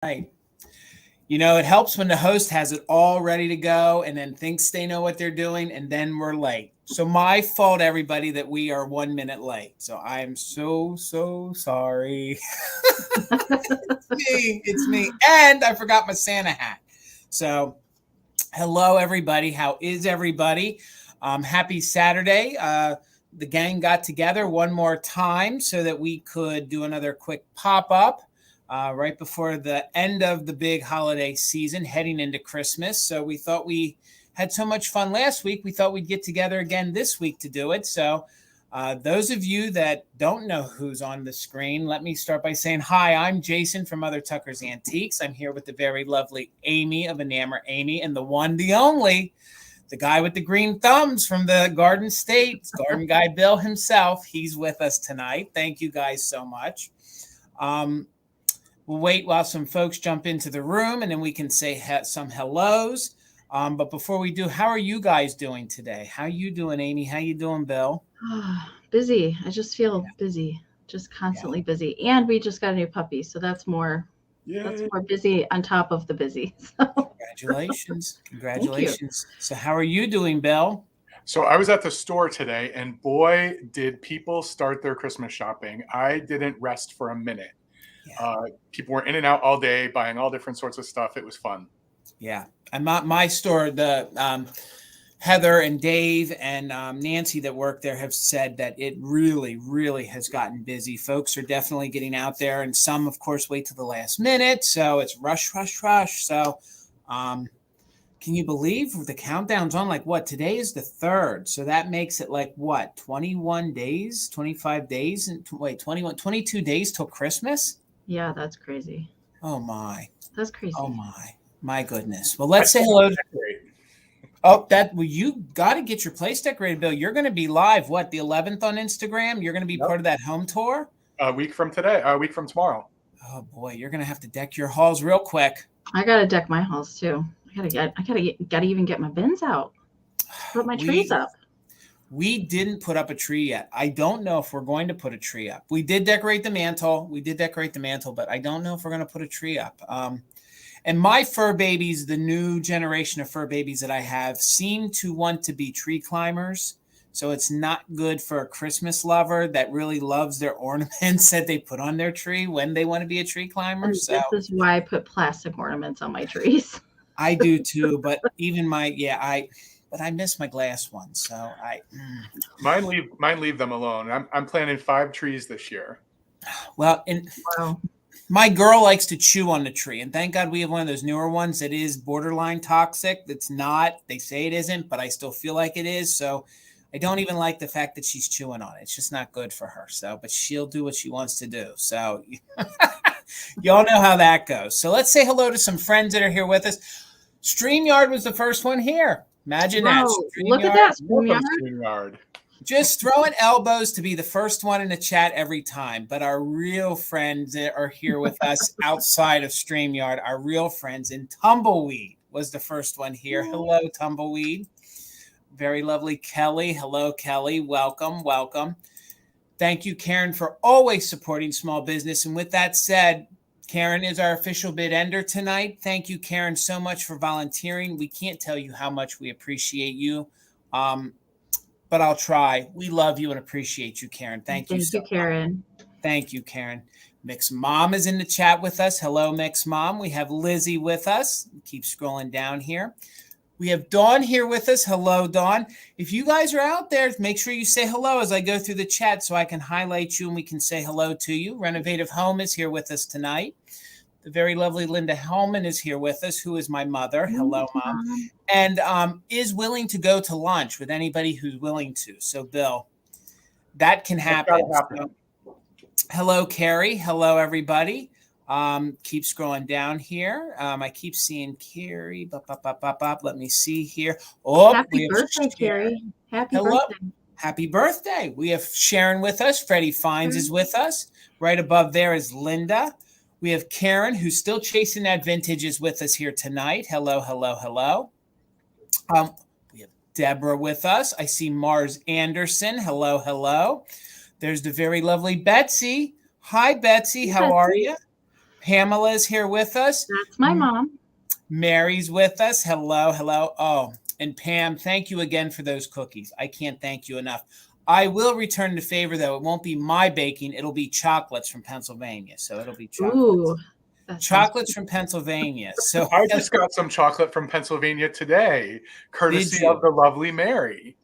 Right. You know, it helps when the host has it all ready to go and then thinks they know what they're doing, and then we're late. So my fault, everybody, that we are 1 minute late. So I am so sorry. It's me. And I forgot my Santa hat. So hello, everybody. How is everybody? Happy Saturday. The gang got together one more time so that we could do another quick pop-up right before the end of the big holiday season, heading into Christmas. So we thought we had so much fun last week, we thought we'd get together again this week to do it. So those of you that don't know who's on the screen, let me start by saying, hi, I'm Jason from Other Tucker's Antiques. I'm here with the very lovely Amy of Enamor Amie, and the one, the only, the guy with the green thumbs from the Garden State, Garden Guy Bill himself. He's with us tonight. Thank you guys so much. We'll wait while some folks jump into the room, and then we can say some hellos. But before we do, how are you guys doing today? How you doing, Amy? How you doing, Bill? Busy. I just feel busy, just constantly busy. And we just got a new puppy, so that's more busy on top of the busy. So. Congratulations. So how are you doing, Bill? So I was at the store today, and boy, did people start their Christmas shopping. I didn't rest for a minute. Yeah. People were in and out all day, buying all different sorts of stuff. It was fun. Yeah. And my store, the Heather and Dave and Nancy that work there have said that it really has gotten busy. Folks are definitely getting out there, and some, of course, wait to the last minute. So it's rush. So can you believe the countdown's on? Like what? Today is the 3rd. So that makes it like what? 21 days, 25 days, and 22 days till Christmas? Yeah, that's crazy. Oh my. That's crazy. Oh my goodness. Well, let's say hello to you got to get your place decorated, Bill. You're going to be live, the 11th on Instagram? You're going to be part of that home tour? A week from tomorrow. Oh boy, you're going to have to deck your halls real quick. I got to deck my halls too. I gotta even get my bins out. Put my trees up. We didn't put up a tree yet. I don't know if we're going to put a tree up. We did decorate the mantle. But I don't know if we're going to put a tree up. And my fur babies, the new generation of fur babies that I have, seem to want to be tree climbers. So it's not good for a Christmas lover that really loves their ornaments that they put on their tree when they want to be a tree climber. And so this is why I put plastic ornaments on my trees. I do too, but even but I miss my glass ones. So Mine leave them alone. I'm planting 5 trees this year. Well, my girl likes to chew on the tree, and thank God we have one of those newer ones that is borderline toxic. That's not. They say it isn't, but I still feel like it is. So I don't even like the fact that she's chewing on it. It's just not good for her. So, but she'll do what she wants to do. So y'all know how that goes. So let's say hello to some friends that are here with us. StreamYard was the first one here. Imagine that. Look at that, StreamYard. Just throwing elbows to be the first one in the chat every time. But our real friends that are here with us outside of StreamYard, our real friends in Tumbleweed was the first one here. Hello, Tumbleweed. Very lovely Kelly. Hello, Kelly. Welcome. Thank you, Karen, for always supporting small business. And with that said, Karen is our official bid ender tonight. Thank you, Karen, so much for volunteering. We can't tell you how much we appreciate you, but I'll try. We love you and appreciate you, Karen. Thank you so much. Karen. Thank you, Karen. Mix Mom is in the chat with us. Hello, Mix Mom. We have Lizzie with us. Keep scrolling down here. We have Dawn here with us. Hello, Dawn. If you guys are out there, make sure you say hello as I go through the chat so I can highlight you and we can say hello to you. Renovative Home is here with us tonight. The very lovely Linda Hellman is here with us, who is my mother. Hello, Mom. And is willing to go to lunch with anybody who's willing to. So, Bill, that can happen. So, hello, Carrie. Hello, everybody. Keep scrolling down here. I keep seeing Carrie. Let me see here. Oh, happy birthday, Carrie. Happy birthday. We have Sharon with us. Freddie Fines is with us. Right above there is Linda. We have Karen, who's still chasing that vintage, is with us here tonight. Hello. We have Deborah with us. I see Mars Anderson. Hello. There's the very lovely Betsy. Hi, Betsy. How are you? Pamela's here with us. That's my mom. Mary's with us. Hello, hello. Oh, and Pam, thank you again for those cookies. I can't thank you enough. I will return the favor, though. It won't be my baking. It'll be chocolates from Pennsylvania. So it'll be chocolates. Ooh, Chocolates from Pennsylvania. So I just got some chocolate from Pennsylvania today, courtesy of the lovely Mary.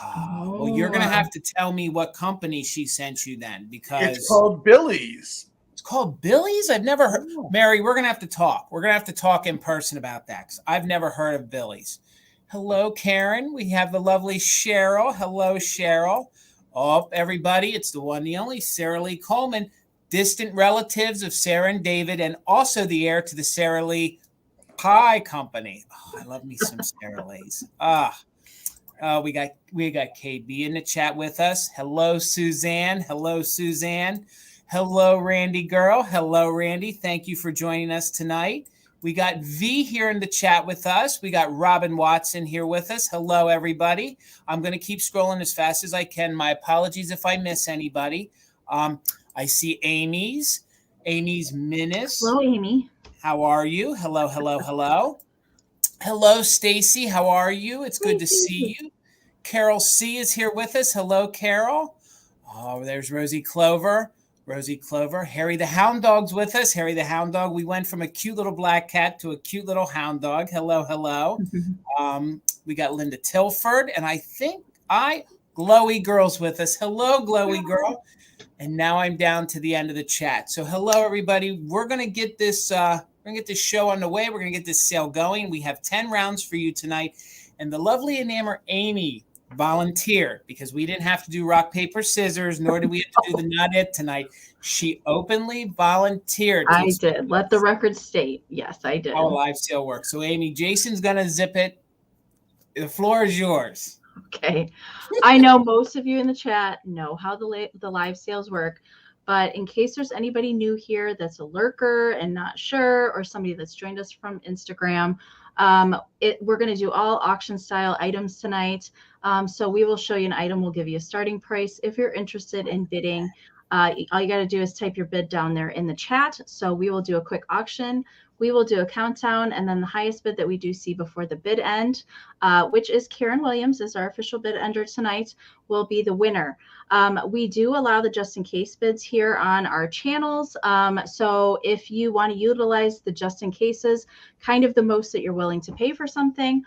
Well, you're going to have to tell me what company she sent you then, because it's called Billy's. It's called Billy's? I've never heard. Mary, we're going to have to talk. We're going to have to talk in person about that, because I've never heard of Billy's. Hello, Karen. We have the lovely Cheryl. Hello, Cheryl. Oh, everybody, it's the one, the only Sarah Lee Coleman, distant relatives of Sarah and David, and also the heir to the Sarah Lee Pie Company. Oh, I love me some Sarah Lee's. We got KB in the chat with us. Hello, Suzanne. Hello, Suzanne. Hello, Randy girl. Hello, Randy. Thank you for joining us tonight. We got V here in the chat with us. We got Robin Watson here with us. Hello, everybody. I'm going to keep scrolling as fast as I can. My apologies if I miss anybody. I see Amy's Minnis. Hello, Amy. How are you? Hello, hello, hello. Hello, Stacy. How are you? It's good to see you. Carol C is here with us. Hello, Carol. Oh, there's Rosie Clover. Rosie Clover. Harry the Hound Dog's with us. Harry the Hound Dog. We went from a cute little black cat to a cute little hound dog. Hello, hello. We got Linda Tilford, and I think Glowy Girl's with us. Hello, Glowy Girl. And now I'm down to the end of the chat. So hello, everybody. We're gonna get this. We're gonna get this show on the way. We're gonna get this sale going. We have 10 rounds for you tonight, and the lovely Enamor Amie volunteered, because we didn't have to do rock, paper, scissors, nor did we have to do the not it tonight. She openly volunteered. I did. Let the record state. Yes, I did. How a live sale works. So, Amy, Jason's going to zip it. The floor is yours. Okay. I know most of you in the chat know how the live sales work, but in case there's anybody new here that's a lurker and not sure, or somebody that's joined us from Instagram, we're going to do all auction style items tonight. So we will show you an item. We'll give you a starting price. If you're interested in bidding, all you got to do is type your bid down there in the chat. So we will do a quick auction. We will do a countdown, and then the highest bid that we do see before the bid end, which is Karen Williams, is our official bid ender tonight, will be the winner. We do allow the just in case bids here on our channels. So if you want to utilize the just in cases, kind of the most that you're willing to pay for something,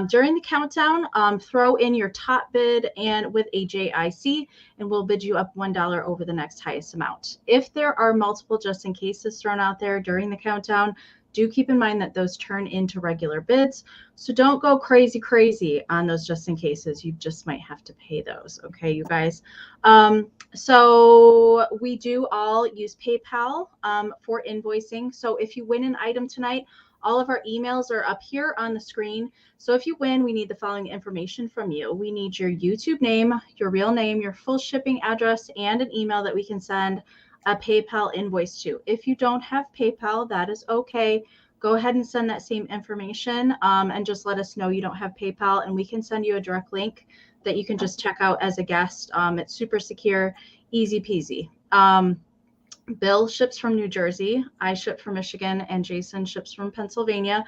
during the countdown, throw in your top bid and with a JIC, and we'll bid you up $1 over the next highest amount. If there are multiple just in cases thrown out there during the countdown, do keep in mind that those turn into regular bids. So don't go crazy on those just in cases. You just might have to pay those. Okay, you guys. So we do all use PayPal for invoicing. So if you win an item tonight, all of our emails are up here on the screen. So if you win, we need the following information from you. We need your YouTube name, your real name, your full shipping address, and an email that we can send a PayPal invoice to. If you don't have PayPal, that is okay. Go ahead and send that same information and just let us know you don't have PayPal, and we can send you a direct link that you can just check out as a guest. It's super secure, easy peasy. Bill ships from New Jersey, I ship from Michigan, and Jason ships from Pennsylvania.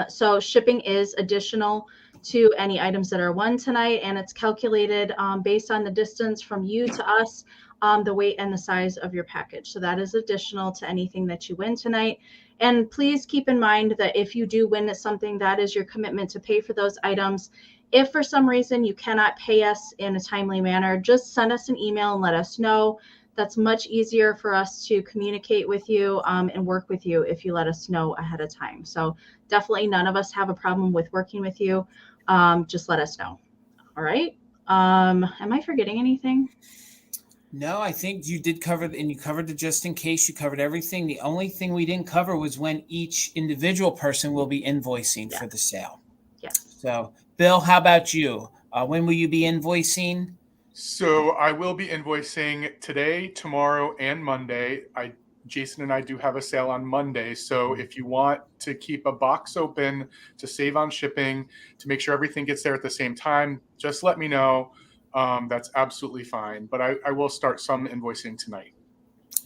So shipping is additional to any items that are won tonight, and it's calculated based on the distance from you to us, the weight and the size of your package. So that is additional to anything that you win tonight. And please keep in mind that if you do win something, that is your commitment to pay for those items. If for some reason you cannot pay us in a timely manner, just send us an email and let us know. That's much easier for us to communicate with you and work with you if you let us know ahead of time. So definitely none of us have a problem with working with you. Just let us know. All right. Am I forgetting anything? No, I think you did cover, and you covered the just in case. You covered everything. The only thing we didn't cover was when each individual person will be invoicing for the sale. Yes. So, Bill, how about you? When will you be invoicing? So I will be invoicing today, tomorrow, and Monday. Jason and I do have a sale on Monday. So if you want to keep a box open to save on shipping, to make sure everything gets there at the same time, just let me know. That's absolutely fine. But I will start some invoicing tonight.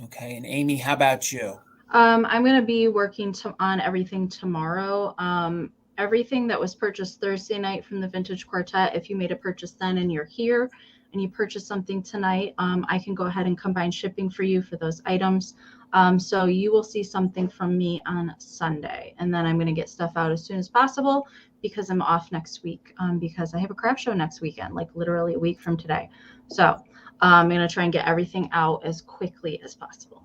Okay. And Amy, how about you? I'm going to be working on everything tomorrow. Everything that was purchased Thursday night from the Vintage Quartet, if you made a purchase then and you're here and you purchase something tonight, I can go ahead and combine shipping for you for those items. So you will see something from me on Sunday. And then I'm going to get stuff out as soon as possible because I'm off next week because I have a craft show next weekend, like literally a week from today. So I'm going to try and get everything out as quickly as possible.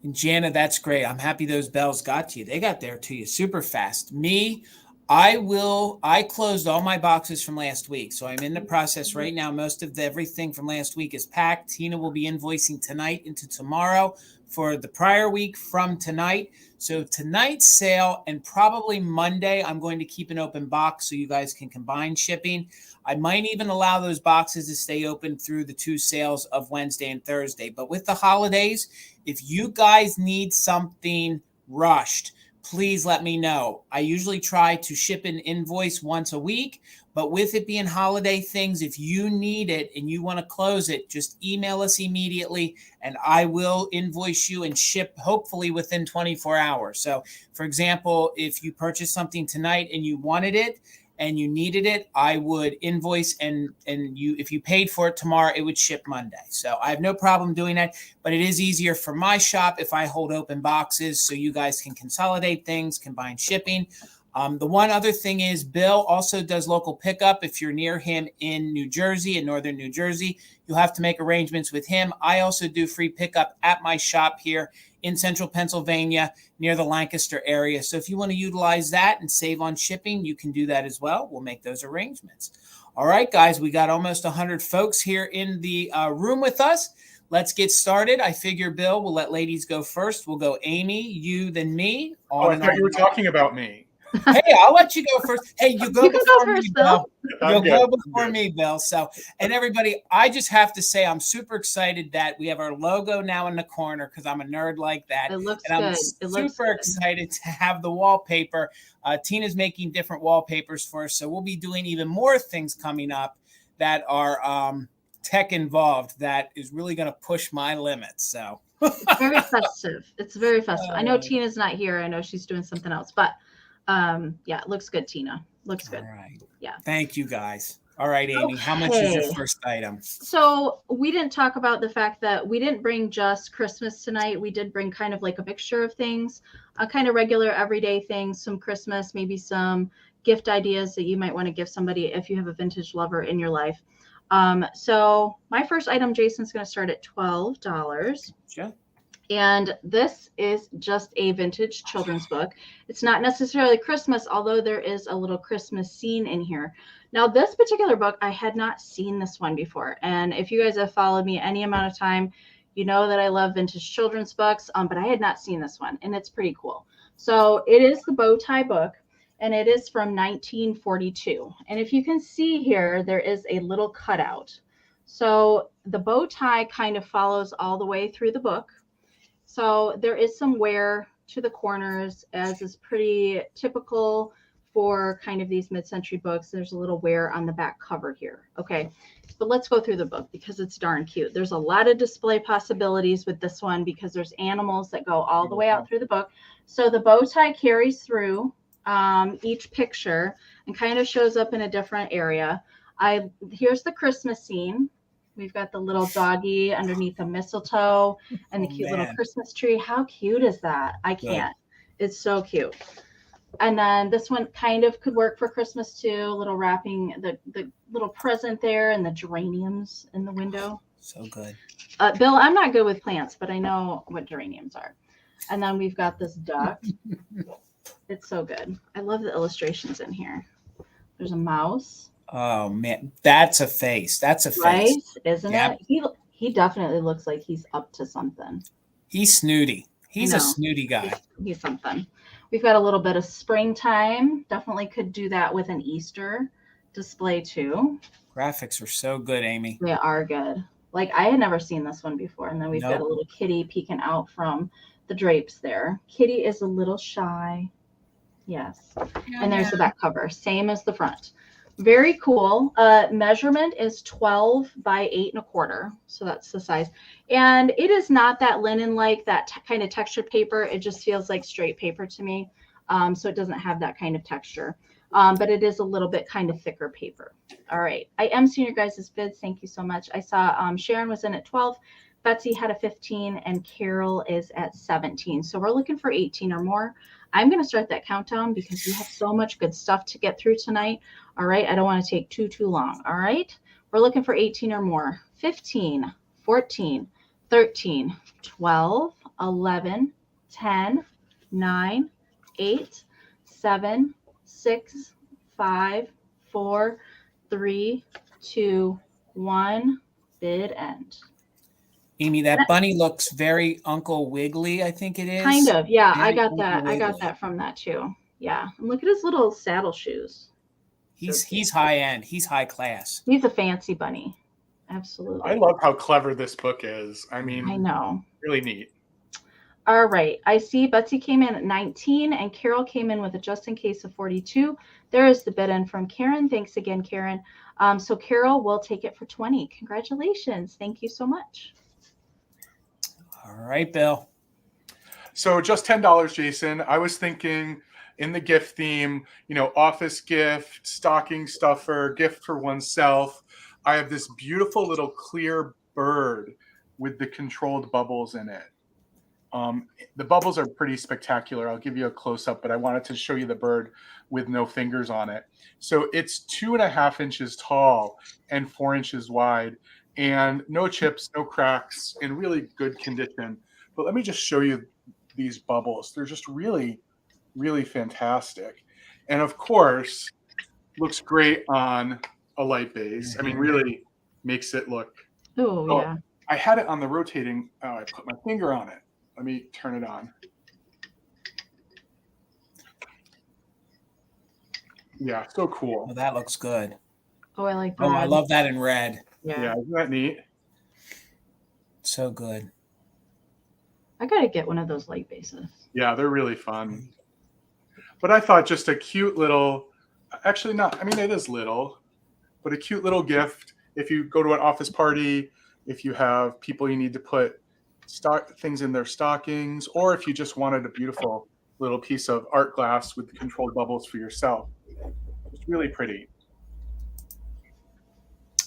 And Jana, that's great. I'm happy those bells got to you. They got there to you super fast. Me, I closed all my boxes from last week. So I'm in the process right now. Most of everything from last week is packed. Tina will be invoicing tonight into tomorrow for the prior week from tonight. So tonight's sale and probably Monday, I'm going to keep an open box so you guys can combine shipping. I might even allow those boxes to stay open through the 2 sales of Wednesday and Thursday. But with the holidays, if you guys need something rushed, please let me know. I usually try to ship an invoice once a week, but with it being holiday things, if you need it and you want to close it, just email us immediately and I will invoice you and ship hopefully within 24 hours. So for example, if you purchased something tonight and you wanted it and you needed it, I would invoice and you, if you paid for it tomorrow, it would ship Monday. So I have no problem doing that, but it is easier for my shop if I hold open boxes so you guys can consolidate things, combine shipping. The one other thing is Bill also does local pickup. If you're near him in New Jersey, in northern New Jersey, you'll have to make arrangements with him. I also do free pickup at my shop here in central Pennsylvania near the Lancaster area. So if you want to utilize that and save on shipping, you can do that as well. We'll make those arrangements. All right, guys, we got almost 100 folks here in the room with us. Let's get started. I figure, Bill, we'll let ladies go first. We'll go Amy, you, then me. I thought you were talking about me. Hey, I'll let you go first. Hey, you go before me, Bill. You'll go before me, Bill. So, and everybody, I just have to say I'm super excited that we have our logo now in the corner because I'm a nerd like that. It looks and I'm good. super excited to have the wallpaper. Tina's making different wallpapers for us, so we'll be doing even more things coming up that are tech involved. That is really going to push my limits. So it's very festive. It's very festive. I know Tina's not here. I know she's doing something else, but. Yeah, it looks good, Tina. Looks good. All right. Yeah. Thank you, guys. All right, Amy, okay. How much is your first item? So we didn't talk about the fact that we didn't bring just Christmas tonight. We did bring kind of like a mixture of things, kind of regular everyday things, some Christmas, maybe some gift ideas that you might want to give somebody if you have a vintage lover in your life. So my first item, Jason's going to start at $12. Sure. And this is just a vintage children's book. It's not necessarily Christmas, although there is a little Christmas scene in here. Now, this particular book, I had not seen this one before. And if you guys have followed me any amount of time, you know that I love vintage children's books, but I had not seen this one, and it's pretty cool. So it is the bow tie book, and it is from 1942. And if you can see here, there is a little cutout. So the bow tie kind of follows all the way through the book. So there is some wear to the corners, as is pretty typical for kind of these mid-century books. There's a little wear on the back cover here. Okay, but let's go through the book because it's darn cute. There's a lot of display possibilities with this one because there's animals that go all the way out through the book. So the bow tie carries through each picture and kind of shows up in a different area. Here's the Christmas scene. We've got the little doggy underneath the mistletoe and the cute little Christmas tree. How cute is that? I can't. It's so cute. And then this one kind of could work for Christmas too. Little wrapping, the little present there and the geraniums in the window. So good. Bill, I'm not good with plants, but I know what geraniums are. And then we've got this duck. It's so good. I love the illustrations in here. There's a mouse. Oh man, that's a face. That's a face, right? Isn't it? He definitely looks like he's up to something. He's snooty. He's a snooty guy. He's something. We've got a little bit of springtime. Definitely could do that with an Easter display too. Graphics are so good, Amy. They are good. Like I had never seen this one before. And then we've got a little kitty peeking out from the drapes there. Kitty is a little shy. Yes. And there's the back cover, same as the front. Very cool. Measurement is 12 by 8.25. So that's the size. And it is not that linen-like, that kind of textured paper. It just feels like straight paper to me. So it doesn't have that kind of texture. But it is a little bit kind of thicker paper. All right. I am seeing your guys' bids. Thank you so much. I saw Sharon was in at 12. Betsy had a 15 and Carol is at 17. So we're looking for 18 or more. I'm going to start that countdown because we have so much good stuff to get through tonight. All right. I don't want to take too long. All right. We're looking for 18 or more. 15, 14, 13, 12, 11, 10, 9, 8, 7, 6, 5, 4, 3, 2, 1. Bid end. Amy, that bunny looks very Uncle Wiggly, I think it is. Kind of, yeah. Very I got Uncle that. I Wiggly. got that from that too. Yeah. And look at his little saddle shoes. He's high end. He's high class. He's a fancy bunny. Absolutely. I love how clever this book is. I mean, I know. really neat. All right. I see Betsy came in at 19 and Carol came in with a just in case of 42. There is the bid end from Karen. Thanks again, Karen. So Carol will take it for 20. Congratulations. Thank you so much. All right, Bill. So just $10, Jason. I was thinking in the gift theme, office gift, stocking stuffer, gift for oneself. I have this beautiful little clear bird with the controlled bubbles in it. The bubbles are pretty spectacular. I'll give you a close up, but I wanted to show you the bird with no fingers on it. So it's 2.5 inches tall and 4 inches wide, and no chips, no cracks, in really good condition. But let me just show you these bubbles. They're just really, really fantastic. And of course, looks great on a light base. I mean, really makes it look. Oh, yeah. I had it on the rotating. Oh, I put my finger on it. Let me turn it on. Yeah, so cool. Oh, that looks good. Oh, I like that. Oh, I love that in red. Yeah, isn't that neat? So good. I got to get one of those light bases. Yeah, they're really fun. But I thought just a cute little, actually not, I mean, it is little, but a cute little gift. If you go to an office party, if you have people you need to put things in their stockings, or if you just wanted a beautiful little piece of art glass with controlled bubbles for yourself. It's really pretty.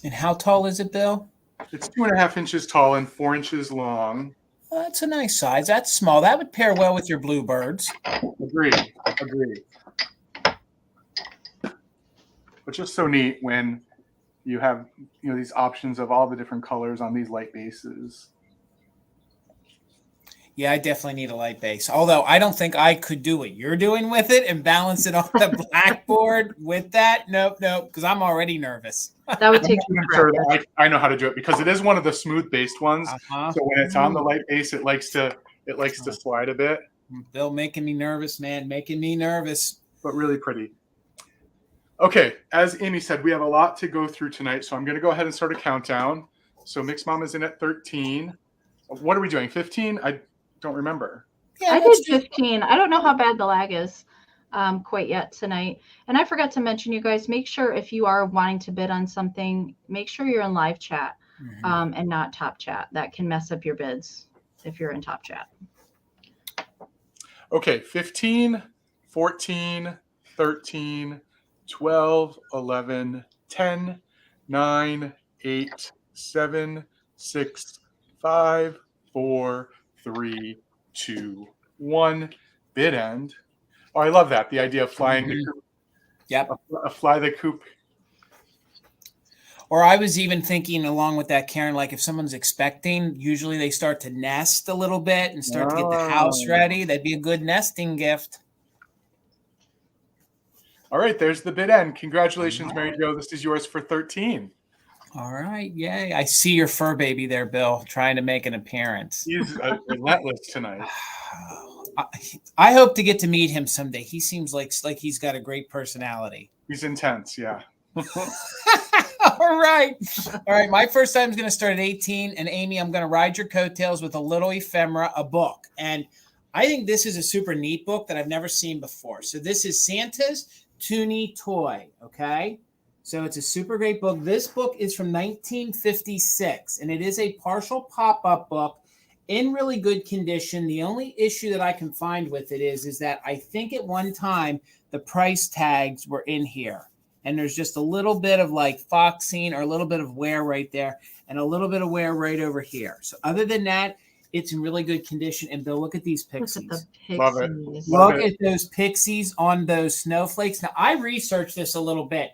And how tall is it, Bill? It's 2.5 inches tall and 4 inches long. Oh, that's a nice size. That's small. That would pair well with your bluebirds. Agreed. But just so neat when you have these options of all the different colors on these light bases. Yeah, I definitely need a light base. Although I don't think I could do what you're doing with it and balance it on the blackboard with that. Nope, because I'm already nervous. That would take I'm sure that I know how to do it because it is one of the smooth based ones. Uh-huh. So when it's on the light base, it likes to slide a bit. Bill making me nervous, man. Making me nervous. But really pretty. Okay, as Amy said, we have a lot to go through tonight. So I'm going to go ahead and start a countdown. So Mix Mom is in at 13. What are we doing? 15? I don't remember. Yeah, I did 15. I don't know how bad the lag is quite yet tonight. And I forgot to mention, you guys, make sure if you are wanting to bid on something, make sure you're in live chat and not top chat. That can mess up your bids if you're in top chat. Okay, 15, 14, 13, 12, 11, 10, 9, 8, 7, 6, 5, 4, 3, 2, 1. Bid end. Oh, I love that. The idea of flying the coop. Yep. A fly the coop. Or I was even thinking along with that, Karen, like if someone's expecting, usually they start to nest a little bit and start to get the house ready. That'd be a good nesting gift. All right, there's the bid end. Congratulations, Mary Jo. This is yours for 13. All right. Yay. I see your fur baby there, Bill, trying to make an appearance. He's relentless tonight. I hope to get to meet him someday. He seems like he's got a great personality. He's intense, yeah. All right. My first time is going to start at 18. And Amy, I'm going to ride your coattails with a little ephemera, a book. And I think this is a super neat book that I've never seen before. So this is Santa's Toonie Toy. Okay. So it's a super great book. This book is from 1956, and it is a partial pop-up book in really good condition. The only issue that I can find with it is that I think at one time the price tags were in here. And there's just a little bit of like foxing or a little bit of wear right there and a little bit of wear right over here. So other than that, it's in really good condition. And Bill, look at these pixies. Look at the pixies. Love it. Look at those pixies on those snowflakes. Now, I researched this a little bit,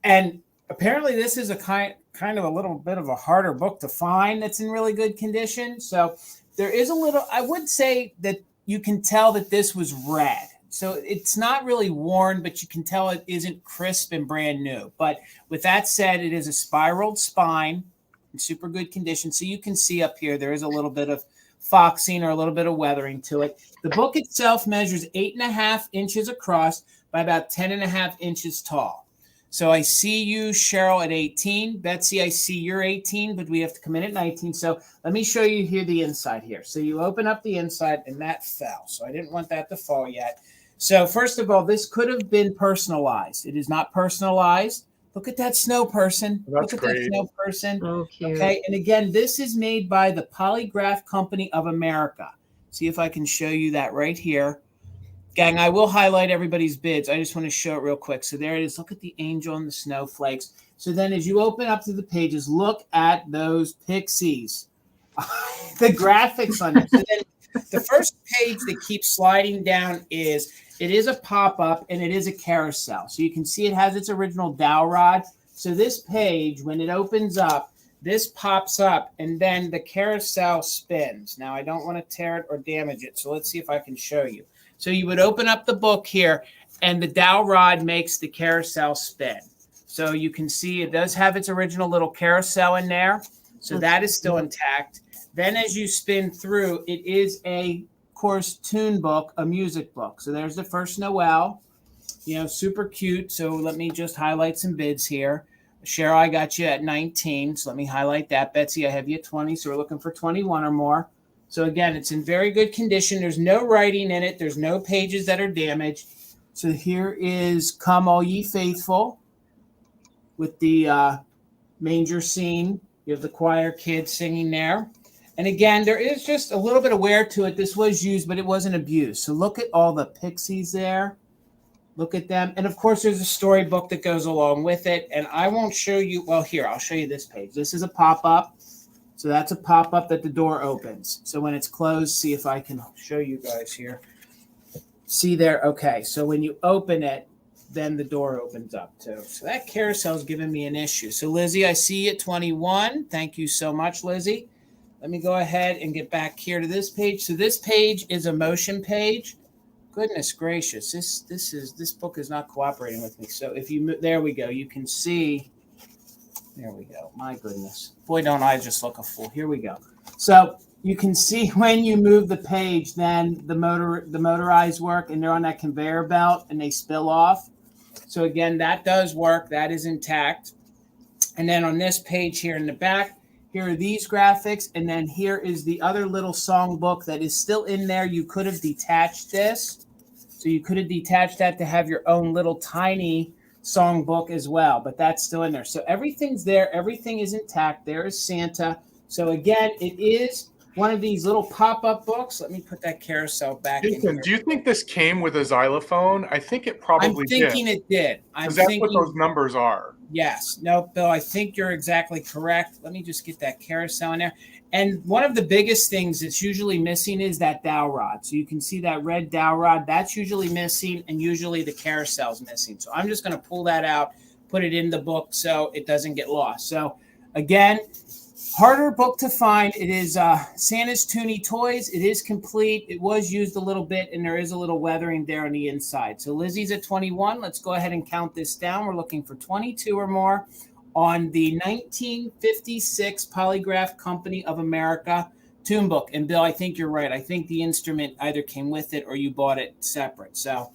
and apparently this is a kind of a little bit of a harder book to find that's in really good condition. So there is a little, I would say that you can tell that this was read. So it's not really worn, but you can tell it isn't crisp and brand new. But with that said, it is a spiraled spine in super good condition. So you can see up here, there is a little bit of foxing or a little bit of weathering to it. The book itself measures 8.5 inches across by about 10.5 inches tall. So I see you, Cheryl, at 18. Betsy, I see you're 18, but we have to come in at 19. So let me show you here the inside here. So you open up the inside, and that fell. So I didn't want that to fall yet. So first of all, this could have been personalized. It is not personalized. Look at that snow person. That's Look at great. that snow person. So cute. Okay, and again, this is made by the Polygraph Company of America. See if I can show you that right here. Gang, I will highlight everybody's bids. I just want to show it real quick. So there it is. Look at the angel and the snowflakes. So then as you open up to the pages, look at those pixies. The graphics on it. So then the first page that keeps sliding down is, it is a pop-up and it is a carousel. So you can see it has its original dowel rod. So this page, when it opens up, this pops up and then the carousel spins. Now I don't want to tear it or damage it. So let's see if I can show you. So you would open up the book here and the dowel rod makes the carousel spin. So you can see it does have its original little carousel in there. So that is still intact. Then as you spin through, it is a course tune book, a music book. So there's the first Noel, super cute. So let me just highlight some bids here. Cheryl, I got you at 19. So let me highlight that. Betsy, I have you at 20. So we're looking for 21 or more. So again, it's in very good condition. There's no writing in it. There's no pages that are damaged. So here is Come All Ye Faithful with the manger scene. You have the choir kids singing there. And again, there is just a little bit of wear to it. This was used, but it wasn't abused. So look at all the pixies there. Look at them. And of course, there's a storybook that goes along with it. And I won't show you. Well, here, I'll show you this page. This is a pop-up. So that's a pop-up that the door opens. So when it's closed, see if I can show you guys here. See there? Okay. So when you open it, then the door opens up too. So that carousel is giving me an issue. So Lizzie, I see you at 21. Thank you so much, Lizzie. Let me go ahead and get back here to this page. So this page is a motion page. Goodness gracious, this book is not cooperating with me. So if you there we go. You can see. There we go. My goodness, boy, don't I just look a fool. Here we go. So you can see when you move the page, then the motorized work, and they're on that conveyor belt, and they spill off. So again, that does work. That is intact. And then on this page here in the back. Here are these graphics, and then here is the other little song book that is still in there. You could have detached this. So you could have detached that to have your own little tiny song book as well, but that's still in there. So everything's there. Everything is intact. There is Santa. So again, it is one of these little pop-up books. Let me put that carousel back in here. Do you think this came with a xylophone? I think it probably did. I'm thinking it did. Because that's what those numbers are. Yes. No, Bill, I think you're exactly correct. Let me just get that carousel in there. And one of the biggest things that's usually missing is that dowel rod. So you can see that red dowel rod. That's usually missing, and usually the carousel's missing. So I'm just going to pull that out, put it in the book so it doesn't get lost. So again, harder book to find. It is Santa's Toony Toys. It is complete. It was used a little bit, and there is a little weathering there on the inside. So Lizzie's at 21. Let's go ahead and count this down. We're looking for 22 or more on the 1956 Polygraph Company of America tune book. And Bill, I think you're right. I think the instrument either came with it or you bought it separate. So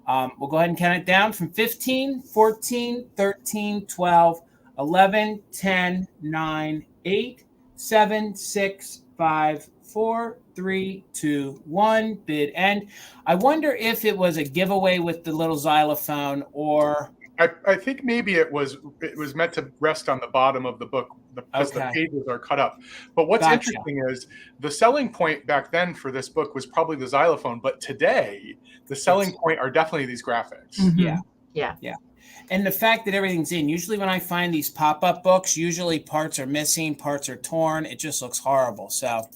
we'll go ahead and count it down from 15, 14, 13, 12, 11, 10, 9, 8, 7, 6, 5, 4, 3, 2, 1. Bid end. I wonder if it was a giveaway with the little xylophone or I think maybe it was meant to rest on the bottom of the book because the Okay. pages are cut up. But what's Gotcha. interesting is the selling point back then for this book was probably the xylophone, but today the selling point are definitely these graphics. Mhm. Yeah. And the fact that everything's in. Usually when I find these pop-up books, usually parts are missing, parts are torn. It just looks horrible. So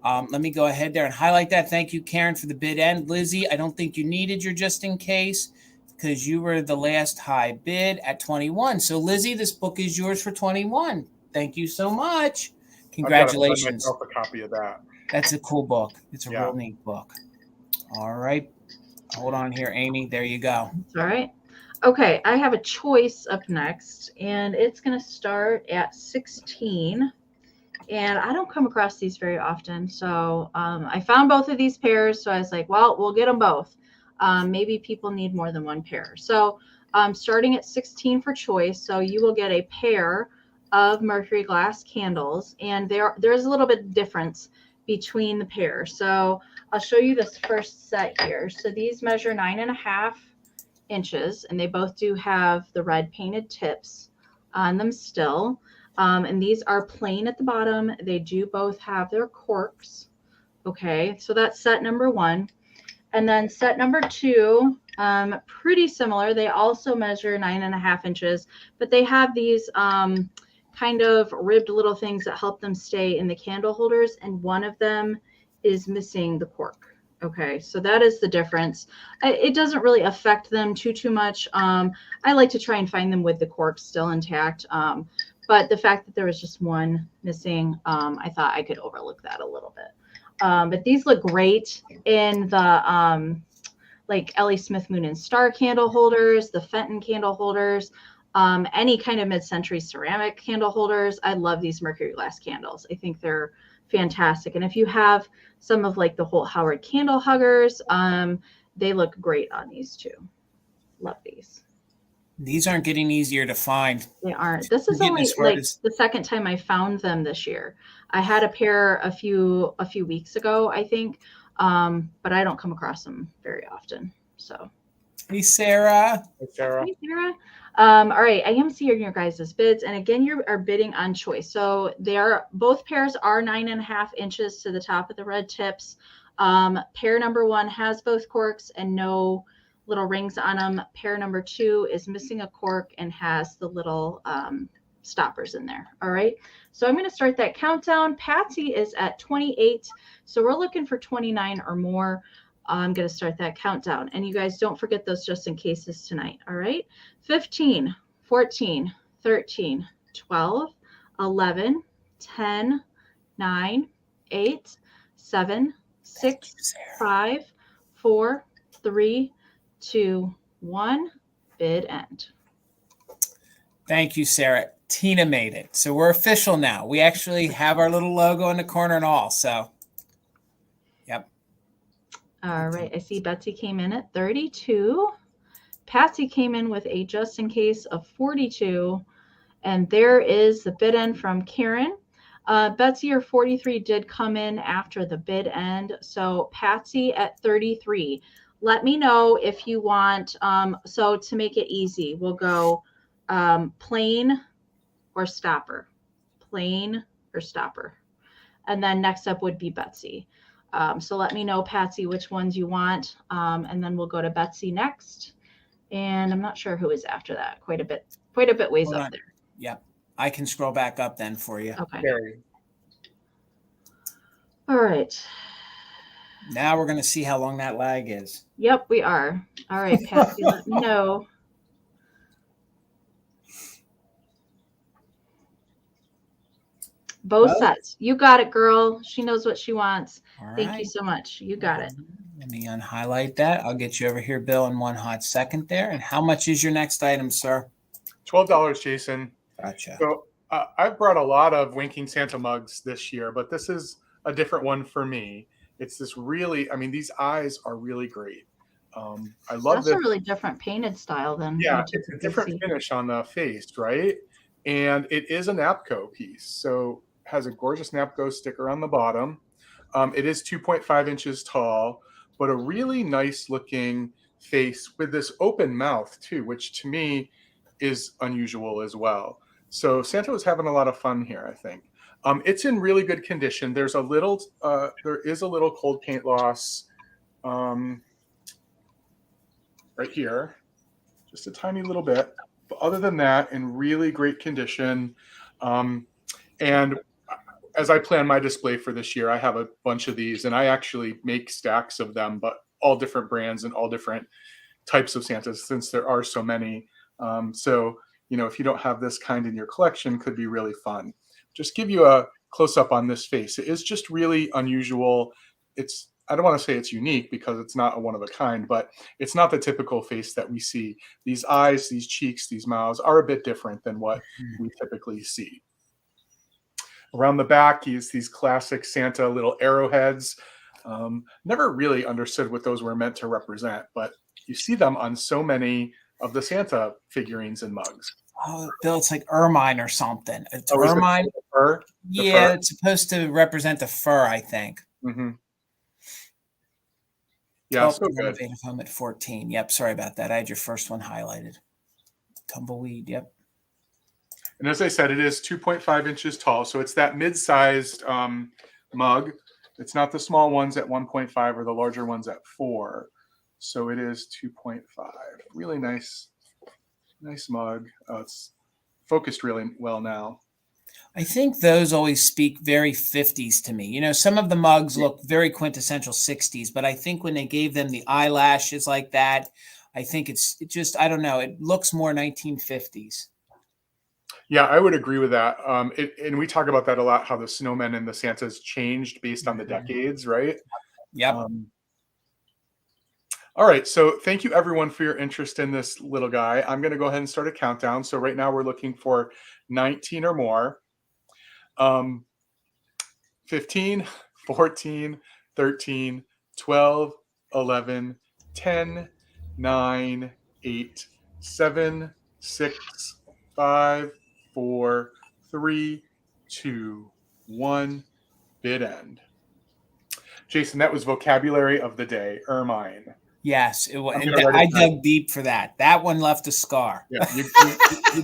let me go ahead there and highlight that. Thank you, Karen, for the bid end. Lizzie, I don't think you needed your just in case because you were the last high bid at 21. So Lizzie, this book is yours for 21. Thank you so much. Congratulations. I've got to find myself a copy of that. That's a cool book. It's a real neat book. All right. Hold on here, Amy. There you go. All right. Okay, I have a choice up next, and it's going to start at 16. And I don't come across these very often. So I found both of these pairs. So I was like, well, we'll get them both. Maybe people need more than one pair. So starting at 16 for choice. So you will get a pair of mercury glass candles. And there's a little bit of difference between the pairs. So I'll show you this first set here. So these measure 9.5 inches, and they both do have the red painted tips on them still. And these are plain at the bottom. They do both have their corks. Okay, so that's set number 1. And then set number 2, pretty similar. They also measure 9.5 inches, but they have these kind of ribbed little things that help them stay in the candle holders. And one of them is missing the cork. Okay, so that is the difference. It doesn't really affect them too much. I like to try and find them with the cork still intact. But the fact that there was just one missing, I thought I could overlook that a little bit. But these look great in the like Ellie Smith Moon and Star candle holders, the Fenton candle holders, any kind of mid-century ceramic candle holders. I love these mercury glass candles. I think they're fantastic. And if you have some of like the Holt Howard candle huggers, they look great on these too. Love these. These aren't getting easier to find. They aren't. This is only like the second time I found them this year. I had a pair a few weeks ago, I think, but I don't come across them very often. So, hey, Sarah. Hey, Sarah. Hey, Sarah. All right, I am seeing your guys' bids, and again, you are bidding on choice. So both pairs are 9.5 inches to the top of the red tips. Pair number 1 has both corks and no little rings on them. Pair number 2 is missing a cork and has the little stoppers in there. All right, so I'm going to start that countdown. Patsy is at 28, so we're looking for 29 or more. I'm going to start that countdown, and you guys don't forget those just in cases tonight. All right, 15, 14, 13, 12, 11, 10, 9, 8, 7, 6, 5, 4, 3, 2, 1. Bid end. Thank you, Sarah. Tina made it. So we're official now. We actually have our little logo in the corner and all. So, yep. All right. I see Betsy came in at 32. Patsy came in with a just in case of 42. And there is the bid end from Karen. Betsy, your 43 did come in after the bid end. So Patsy at 33. Let me know if you want. So to make it easy, we'll go plain or stopper. Plain or stopper. And then next up would be Betsy. So let me know, Patsy, which ones you want. And then we'll go to Betsy next. And I'm not sure who is after that. Quite a bit ways up there. Yep. I can scroll back up then for you. Okay. Carrie. All right. Now we're going to see how long that lag is. Yep, we are. All right, Patsy, let me know. Both sets. You got it, girl. She knows what she wants. All Thank right. you so much. You got it. Let me unhighlight that. I'll get you over here, Bill, in one hot second there. And how much is your next item, sir? $12, Jason. Gotcha. So I've brought a lot of Winking Santa mugs this year, but this is a different one for me. It's this really, I mean, these eyes are really great. I love That's this. a really different painted style than Yeah, it's a different finish on the face, right? And it is a Napco piece. So it has a gorgeous Napco sticker on the bottom. It is 2.5 inches tall, but a really nice looking face with this open mouth too, which to me is unusual as well. So Santa was having a lot of fun here, I think. It's in really good condition. There is a little cold paint loss right here, just a tiny little bit. But other than that, in really great condition. And as I plan my display for this year, I have a bunch of these, and I actually make stacks of them, but all different brands and all different types of Santas, since there are so many. So, if you don't have this kind in your collection, could be really fun. Just give you a close up on this face. It is just really unusual. I don't want to say it's unique because it's not a one of a kind, but it's not the typical face that we see. These eyes, these cheeks, these mouths are a bit different than what we typically see. Around the back, is these classic Santa little arrowheads. Never really understood what those were meant to represent, but you see them on so many of the Santa figurines and mugs. Oh, Bill, it's like ermine or something. It's Oh, ermine. The fur? Yeah, fur? it's supposed to represent the fur, I think. Mm-hmm. Yeah, so good. Innovative home at 14. Yep, sorry about that. I had your first one highlighted. Tumbleweed, yep. And as I said, it is 2.5 inches tall. So it's that mid-sized mug. It's not the small ones at 1.5 or the larger ones at 4. So it is 2.5. Really nice mug. It's focused really well now. I think those always speak very 50s to me. Some of the mugs look very quintessential 60s, but I think when they gave them the eyelashes like that, I think it just, I don't know, it looks more 1950s. Yeah, I would agree with that. And we talk about that a lot, how the snowmen and the Santas changed based on the decades, right? Yep. All right. So thank you, everyone, for your interest in this little guy. I'm going to go ahead and start a countdown. So right now we're looking for 19 or more. 15, 14, 13, 12, 11, 10, 9, 8, 7, 6, 5, 4, 3, 2, 1, bid end. Jason, that was vocabulary of the day, ermine. Yes, it was. I dug deep for that. That one left a scar. Yeah, you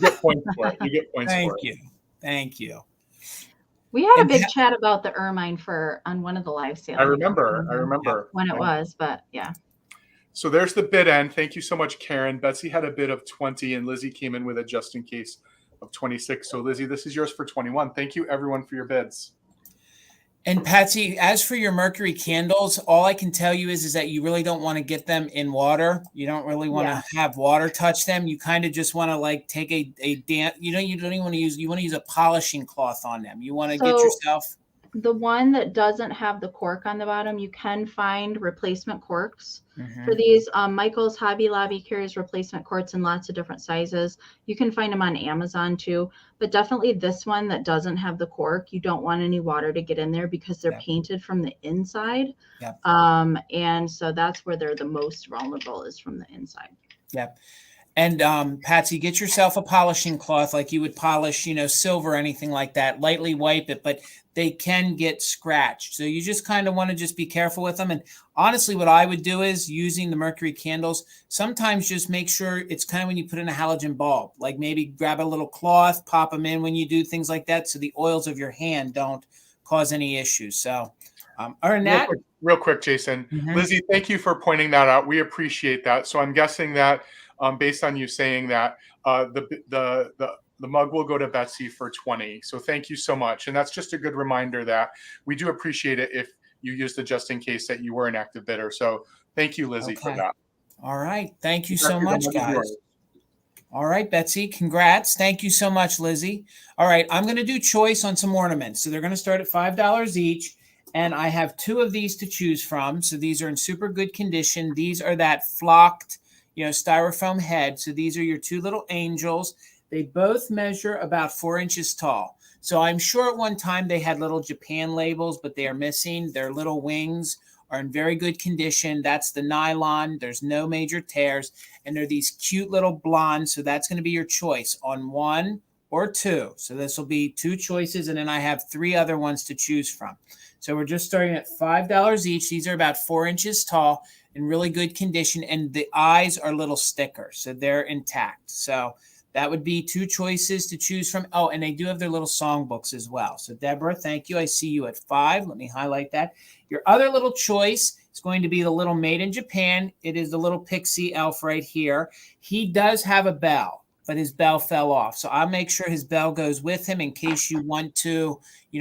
get points for it. You get points for it. Thank you. We had a big chat about the ermine on one of the live sales. I remember when it was, but yeah. So there's the bid end. Thank you so much, Karen. Betsy had a bid of 20, and Lizzie came in with a just in case of 26. So Lizzie, this is yours for 21. Thank you, everyone, for your bids. And Patsy, as for your mercury candles, all I can tell you is that you really don't want to get them in water. You don't really want to have water touch them. You kind of just want to take a damp, you don't even want to use a polishing cloth on them. You want to get yourself. The one that doesn't have the cork on the bottom, you can find replacement corks for these. Michael's Hobby Lobby carries replacement corks in lots of different sizes. You can find them on Amazon too, but definitely this one that doesn't have the cork, you don't want any water to get in there because they're painted from the inside. Yep. And so that's where they're the most vulnerable, is from the inside. Yep. And Patsy, get yourself a polishing cloth like you would polish, silver or anything like that. Lightly wipe it, but they can get scratched. So you just kind of want to just be careful with them. And honestly, what I would do is, using the mercury candles, sometimes just make sure it's kind of when you put in a halogen bulb, like maybe grab a little cloth, pop them in when you do things like that, so the oils of your hand don't cause any issues. So other than that, real quick, Jason, Lizzie, thank you for pointing that out. We appreciate that. So I'm guessing that based on you saying that, the mug will go to Betsy for 20. So thank you so much. And that's just a good reminder that we do appreciate it if you use the just in case that you were an active bidder. So thank you, Lizzie, for that. All right. Thank you so much, guys. All right, Betsy, congrats. Thank you so much, Lizzie. All right, I'm going to do choice on some ornaments. So they're going to start at $5 each. And I have 2 of these to choose from. So these are in super good condition. These are that flocked, styrofoam head. So these are your 2 little angels. They both measure about 4 inches tall. So I'm sure at one time they had little Japan labels, but they are missing. Their little wings are in very good condition. That's the nylon. There's no major tears. And they're these cute little blondes. So that's going to be your choice on 1 or 2. So this will be 2 choices. And then I have 3 other ones to choose from. So we're just starting at $5 each. These are about 4 inches tall, in really good condition. And the eyes are little stickers, so they're intact. So That would be 2 choices to choose from. Oh, and they do have their little songbooks as well. So Deborah, thank you. I see you at 5. Let me highlight that. Your other little choice is going to be the little Made in Japan. It is the little pixie elf right here. He does have a bell, but his bell fell off. So I'll make sure his bell goes with him in case you want to,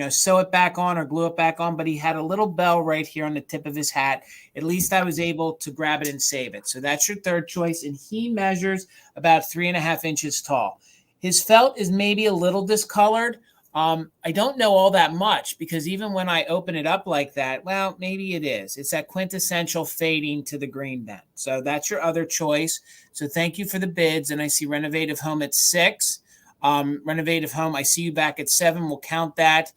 sew it back on or glue it back on. But he had a little bell right here on the tip of his hat. At least I was able to grab it and save it. So that's your third choice. And he measures about 3.5 inches tall. His felt is maybe a little discolored. I don't know all that much because even when I open it up like that, well, maybe it is. It's that quintessential fading to the green then. So that's your other choice. So thank you for the bids. And I see Renovative Home at 6. Renovative Home, I see you back at 7. We'll count that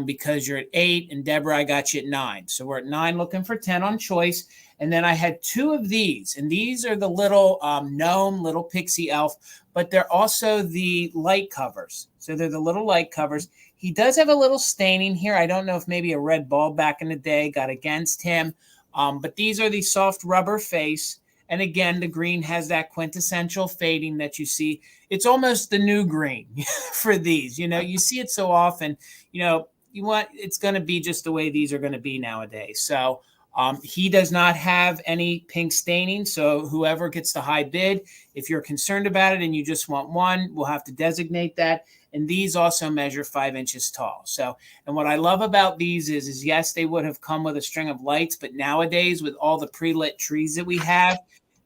because you're at 8. And Deborah, I got you at 9. So we're at 9 looking for 10 on choice. And then I had 2 of these. And these are the little gnome, little pixie elf. But they're also the light covers. So they're the little light covers. He does have a little staining here. I don't know if maybe a red ball back in the day got against him. But these are the soft rubber face. And again, the green has that quintessential fading that you see. It's almost the new green for these. You see it so often. It's going to be just the way these are going to be nowadays. So he does not have any pink staining. So whoever gets the high bid, if you're concerned about it and you just want one, we'll have to designate that. And these also measure 5 inches tall. So, and what I love about these is yes, they would have come with a string of lights, but nowadays with all the pre-lit trees that we have,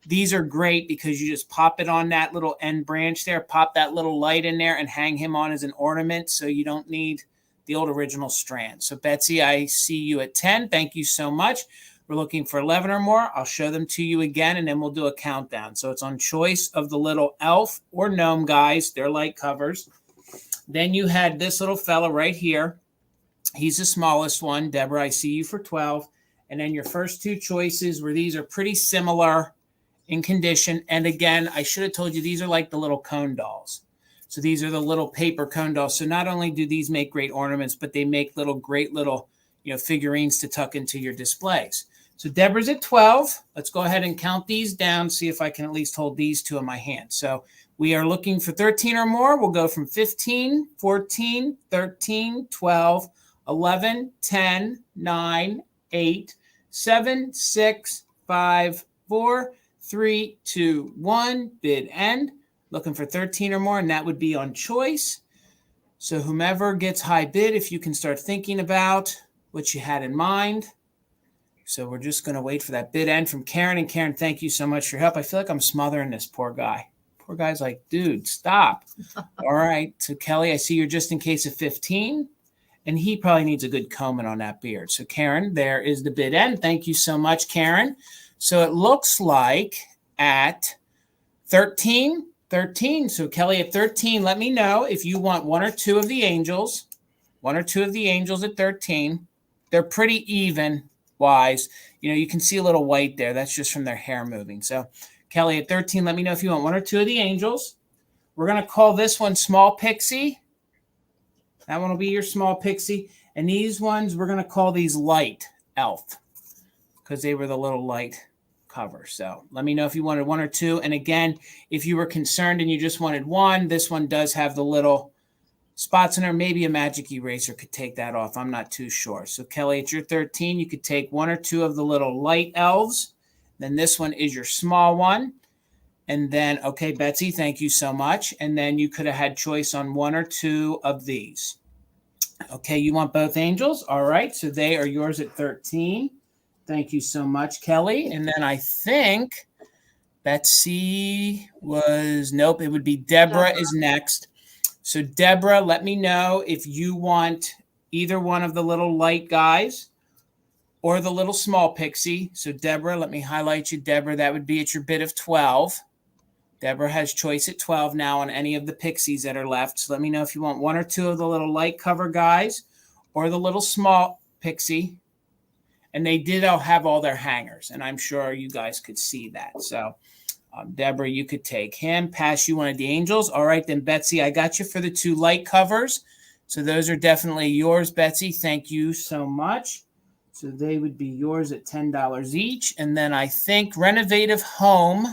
these are great because you just pop it on that little end branch there, pop that little light in there and hang him on as an ornament. So you don't need the old original strand. So Betsy, I see you at 10. Thank you so much. We're looking for 11 or more. I'll show them to you again, and then we'll do a countdown. So it's on choice of the little elf or gnome guys. They're light covers. Then you had this little fella right here. He's the smallest one. Deborah, I see you for 12. And then your first 2 choices where these are pretty similar in condition. And again, I should have told you, these are like the little cone dolls. So these are the little paper cone dolls. So not only do these make great ornaments, but they make great little, figurines to tuck into your displays. So Deborah's at 12. Let's go ahead and count these down, see if I can at least hold these 2 in my hand. So we are looking for 13 or more. We'll go from 15, 14, 13, 12, 11, 10, 9, 8, 7, 6, 5, 4, 3, 2, 1. Bid end. Looking for 13 or more, and that would be on choice. So whomever gets high bid, if you can start thinking about what you had in mind. So we're just going to wait for that bid end from Karen. And Karen, thank you so much for your help. I feel like I'm smothering this poor guy. Poor guy's like, dude, stop. All right. So Kelly, I see you're just in case of 15. And he probably needs a good combing on that beard. So Karen, there is the bid end. Thank you so much, Karen. So it looks like at 13. So Kelly at 13, let me know if you want 1 or 2 of the angels. 1 or 2 of the angels at 13. They're pretty even wise. You can see a little white there. That's just from their hair moving. So Kelly at 13, let me know if you want 1 or 2 of the angels. We're going to call this one Small Pixie. That one will be your Small Pixie. And these ones, we're going to call these Light Elf because they were the little light cover. So let me know if you wanted 1 or 2. And again, if you were concerned and you just wanted 1, this one does have the little spots in there. Maybe a magic eraser could take that off. I'm not too sure. So Kelly, at your 13, you could take 1 or 2 of the little light elves. Then this one is your small one. And then, okay, Betsy, thank you so much. And then you could have had choice on 1 or 2 of these. Okay, you want both angels? All right, so they are yours at 13. Thank you so much, Kelly. And then I think Betsy was, nope, it would be Deborah is next. So Deborah, let me know if you want either one of the little light guys or the little small pixie. So Deborah, let me highlight you. Deborah, that would be at your bid of 12. Deborah has choice at 12 now on any of the pixies that are left. So let me know if you want 1 or 2 of the little light cover guys or the little small pixie. And they did all have all their hangers, and I'm sure you guys could see that. So Deborah, you could take him. Pass you 1 of the angels. All right, then Betsy, I got you for the 2 light covers. So those are definitely yours, Betsy. Thank you so much. So they would be yours at $10 each. And then I think Renovative Home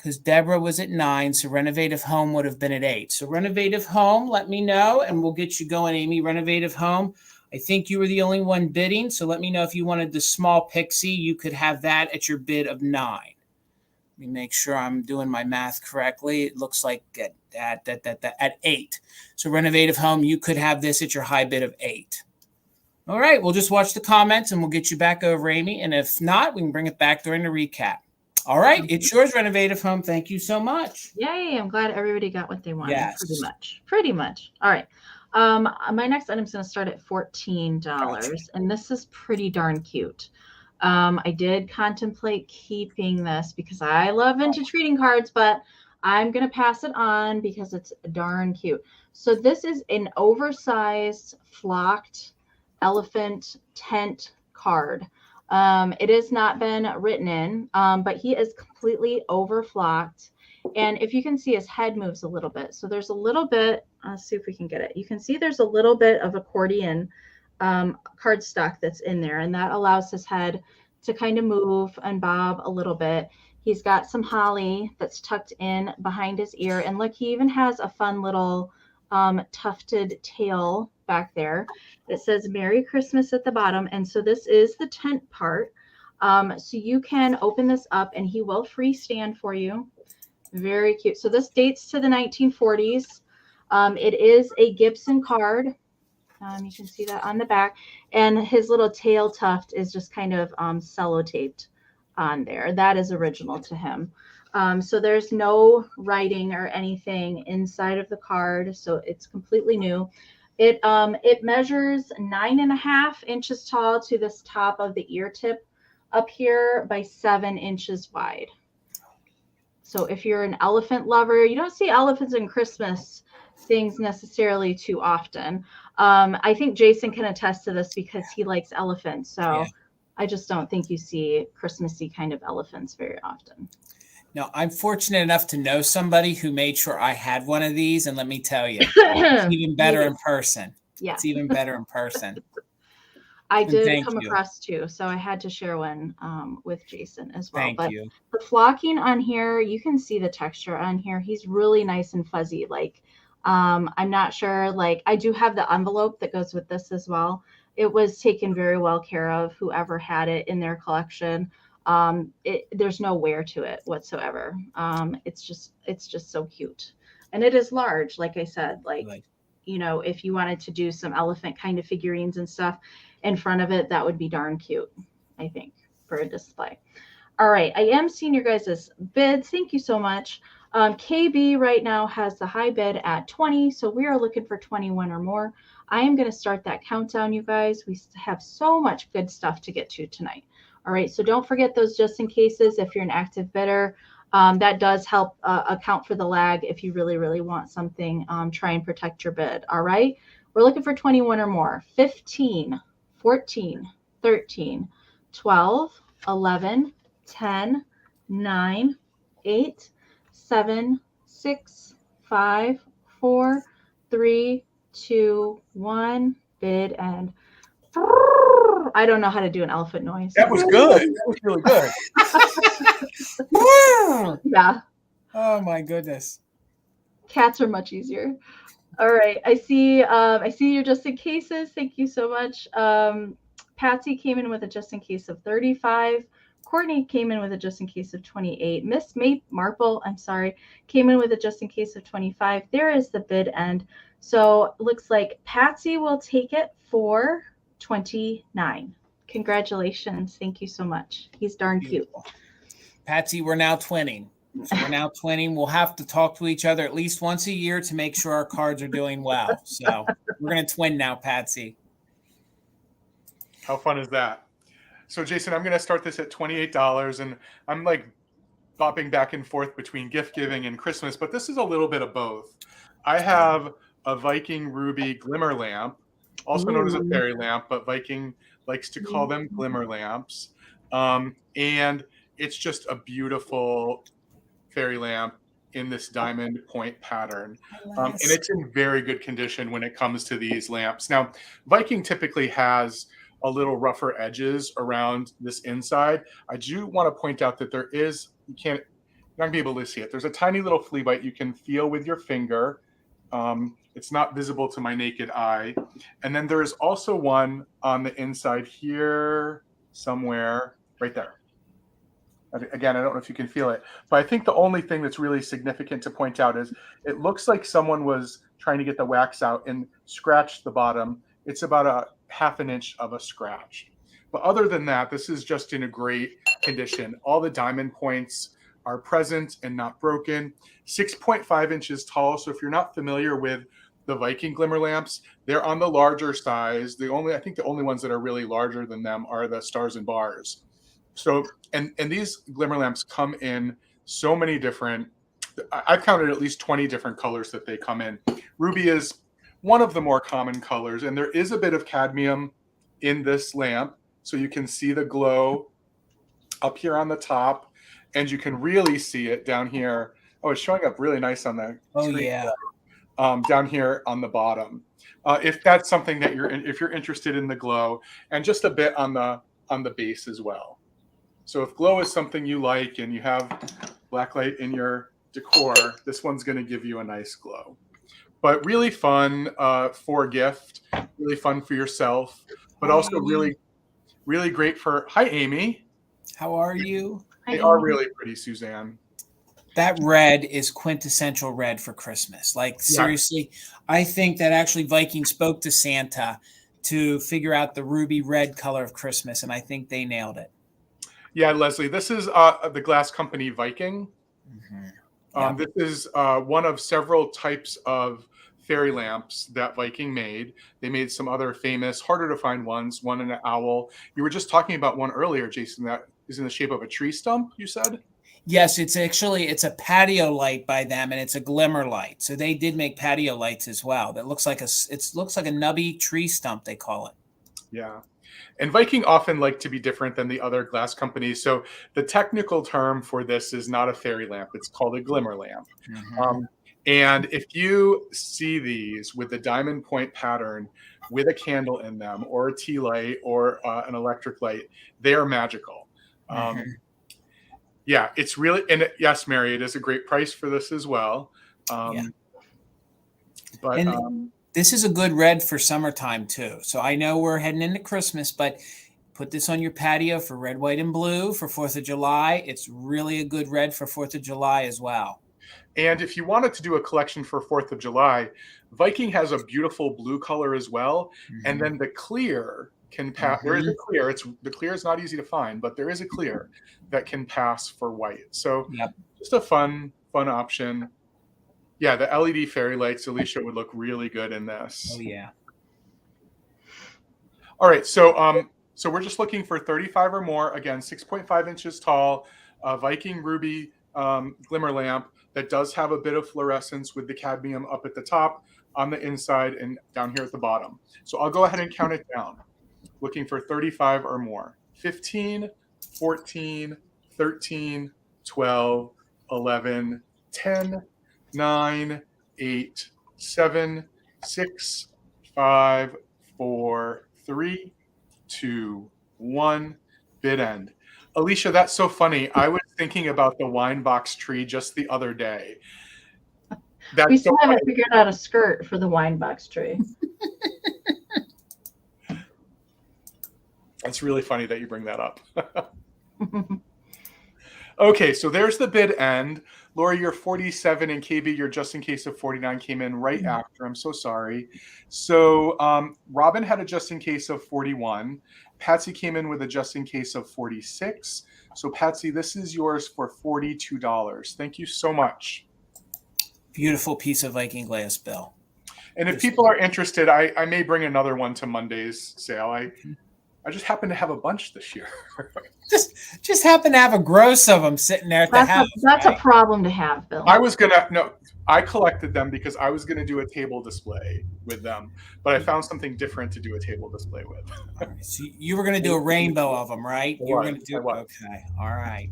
because Deborah was at 9. So Renovative Home would have been at 8. So Renovative Home, let me know and we'll get you going, Amy. Renovative Home. I think you were the only one bidding. So let me know if you wanted the small Pixie. You could have that at your bid of 9. Let me make sure I'm doing my math correctly. It looks like at 8. So Renovative Home, you could have this at your high bid of 8. All right, we'll just watch the comments and we'll get you back over, Amy. And if not, we can bring it back during the recap. All right, it's yours, Renovative Home. Thank you so much. Yay, I'm glad everybody got what they wanted. Yes. Pretty much. All right. My next item is going to start at $14, Gotcha. and this is pretty darn cute. I did contemplate keeping this because I love vintage greeting cards, but I'm going to pass it on because it's darn cute. So this is an oversized flocked elephant tent card. It has not been written in, but he is completely overflocked. And if you can see, his head moves a little bit. So there's a little bit, let's see if we can get it. You can see there's a little bit of accordion cardstock that's in there, and that allows his head to kind of move and bob a little bit. He's got some holly that's tucked in behind his ear. And look, he even has a fun little tufted tail back there that says Merry Christmas at the bottom. And so this is the tent part. So you can open this up and he will freestand for you. Very cute. So this dates to the 1940s. It is a Gibson card. You can see that on the back. And his little tail tuft is just kind of sellotaped on there. That is original to him. So there's no writing or anything inside of the card. So it's completely new. It measures 9.5 inches tall to this top of the ear tip up here by 7 inches wide. So if you're an elephant lover, you don't see elephants in Christmas things necessarily too often. I think Jason can attest to this because he likes elephants. So yeah. I just don't think you see Christmassy kind of elephants very often. No, I'm fortunate enough to know somebody who made sure I had one of these. And let me tell you, it's even better in person. Yeah. It's even better in person. I did come across two, so I had to share one with Jason as well. Thank you. The flocking on here, you can see the texture on here. He's really nice and fuzzy. Like, I'm not sure, like, I do have the envelope that goes with this as well. It was taken very well care of, whoever had it in their collection. There's no wear to it whatsoever. It's just so cute. And it is large, like I said, like, you know, if you wanted to do some elephant kind of figurines and stuff in front of it, that would be darn cute, I think, for a display. All right, I am seeing your guys' bids. Thank you so much. KB right now has the high bid at 20, so we are looking for 21 or more. I am going to start that countdown, you guys. We have so much good stuff to get to tonight. All right, so don't forget those just in cases if you're an active bidder. That does help account for the lag if you really, really want something. Try and protect your bid. All right, we're looking for 21 or more. 15, 14, 13, 12, 11, 10, 9, 8, 7, 6, 5, 4, 3, 2, 1. Bid and I don't know how to do an elephant noise. That was good. That was really good. Yeah. Oh my goodness. Cats are much easier. All right. I see your just in cases. Thank you so much. Patsy came in with a just in case of 35. Courtney came in with a just in case of 28. Miss Marple, I'm sorry, came in with a just in case of 25. There is the bid end. So it looks like Patsy will take it for 29. Congratulations. Thank you so much. He's darn cute. Patsy, we're now twinning. So we're now twinning. We'll have to talk to each other at least once a year to make sure our cards are doing well. So we're going to twin now, Patsy. How fun is that? So, Jason, I'm going to start this at $28, and I'm like bopping back and forth between gift giving and Christmas, but this is a little bit of both. I have a Viking Ruby glimmer lamp, also known as a fairy lamp, but Viking likes to call them glimmer lamps. And it's just a beautiful fairy lamp in this diamond point pattern. And it's in very good condition when it comes to these lamps. Now, Viking typically has a little rougher edges around this inside. I do want to point out that there is, You're not gonna be able to see it. There's a tiny little flea bite you can feel with your finger. It's not visible to my naked eye. And then there is also one on the inside here somewhere, right there. Again, I don't know if you can feel it, but I think the only thing that's really significant to point out is it looks like someone was trying to get the wax out and scratched the bottom. It's about a half an inch of a scratch. But other than that, this is just in a great condition. All the diamond points are present and not broken. 6.5 inches tall. So if you're not familiar with the Viking glimmer lamps, they're on the larger size. I think the only ones that are really larger than them are the stars and bars. So, and these glimmer lamps come in so many different, I've counted at least 20 different colors that they come in. Ruby is one of the more common colors, and there is a bit of cadmium in this lamp. So you can see the glow up here on the top, and you can really see it down here. Oh, it's showing up really nice on the screen. Yeah. Down here on the bottom. If that's something that if you're interested in the glow, and just a bit on the base as well. So if glow is something you like and you have blacklight in your decor, this one's going to give you a nice glow. But really fun for a gift, really fun for yourself, but also really, really great for, hi, Amy. How are you? They are really pretty, Suzanne. That red is quintessential red for Christmas. Like, seriously, I think that actually Viking spoke to Santa to figure out the ruby red color of Christmas, and I think they nailed it. Yeah, Leslie, this is the glass company Viking. Mm-hmm. This is one of several types of fairy lamps that Viking made. They made some other famous, harder to find ones, one in an owl. You were just talking about one earlier, Jason, that is in the shape of a tree stump, you said? Yes, it's a patio light by them, and it's a glimmer light. So they did make patio lights as well. That looks like a nubby tree stump, they call it. Yeah. And Viking often like to be different than the other glass companies. So the technical term for this is not a fairy lamp. It's called a glimmer lamp. Mm-hmm. And if you see these with the diamond point pattern with a candle in them or a tea light or an electric light, they are magical. Mm-hmm. Yeah, it's really, and yes, Mary, it is a great price for this as well. But this is a good red for summertime too. So I know we're heading into Christmas, but put this on your patio for red, white, and blue for 4th of July. It's really a good red for 4th of July as well. And if you wanted to do a collection for 4th of July, Viking has a beautiful blue color as well. Mm-hmm. And then the clear can pass. Mm-hmm. There is a clear. The clear is not easy to find, but there is a clear that can pass for white. So just a fun option. Yeah, the LED fairy lights, Alicia, would look really good in this. Oh yeah. All right, so we're just looking for 35 or more. Again, 6.5 inches tall, Viking ruby glimmer lamp that does have a bit of fluorescence with the cadmium up at the top, on the inside, and down here at the bottom. So I'll go ahead and count it down. Looking for 35 or more. 15, 14, 13, 12, 11, 10, 9, 8, 7, 6, 5, 4, 3, 2, 1. Bid end. Alicia, that's so funny. I was thinking about the wine box tree just the other day. We still haven't figured out a skirt for the wine box tree. It's really funny that you bring that up. Okay, so there's the bid end. Lori, you're 47, and KB, your just in case of 49 came in right after. I'm so sorry. So Robin had a just in case of 41. Patsy came in with a just in case of 46. So Patsy, this is yours for $42. Thank you so much. Beautiful piece of Viking glass, Bill. And if people are interested, I may bring another one to Monday's sale. I just happen to have a bunch this year. just happen to have a gross of them sitting there at the house. That's a problem to have, Bill. I collected them because I was gonna do a table display with them, but I found something different to do a table display with. All right, so you were gonna do a rainbow of them, right? You were gonna do okay. All right.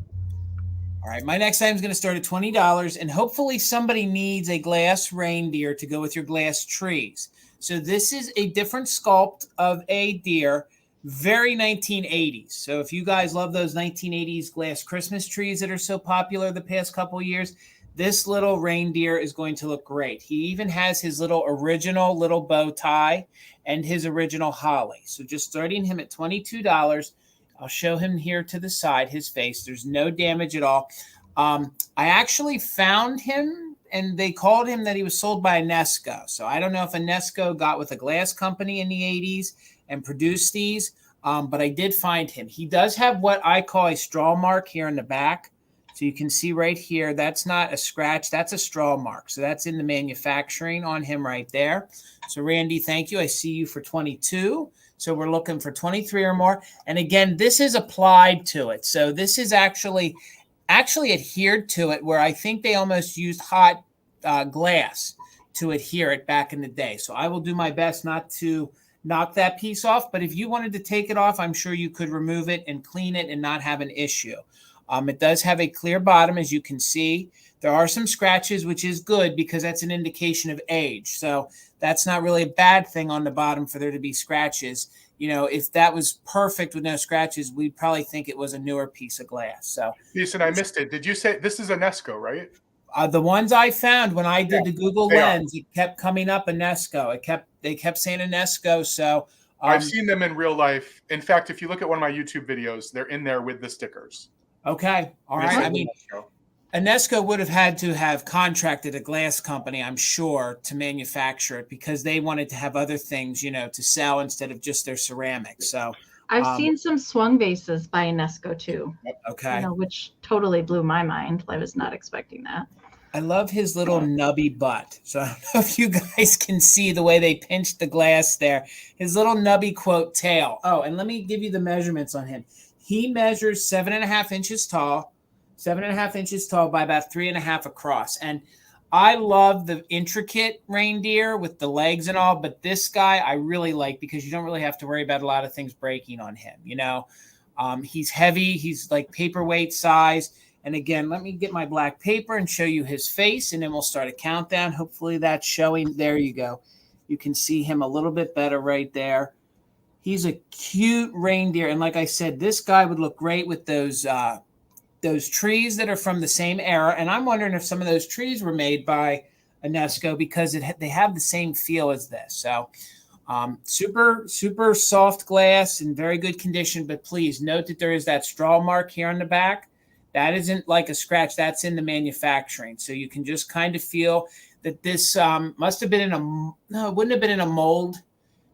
My next item is going to start at $20, and hopefully somebody needs a glass reindeer to go with your glass trees. So this is a different sculpt of a deer very 1980s. So if you guys love those 1980s glass Christmas trees that are so popular the past couple of years, this little reindeer is going to look great. He even has his little original little bow tie and his original holly. So just starting him at $22. I'll show him here to the side, his face. There's no damage at all. I actually found him, and they called him that he was sold by Enesco. So I don't know if Enesco got with a glass company in the 80s and produced these, but I did find him. He does have what I call a straw mark here in the back. So you can see right here, that's not a scratch, that's a straw mark. So that's in the manufacturing on him right there. So Randy, thank you. I see you for 22. So we're looking for 23 or more. And again, this is applied to it. So this is actually adhered to it, where I think they almost used hot glass to adhere it back in the day. So I will do my best not to knock that piece off. But if you wanted to take it off, I'm sure you could remove it and clean it and not have an issue. It does have a clear bottom, as you can see. There are some scratches, which is good because that's an indication of age. So that's not really a bad thing on the bottom for there to be scratches. You know, if that was perfect with no scratches, we'd probably think it was a newer piece of glass. So, Jason, I missed it. Did you say this is Enesco, right? The ones I found when I did the Google Lens, it kept coming up Enesco. They kept saying Enesco. So I've seen them in real life. In fact, if you look at one of my YouTube videos, they're in there with the stickers. Okay. All right. I mean, Enesco would have had to have contracted a glass company, I'm sure, to manufacture it because they wanted to have other things, you know, to sell instead of just their ceramics. So I've seen some swung vases by Enesco too. Okay. You know, which totally blew my mind. I was not expecting that. I love his little nubby butt. So I don't know if you guys can see the way they pinched the glass there. His little nubby quote tail. Oh, and let me give you the measurements on him. He measures 7.5 inches tall, 7.5 inches tall by about 3.5 across. And I love the intricate reindeer with the legs and all, but this guy I really like because you don't really have to worry about a lot of things breaking on him. You know, he's heavy. He's like paperweight size. And again, let me get my black paper and show you his face, and then we'll start a countdown. Hopefully that's showing. There you go. You can see him a little bit better right there. He's a cute reindeer. And like I said, this guy would look great with those trees that are from the same era. And I'm wondering if some of those trees were made by Enesco because they have the same feel as this. So super, super soft glass in very good condition. But please note that there is that straw mark here on the back. That isn't like a scratch. That's in the manufacturing. So you can just kind of feel that this must have been it wouldn't have been in a mold.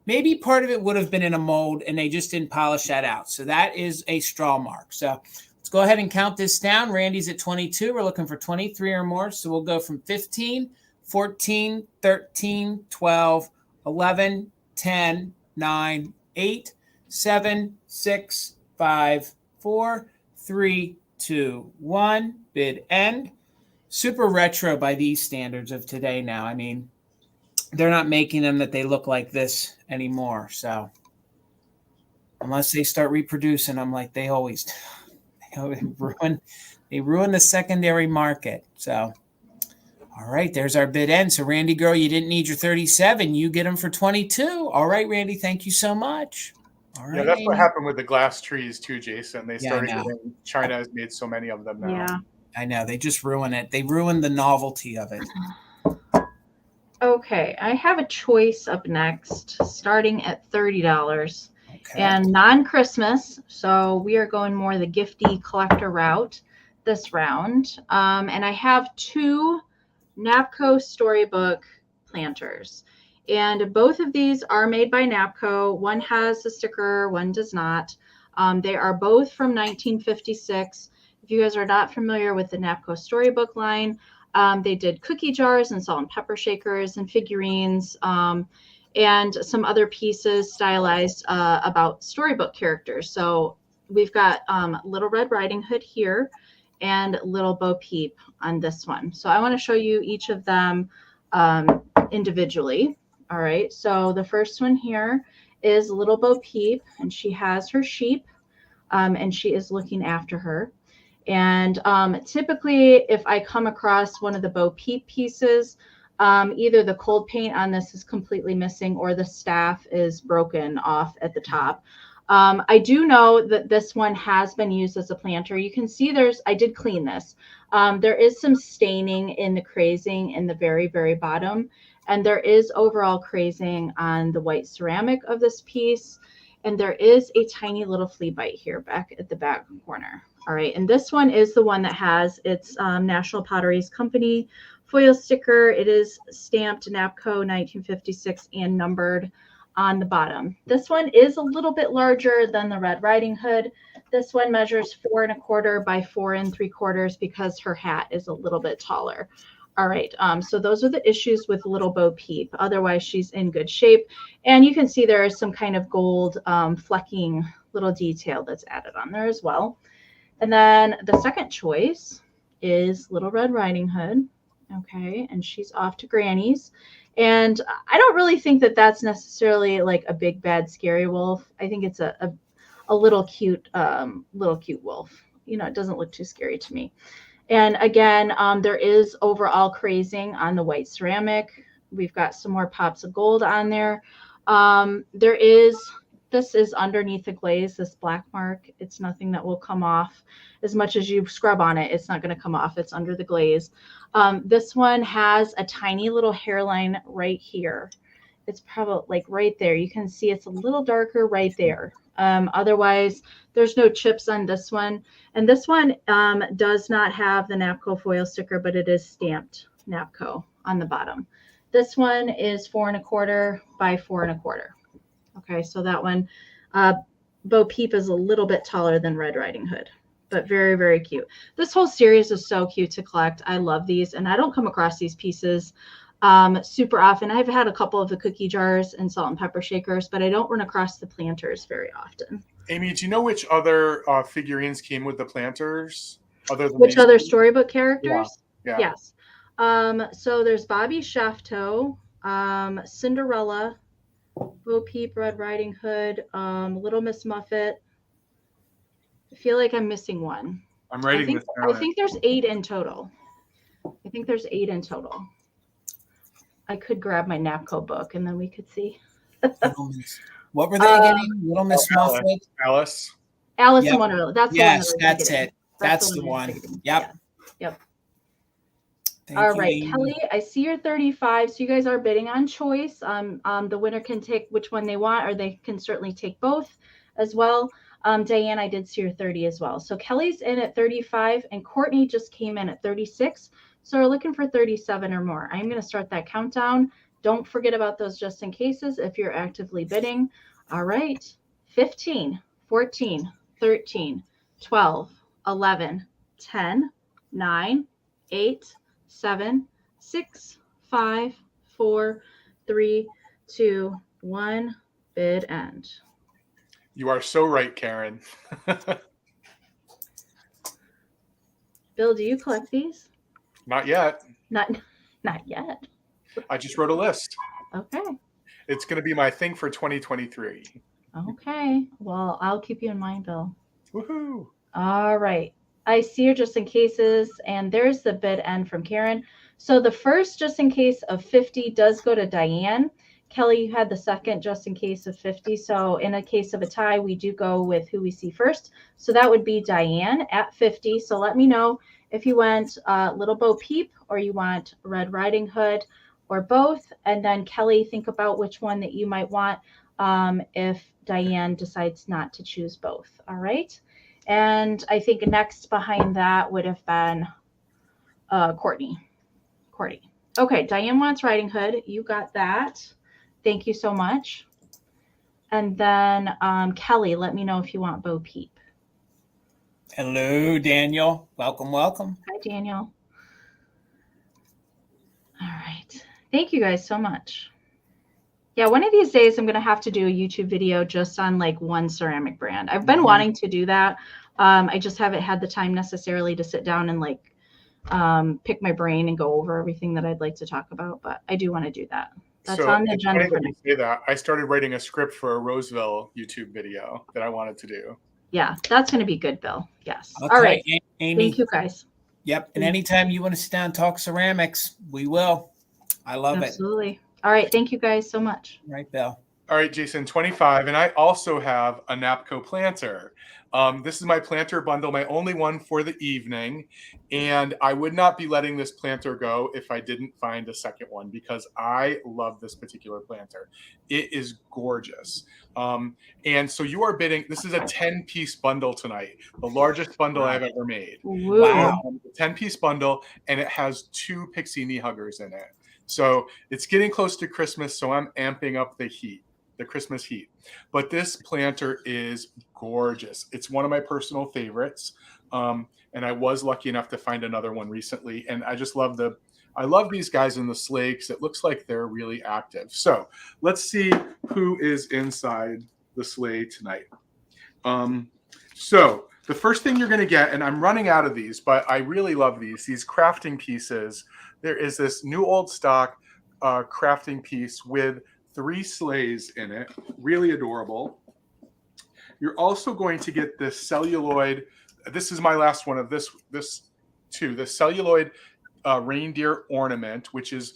Maybe part of it would have been in a mold and they just didn't polish that out. So that is a straw mark. So let's go ahead and count this down. Randy's at 22. We're looking for 23 or more. So we'll go from 15, 14, 13, 12, 11, 10, 9, 8, 7, 6, 5, 4, 3, 2, 1. Bid end. Super retro by these standards of today now. I mean, they're not making them that they look like this anymore. So unless they start reproducing them like they always do, they ruin the secondary market. So, all right, there's our bid end. So Randy girl, you didn't need your 37. You get them for 22. All right, Randy, thank you so much. All right, yeah, that's what happened with the glass trees too, Jason. They started getting, China has made so many of them now. Yeah. I know. They just ruin it. They ruined the novelty of it. Okay, I have a choice up next, starting at $30 Okay. and non-Christmas. So we are going more the gifty collector route this round. And I have two Napco Storybook planters. And both of these are made by Napco. One has a sticker, one does not. They are both from 1956. If you guys are not familiar with the Napco Storybook line, they did cookie jars and salt and pepper shakers and figurines and some other pieces stylized about storybook characters. So we've got Little Red Riding Hood here and Little Bo Peep on this one. So I want to show you each of them individually. All right, so the first one here is Little Bo Peep, and she has her sheep, and she is looking after her. And typically, if I come across one of the Bo Peep pieces, either the cold paint on this is completely missing or the staff is broken off at the top. I do know that this one has been used as a planter. You can see I did clean this. There is some staining in the crazing in the very, very bottom. And there is overall crazing on the white ceramic of this piece. And there is a tiny little flea bite here back at the back corner. All right. And this one is the one that has its National Potteries Company foil sticker. It is stamped NAPCO 1956 and numbered on the bottom. This one is a little bit larger than the Red Riding Hood. This one measures 4 1/4 by 4 3/4 because her hat is a little bit taller. All right, so those are the issues with Little Bo Peep. Otherwise, she's in good shape. And you can see there is some kind of gold flecking little detail that's added on there as well. And then the second choice is Little Red Riding Hood. Okay, and she's off to Granny's. And I don't really think that that's necessarily like a big, bad, scary wolf. I think it's a little cute wolf. You know, it doesn't look too scary to me. And again, there is overall crazing on the white ceramic. We've got some more pops of gold on there. This is underneath the glaze, this black mark. It's nothing that will come off. As much as you scrub on it, it's not going to come off. It's under the glaze. This one has a tiny little hairline right here. It's probably like right there. You can see it's a little darker right there. Otherwise, there's no chips on this one. And this one does not have the NAPCO foil sticker, but it is stamped NAPCO on the bottom. This one is 4 1/4 by 4 1/4. Okay, so that one, Bo Peep is a little bit taller than Red Riding Hood, but very, very cute. This whole series is so cute to collect. I love these, and I don't come across these pieces super often. I've had a couple of the cookie jars and salt and pepper shakers, but I don't run across the planters very often. Amy, do you know which other figurines came with the planters? Which other storybook characters? Yeah. Yes. So there's Bobby Shafto, Cinderella, Bo Peep, Red Riding Hood, Little Miss Muffet. I feel like I'm missing one. I'm writing this down. I think there's 8 in total. I could grab my NAPCO book and then we could see. What were they again? Little Miss Muffet? Alice. Alice Yep. in Wonderland. That's Yes, the one. that's it. That's the one. Yep. Yep. Thank All you, right, Amy. Kelly, I see you're 35. So you guys are bidding on choice. The winner can take which one they want, or they can certainly take both as well. Diane, I did see your 30 as well. So Kelly's in at 35 and Courtney just came in at 36. So we're looking for 37 or more. I'm going to start that countdown. Don't forget about those just in cases if you're actively bidding. All right. 15, 14, 13, 12, 11, 10, 9, 8, 7, 6, 5, 4, 3, 2, 1. Bid end. You are so right, Karen. Bill, do you collect these? Not yet. Not yet. I just wrote a list. Okay. It's going to be my thing for 2023. Okay. Well, I'll keep you in mind, Bill. Woohoo. All right. I see your just in cases, and there's the bid end from Karen. So the first just in case of 50 does go to Diane. Kelly, you had the second just in case of 50. So in a case of a tie, we do go with who we see first. So that would be Diane at 50. So let me know if you want Little Bo Peep or you want Red Riding Hood or both. And then Kelly, think about which one that you might want if Diane decides not to choose both. All right. And I think next behind that would have been Courtney. Okay, Diane wants Riding Hood. You got that. Thank you so much. And then Kelly, let me know if you want Bo Peep. Hello, Daniel. Welcome. Hi, Daniel. All right. Thank you guys so much. Yeah, one of these days I'm going to have to do a YouTube video just on like one ceramic brand. I've been wanting to do that. I just haven't had the time necessarily to sit down and like pick my brain and go over everything that I'd like to talk about, but I do want to do that. That's on the agenda for next. Say that. I started writing a script for a Roseville YouTube video that I wanted to do. Yeah, that's going to be good, Bill. Yes. Okay, all right. Amy. Thank you, guys. Yep. And anytime you want to sit down and talk ceramics, we will. I love it. Absolutely. All right. Thank you guys so much. Right, Bill. All right, Jason, 25. And I also have a Napco planter. This is my planter bundle, my only one for the evening. And I would not be letting this planter go if I didn't find a second one because I love this particular planter. It is gorgeous. And so you are bidding, this is a 10-piece bundle tonight, the largest bundle I've ever made. Wow. 10-piece bundle, and it has 2 pixie knee huggers in it. So it's getting close to Christmas, so I'm amping up the heat. The Christmas heat. But this planter is gorgeous. It's one of my personal favorites. And I was lucky enough to find another one recently. And I just love I love these guys in the sleigh because it looks like they're really active. So let's see who is inside the sleigh tonight. So the first thing you're going to get, and I'm running out of these, but I really love these crafting pieces. There is this new old stock crafting piece with 3 sleighs in it, really adorable. You're also going to get this celluloid. This is my last one of this too. The celluloid reindeer ornament, which is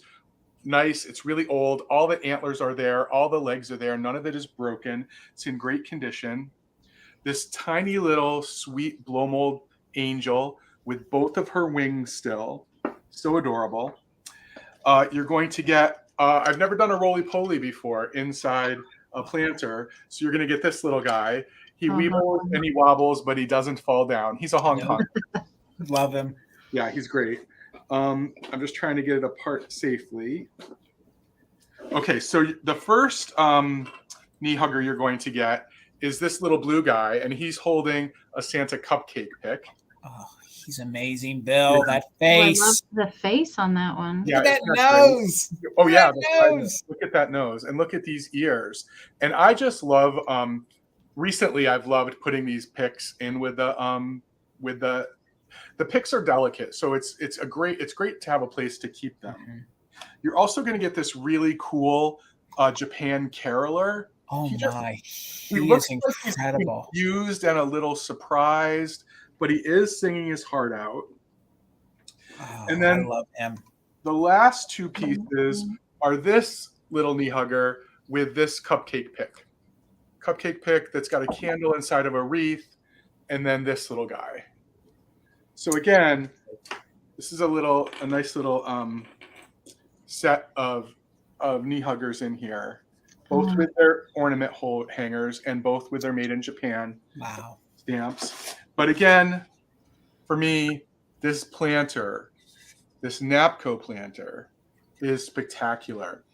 nice. It's really old. All the antlers are there. All the legs are there. None of it is broken. It's in great condition. This tiny little sweet blow mold angel with both of her wings still. So adorable. You're going to get I've never done a roly-poly before inside a planter, so you're going to get this little guy. He weebles and he wobbles, but he doesn't fall down. He's a Hong Kong. Love him. Yeah, he's great. I'm just trying to get it apart safely. Okay, so the first knee hugger you're going to get is this little blue guy, and he's holding a Santa cupcake pick. Oh, he's amazing, Bill. That face. Oh, I love the face on that one. Yeah, look at that nose. Oh yeah, nose. Look at that nose, and look at these ears. And I just love. Recently, I've loved putting these picks in with the picks are delicate, so it's great to have a place to keep them. Mm-hmm. You're also going to get this really cool Japan caroler. Oh he looks incredible. Like he's confused and a little surprised, but he is singing his heart out. Oh, and then I love him. The last 2 pieces are this little knee hugger with this cupcake pick. Cupcake pick that's got a candle inside of a wreath, and then this little guy. So again, this is a nice little set of knee huggers in here, both with their ornament hangers and both with their Made in Japan stamps. But again, for me, this planter, this Napco planter, is spectacular.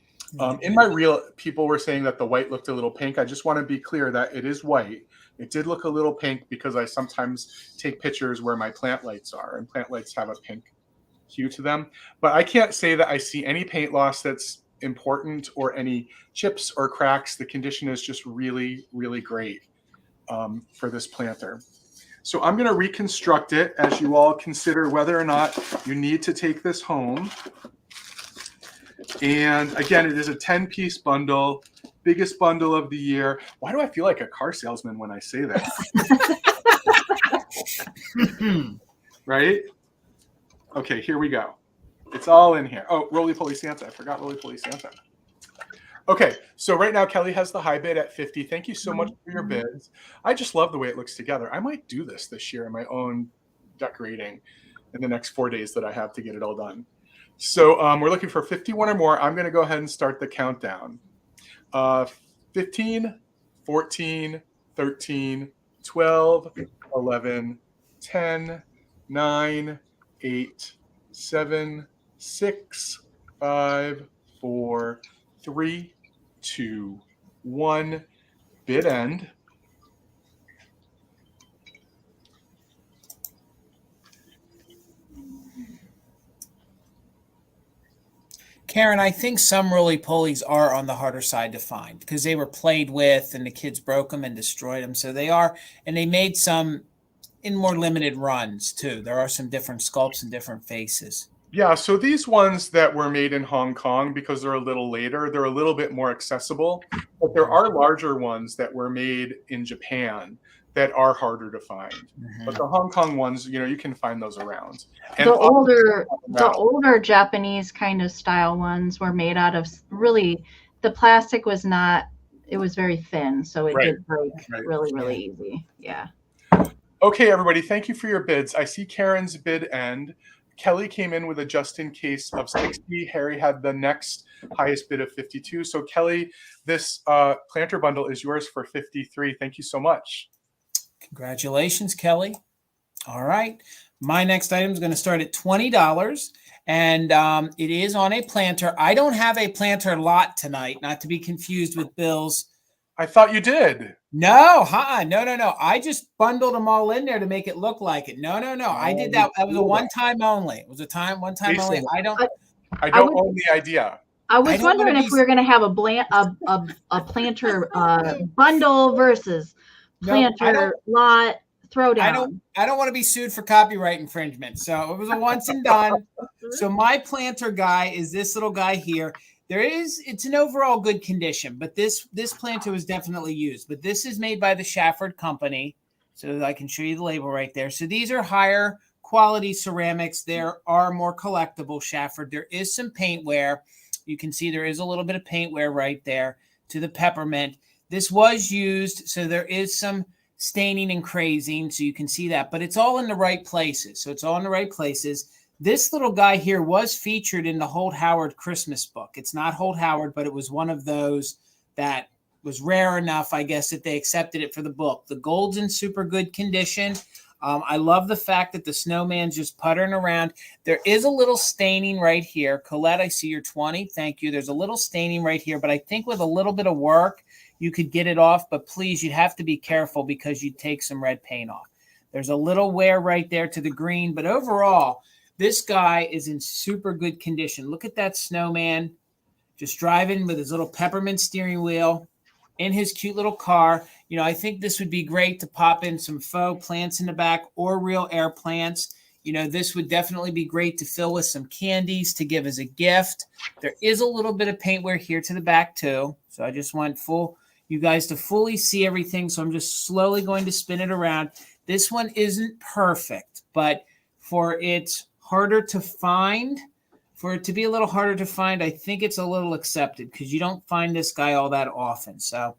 In my reel, people were saying that the white looked a little pink. I just want to be clear that it is white. It did look a little pink because I sometimes take pictures where my plant lights are, and plant lights have a pink hue to them. But I can't say that I see any paint loss that's important or any chips or cracks. The condition is just really, really great for this planter. So I'm going to reconstruct it as you all consider whether or not you need to take this home. And again, it is a 10-piece bundle, biggest bundle of the year. Why do I feel like a car salesman when I say that? Right? Okay, here we go. It's all in here. Oh, Roly-Poly Santa. I forgot Roly-Poly Santa. Okay, so right now Kelly has the high bid at 50. Thank you so much for your bids. I just love the way it looks together. I might do this year in my own decorating in the next 4 days that I have to get it all done. So we're looking for 51 or more. I'm going to go ahead and start the countdown. 15, 14, 13, 12, 11, 10, 9, 8, 7, 6, 5, 4, 3, 2, 1. Bid end. Karen, I think some roly-polies are on the harder side to find because they were played with and the kids broke them and destroyed them. So they are, and they made some in more limited runs too. There are some different sculpts and different faces. Yeah, so these ones that were made in Hong Kong, because they're a little later, they're a little bit more accessible. But there are larger ones that were made in Japan that are harder to find. Mm-hmm. But the Hong Kong ones, you can find those around. And the older Japanese kind of style ones were made out of the plastic was not very thin, so it Right. did break Right. really easy. Yeah. Okay, everybody, thank you for your bids. I see Karen's bid end. Kelly came in with a just in case of 60. Harry had the next highest bid of 52. So Kelly, this planter bundle is yours for 53. Thank you so much. Congratulations, Kelly. All right. My next item is going to start at $20, and it is on a planter. I don't have a planter lot tonight, not to be confused with Bill's. I thought you did. No, no. I just bundled them all in there to make it look like it. No. I did that. That was a one-time only. It was one time only. I don't own the idea. I was wondering if we were going to have a planter bundle versus planter lot throwdown. I don't want to be sued for copyright infringement. So it was a once and done. So my planter guy is this little guy here. It's an overall good condition, but this planter was definitely used. But this is made by the Shafford Company, so I can show you the label right there. So these are higher quality ceramics. There are more collectible Shafford. There is some paint wear. You can see there is a little bit of paint wear right there to the peppermint. This was used, so there is some staining and crazing, so you can see that. But it's all in the right places. So it's all in the right places. This little guy here was featured in the Holt Howard Christmas book. It's not Holt Howard, but it was one of those that was rare enough, I guess, that they accepted it for the book. The gold's in super good condition. I love the fact that the snowman's just puttering around. There is a little staining right here. Colette, I see you're 20. Thank you. There's a little staining right here, but I think with a little bit of work, you could get it off. But please, you'd have to be careful because you'd take some red paint off. There's a little wear right there to the green, but overall, this guy is in super good condition. Look at that snowman just driving with his little peppermint steering wheel in his cute little car. You know, I think this would be great to pop in some faux plants in the back or real air plants. You know, this would definitely be great to fill with some candies to give as a gift. There is a little bit of paint wear here to the back too. So I just want you guys to fully see everything. So I'm just slowly going to spin it around. This one isn't perfect, but for its harder to find, for it to be a little harder to find, I think it's a little accepted because you don't find this guy all that often. So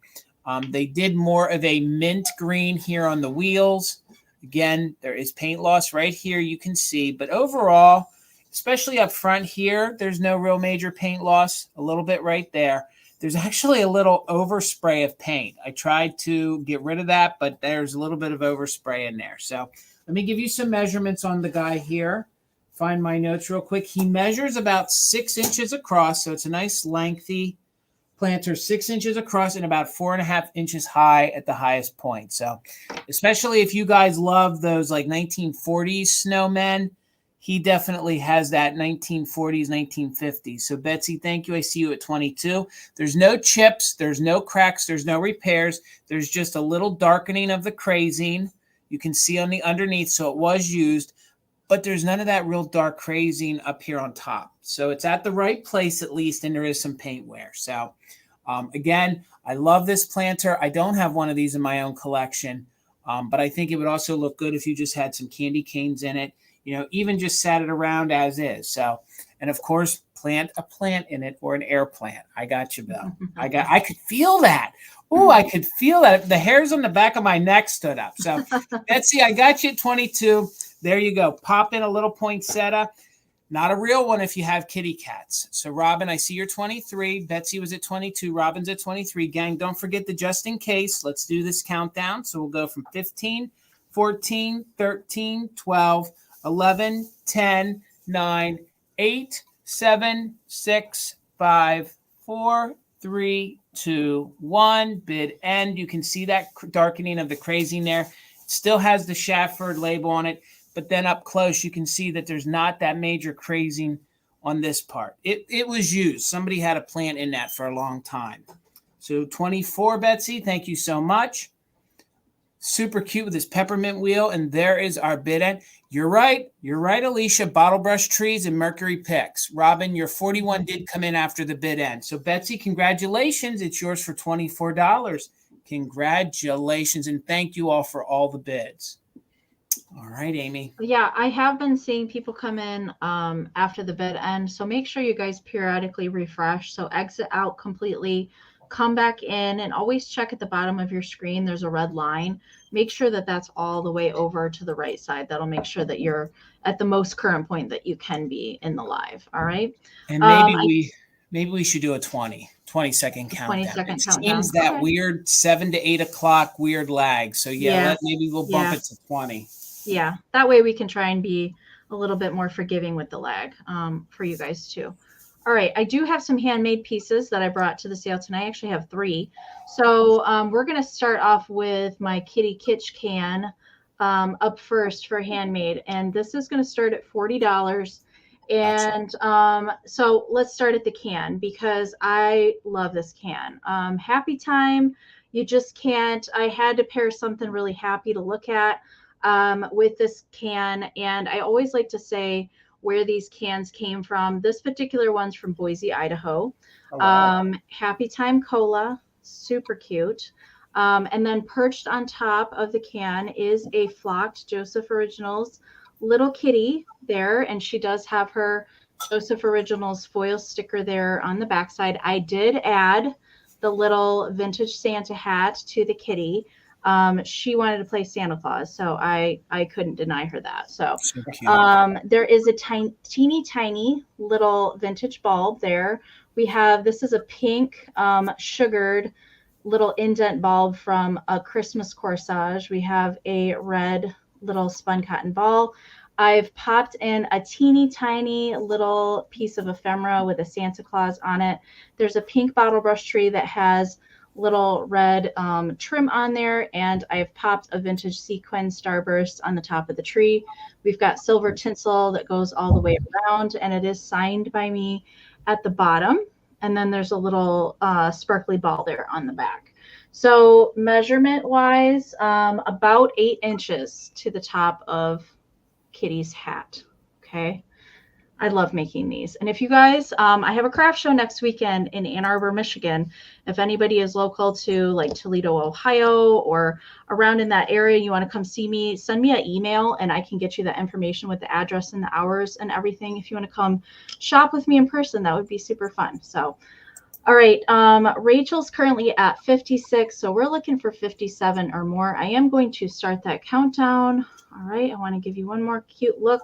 they did more of a mint green here on the wheels. Again, there is paint loss right here, you can see. But overall, especially up front here, there's no real major paint loss. A little bit right there. There's actually a little overspray of paint. I tried to get rid of that, but there's a little bit of overspray in there. So let me give you some measurements on the guy here. Find my notes real quick. He measures about 6 inches across, so it's a nice lengthy planter, 6 inches across and about 4.5 inches high at the highest point. So especially if you guys love those like 1940s snowmen, he definitely has that 1940s, 1950s. So Betsy, thank you. I see you at 22. There's no chips. There's no cracks. There's no repairs. There's just a little darkening of the crazing. You can see on the underneath, so it was used. But there's none of that real dark crazing up here on top. So it's at the right place at least, and there is some paint wear. So again, I love this planter. I don't have one of these in my own collection, but I think it would also look good if you just had some candy canes in it, you know, even just sat it around as is. So, and of course, plant a plant in it or an air plant. I got you, Bill. I could feel that. Oh, I could feel that. The hairs on the back of my neck stood up. So Betsy, I got you at 22. There you go. Pop in a little poinsettia. Not a real one if you have kitty cats. So, Robin, I see you're 23. Betsy was at 22. Robin's at 23. Gang, don't forget the just in case. Let's do this countdown. So, we'll go from 15, 14, 13, 12, 11, 10, 9, 8, 7, 6, 5, 4, 3, 2, 1. Bid end. You can see that darkening of the crazing there. It still has the Shafford label on it. But then up close, you can see that there's not that major crazing on this part. It was used. Somebody had a plant in that for a long time. So 24, Betsy, thank you so much. Super cute with this peppermint wheel. And there is our bid end. You're right, Alicia. Bottle brush trees and Mercury picks. Robin, your 41 did come in after the bid end. So Betsy, congratulations. It's yours for $24. Congratulations. And thank you all for all the bids. All right, Amy. Yeah, I have been seeing people come in after the bid end. So make sure you guys periodically refresh. So exit out completely, come back in and always check at the bottom of your screen. There's a red line. Make sure that that's all the way over to the right side. That'll make sure that you're at the most current point that you can be in the live. All right. And maybe we should do a 20-second countdown. 20-second it countdown. seems that Okay. weird 7 to 8 o'clock weird lag. So maybe we'll bump it to 20. Yeah, that way we can try and be a little bit more forgiving with the lag for you guys too. All right, I do have some handmade pieces that I brought to the sale tonight. I actually have 3. So we're going to start off with my Kitty Kitsch can up first for handmade. And this is going to start at $40. And so let's start at the can because I love this can. Happy Time, you just can't. I had to pair something really happy to look at with this can. And I always like to say where these cans came from. This particular one's from Boise, Idaho. Oh, wow. Happy Time Cola, super cute. And then perched on top of the can is a flocked Joseph Originals little kitty there. And she does have her Joseph Originals foil sticker there on the backside. I did add the little vintage Santa hat to the kitty. She wanted to play Santa Claus, so I couldn't deny her that. So there is a teeny tiny little vintage bulb there. This is a pink sugared little indent bulb from a Christmas corsage. We have a red little spun cotton ball. I've popped in a teeny tiny little piece of ephemera with a Santa Claus on it. There's a pink bottle brush tree that has little red trim on there, and I've popped a vintage sequin starburst on the top of the tree. We've got silver tinsel that goes all the way around, and it is signed by me at the bottom. And then there's a little sparkly ball there on the back. So measurement wise, about 8 inches to the top of Kitty's hat. Okay. I love making these. And if you guys, I have a craft show next weekend in Ann Arbor, Michigan. If anybody is local to like Toledo, Ohio, or around in that area, you want to come see me, send me an email and I can get you that information with the address and the hours and everything. If you want to come shop with me in person, that would be super fun. So, all right. Rachel's currently at 56. So we're looking for 57 or more. I am going to start that countdown. All right. I want to give you one more cute look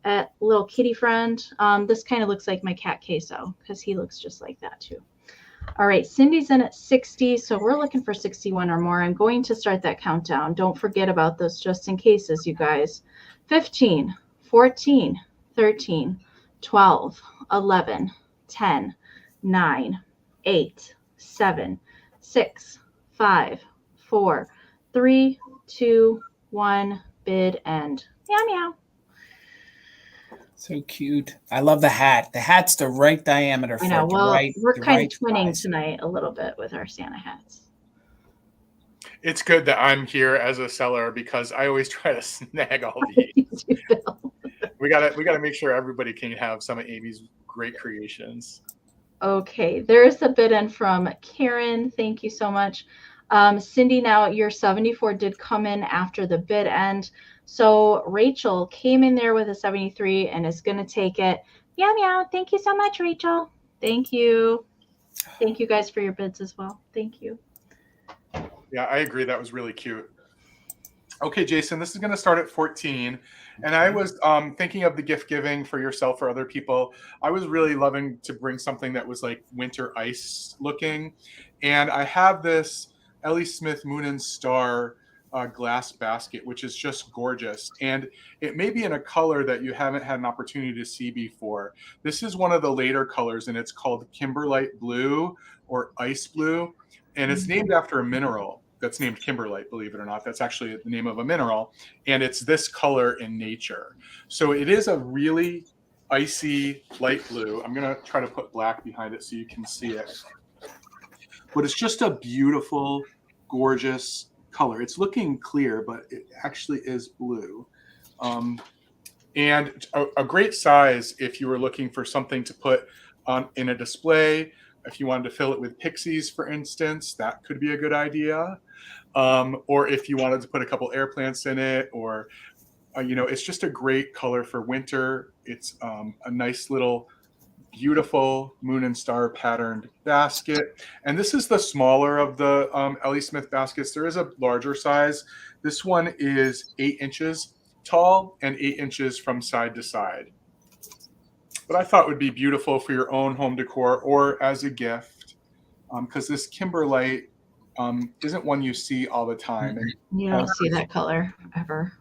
at little kitty friend. This kind of looks like my cat Queso because he looks just like that too. All right, Cindy's in at 60, so we're looking for 61 or more. I'm going to start that countdown. Don't forget about those just in cases, you guys. 15, 14, 13, 12, 11, 10, 9, 8, 7, 6, 5, 4, 3, 2, 1, bid end. Meow, meow. So cute. I love the hat. The hat's the right diameter for it. Well, we're kind of twinning size tonight a little bit with our Santa hats. It's good that I'm here as a seller because I always try to snag all these. we gotta make sure everybody can have some of Amy's great creations. Okay, there's the bid in from Karen. Thank you so much. Cindy, now your 74 did come in after the bid end. So Rachel came in there with a 73 and is going to take it. Meow, meow. Thank you so much, Rachel. Thank you. Thank you guys for your bids as well. Thank you. Yeah, I agree. That was really cute. Okay, Jason, this is going to start at 14. And I was thinking of the gift giving for yourself or other people. I was really loving to bring something that was like winter ice looking. And I have this Ellie Smith Moon and Star glass basket, which is just gorgeous. And it may be in a color that you haven't had an opportunity to see before. This is one of the later colors, and it's called Kimberlite Blue or Ice Blue. And it's named after a mineral that's named Kimberlite, believe it or not. That's actually the name of a mineral. And it's this color in nature. So it is a really icy light blue. I'm going to try to put black behind it so you can see it. But it's just a beautiful, gorgeous color. It's looking clear, but it actually is blue. And a great size if you were looking for something to put on in a display. If you wanted to fill it with pixies, for instance, that could be a good idea. Or if you wanted to put a couple air plants in it, or it's just a great color for winter. It's a nice little beautiful moon and star patterned basket. And this is the smaller of the Ellie Smith baskets. There is a larger size. This one is 8 inches tall and 8 inches from side to side. But I thought it would be beautiful for your own home decor or as a gift, because this Kimberlite isn't one you see all the time. And You don't see that color ever.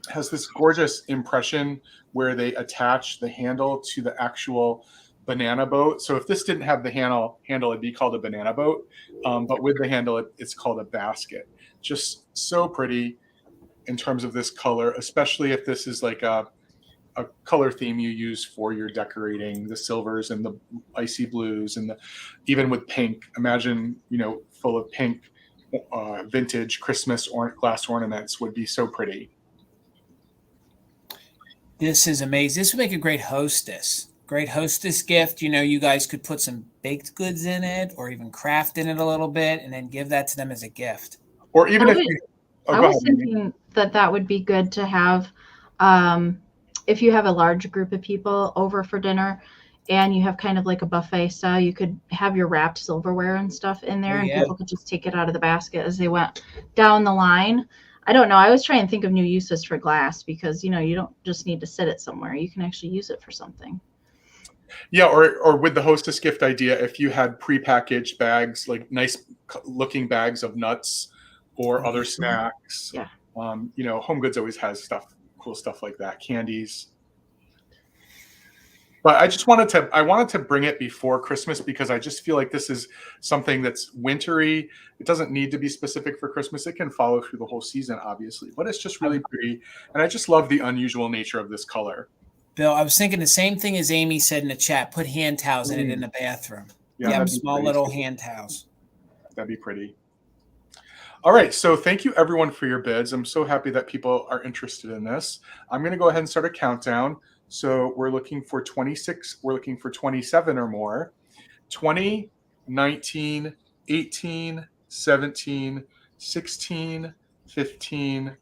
has this gorgeous impression where they attach the handle to the actual banana boat. So if this didn't have the handle, it'd be called a banana boat. But with the handle, it's called a basket. Just so pretty in terms of this color, especially if this is like a color theme you use for your decorating, the silvers and the icy blues, and even with pink. Imagine, full of pink vintage Christmas glass ornaments would be so pretty. This is amazing. This would make a great hostess. Great hostess gift. You guys could put some baked goods in it or even craft in it a little bit and then give that to them as a gift. Or even I was thinking that would be good to have if you have a large group of people over for dinner and you have kind of like a buffet style, you could have your wrapped silverware and stuff in there, and people could just take it out of the basket as they went down the line. I don't know. I was trying to think of new uses for glass because, you don't just need to sit it somewhere. You can actually use it for something. Yeah, or with the hostess gift idea, if you had prepackaged bags, like nice looking bags of nuts or other snacks. Yeah. Home Goods always has cool stuff like that, candies. But I wanted to bring it before Christmas because I just feel like this is something that's wintry. It doesn't need to be specific for Christmas. It can follow through the whole season, obviously, but it's just really pretty. And I just love the unusual nature of this color. Bill, I was thinking the same thing as Amy said in the chat. Put hand towels in it in the bathroom. Yeah, small little hand towels. That'd be pretty. All right, so thank you everyone for your bids. I'm so happy that people are interested in this. I'm going to go ahead and start a countdown. So we're looking for 26, we're looking for 27 or more. 20, 19, 18, 17, 16, 15,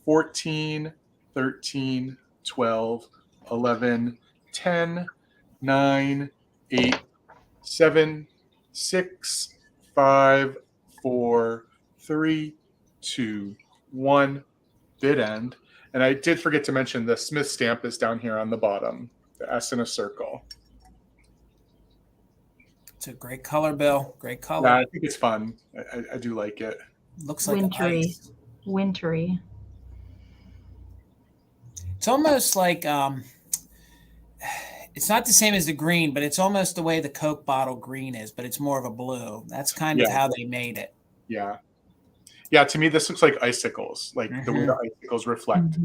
14, 13, 12, 11, 10, 9, 8, 7, 6, 5, 4, 3, 2, 1. Bid end. And I did forget to mention the Smith stamp is down here on the bottom, the S in a circle. It's a great color, Bill. Great color. Yeah, I think it's fun. I do like it. Looks like wintry. ice. Wintry. It's almost like it's not the same as the green, but it's almost the way the Coke bottle green is, but it's more of a blue. That's kind of how they made it. Yeah. Yeah, to me, this looks like icicles, like the way the icicles reflect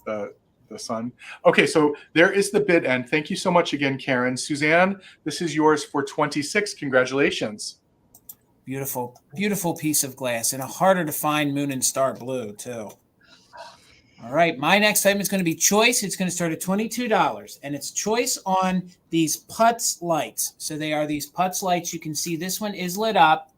the sun. Okay, so there is the bid end. Thank you so much again, Karen. Suzanne, this is yours for 26. Congratulations. Beautiful, beautiful piece of glass and a harder to find moon and star blue, too. All right, my next item is going to be choice. It's going to start at $22, and it's choice on these Putz lights. So they are these Putz lights. You can see this one is lit up.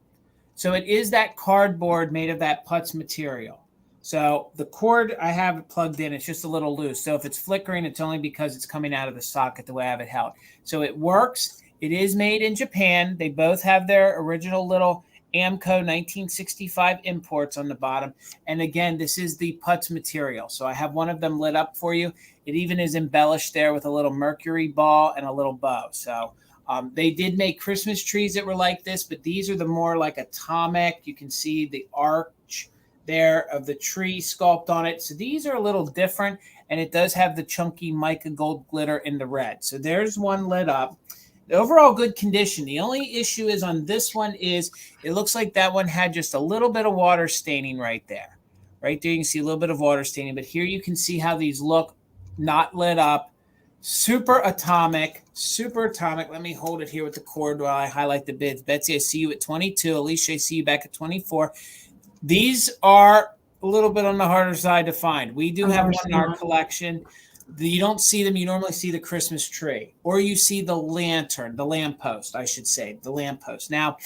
So it is that cardboard made of that Putz material. So the cord, I have it plugged in. It's just a little loose. So if it's flickering, it's only because it's coming out of the socket the way I have it held. So it works. It is made in Japan. They both have their original little Amco 1965 imports on the bottom. And again, this is the Putz material. So I have one of them lit up for you. It even is embellished there with a little mercury ball and a little bow. So they did make Christmas trees that were like this, but these are the more like atomic. You can see the arch there of the tree sculpt on it. So these are a little different, and it does have the chunky mica gold glitter in the red. So there's one lit up. The overall good condition. The only issue is on this one is it looks like that one had just a little bit of water staining right there. Right there you can see a little bit of water staining, but here you can see how these look not lit up. Super atomic. Let me hold it here with the cord while I highlight the bids. Betsy, I see you at 22. Alicia, I see you back at 24. These are a little bit on the harder side to find. We do have one in our collection. You don't see them. You normally see the Christmas tree, or you see the lantern, the lamppost, I should say, the lamppost. Now,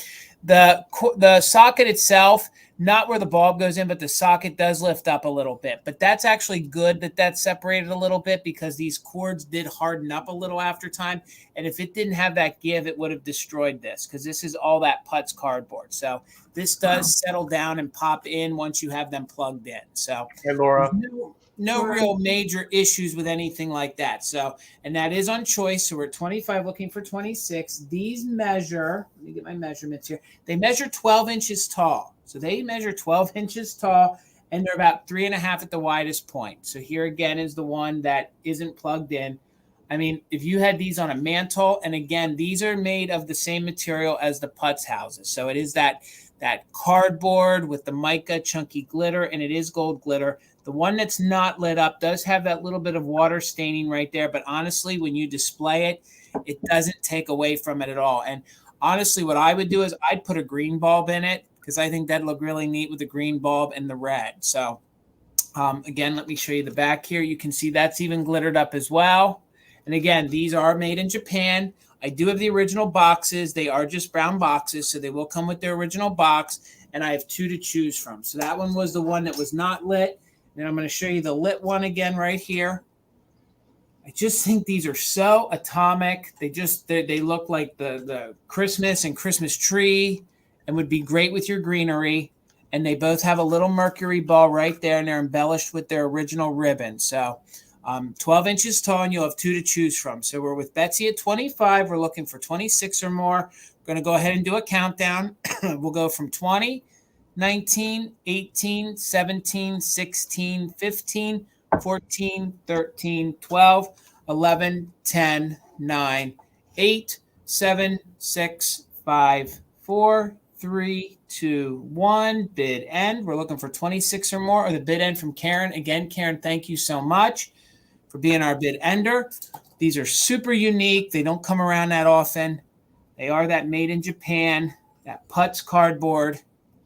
The socket itself, not where the bulb goes in, but the socket does lift up a little bit. But that's actually good that that's separated a little bit, because these cords did harden up a little after time. And if it didn't have that give, it would have destroyed this, because this is all that putz cardboard. So this does settle down and pop in once you have them plugged in. So Hey, Laura. no real major issues with anything like that. So, and that is on choice. So we're at 25, looking for 26. These measure, let me get my measurements here. They measure 12 inches tall. So they measure 12 inches tall, and they're about 3.5 at the widest point. So here again is the one that isn't plugged in. I mean, if you had these on a mantle, and again, these are made of the same material as the putz houses. So it is that cardboard with the mica chunky glitter, and it is gold glitter. The one that's not lit up does have that little bit of water staining right there. But honestly, when you display it, it doesn't take away from it at all. And honestly, what I would do is I'd put a green bulb in it, because I think that'd look really neat with the green bulb and the red. So again, let me show you the back here. You can see that's even glittered up as well. And again, these are made in Japan. I do have the original boxes. They are just brown boxes, so they will come with their original box. And I have 2 to choose from. So that one was the one that was not lit. And I'm going to show you the lit one again right here. I just think these are so atomic. They look like the Christmas and Christmas tree, and would be great with your greenery. And they both have a little mercury ball right there, and they're embellished with their original ribbon. So 12 inches tall, and you'll have 2 to choose from. So we're with Betsy at 25. We're looking for 26 or more. We're going to go ahead and do a countdown. We'll go from 20, 19, 18, 17, 16, 15, 14, 13, 12, 11, 10, 9, 8, 7, 6, 5, 4, 3, 2, 1. Bid end. We're looking for 26 or more, or the bid end from Karen. Again, Karen, thank you so much for being our bid ender. These are super unique. They don't come around that often. They are that made in Japan, that putz cardboard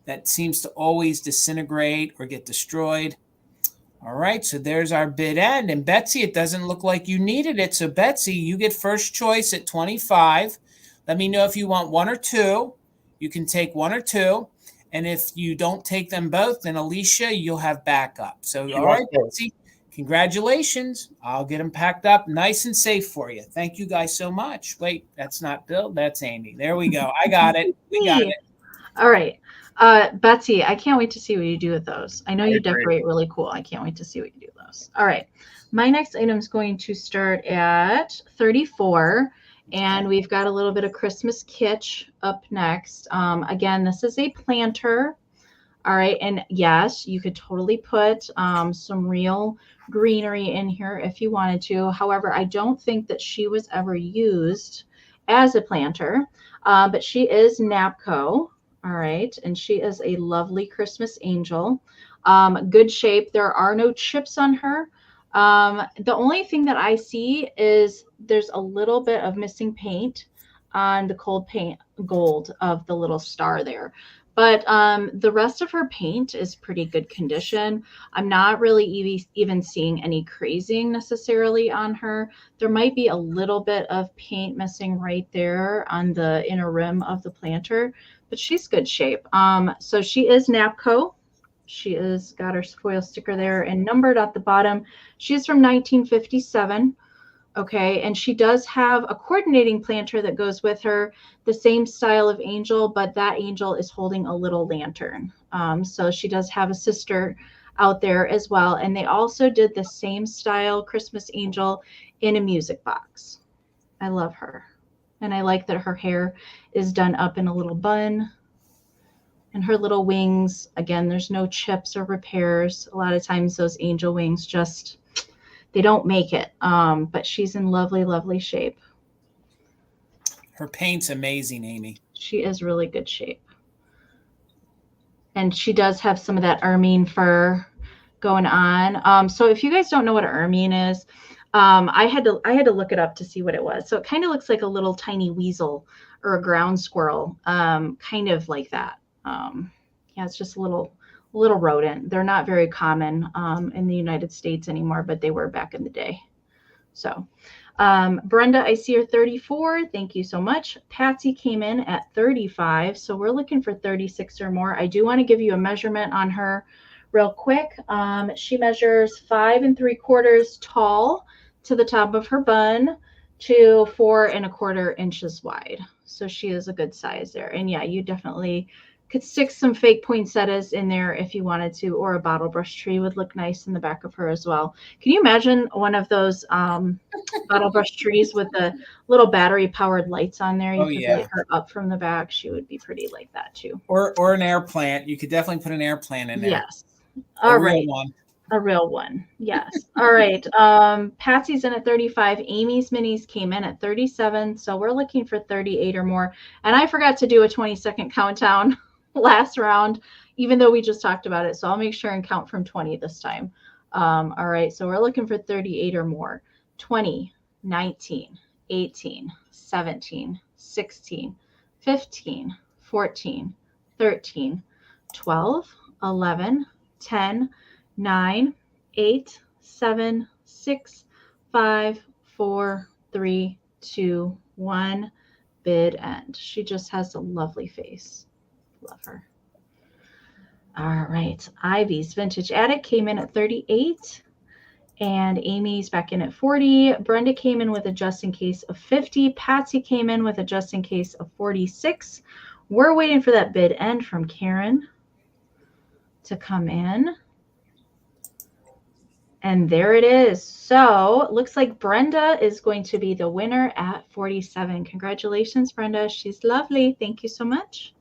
that seems to always disintegrate or get destroyed. All right, so there's our bid end. And Betsy, it doesn't look like you needed it. So Betsy, you get first choice at 25. Let me know if you want 1 or 2. You can take 1 or 2. And if you don't take them both, then Alicia, you'll have backup. So, all right, Betsy, congratulations. I'll get them packed up nice and safe for you. Thank you guys so much. Wait, that's not Bill. That's Amy. There we go. I got it. We got it. All right. Betsy, I can't wait to see what you do with those. I know you decorate really cool. I can't wait to see what you do with those. All right. My next item is going to start at 34. And we've got a little bit of Christmas kitsch up next. Again, this is a planter. All right. And yes, you could totally put some real greenery in here if you wanted to. However, I don't think that she was ever used as a planter, but she is NAPCO. All right. And she is a lovely Christmas angel. Good shape. There are no chips on her. The only thing that I see is there's a little bit of missing paint on the cold paint gold of the little star there. But the rest of her paint is pretty good condition. I'm not really even seeing any crazing necessarily on her. There might be a little bit of paint missing right there on the inner rim of the planter, but she's good shape. So she is NAPCO. She is got her foil sticker there and numbered at the bottom. She's from 1957. Okay, and she does have a coordinating planter that goes with her, the same style of angel, but that angel is holding a little lantern. So she does have a sister out there as well. And they also did the same style Christmas angel in a music box. I love her. And I like that her hair is done up in a little bun. And her little wings, again, there's no chips or repairs. A lot of times those angel wings just, they don't make it. But she's in lovely, lovely shape. Her paint's amazing, Amy. She is really good shape. And she does have some of that ermine fur going on. So if you guys don't know what an ermine is, I had to look it up to see what it was. So it kind of looks like a little tiny weasel or a ground squirrel, kind of like that. Yeah, it's just a little rodent. They're not very common in the United States anymore, but they were back in the day. So Brenda, I see her 34. Thank you so much. Patsy came in at 35. So we're looking for 36 or more. I do want to give you a measurement on her real quick. She measures 5 3/4 tall to the top of her bun to 4 1/4 inches wide. So she is a good size there. And yeah, you definitely could stick some fake poinsettias in there if you wanted to, or a bottle brush tree would look nice in the back of her as well. Can you imagine one of those bottle brush trees with the little battery powered lights on there? You could light her up from the back. She would be pretty like that too. Or an air plant. You could definitely put an air plant in there. Yes. All right. Real one. A real one. Yes. All right. Patsy's in at 35. Amy's minis came in at 37. So we're looking for 38 or more. And I forgot to do a 20-second countdown last round, even though we just talked about it. So I'll make sure and count from 20 this time. All right. So we're looking for 38 or more. 20, 19, 18, 17, 16, 15, 14, 13, 12, 11, 10, 9, 8, 7, 6, 5, 4, 3, 2, 1. Bid end. She just has a lovely face. Love her. All right. Ivy's Vintage Attic came in at 38. And Amy's back in at 40. Brenda came in with a just in case of 50. Patsy came in with a just in case of 46. We're waiting for that bid end from Karen to come in. And there it is. So it looks like Brenda is going to be the winner at 47. Congratulations, Brenda. She's lovely. Thank you so much.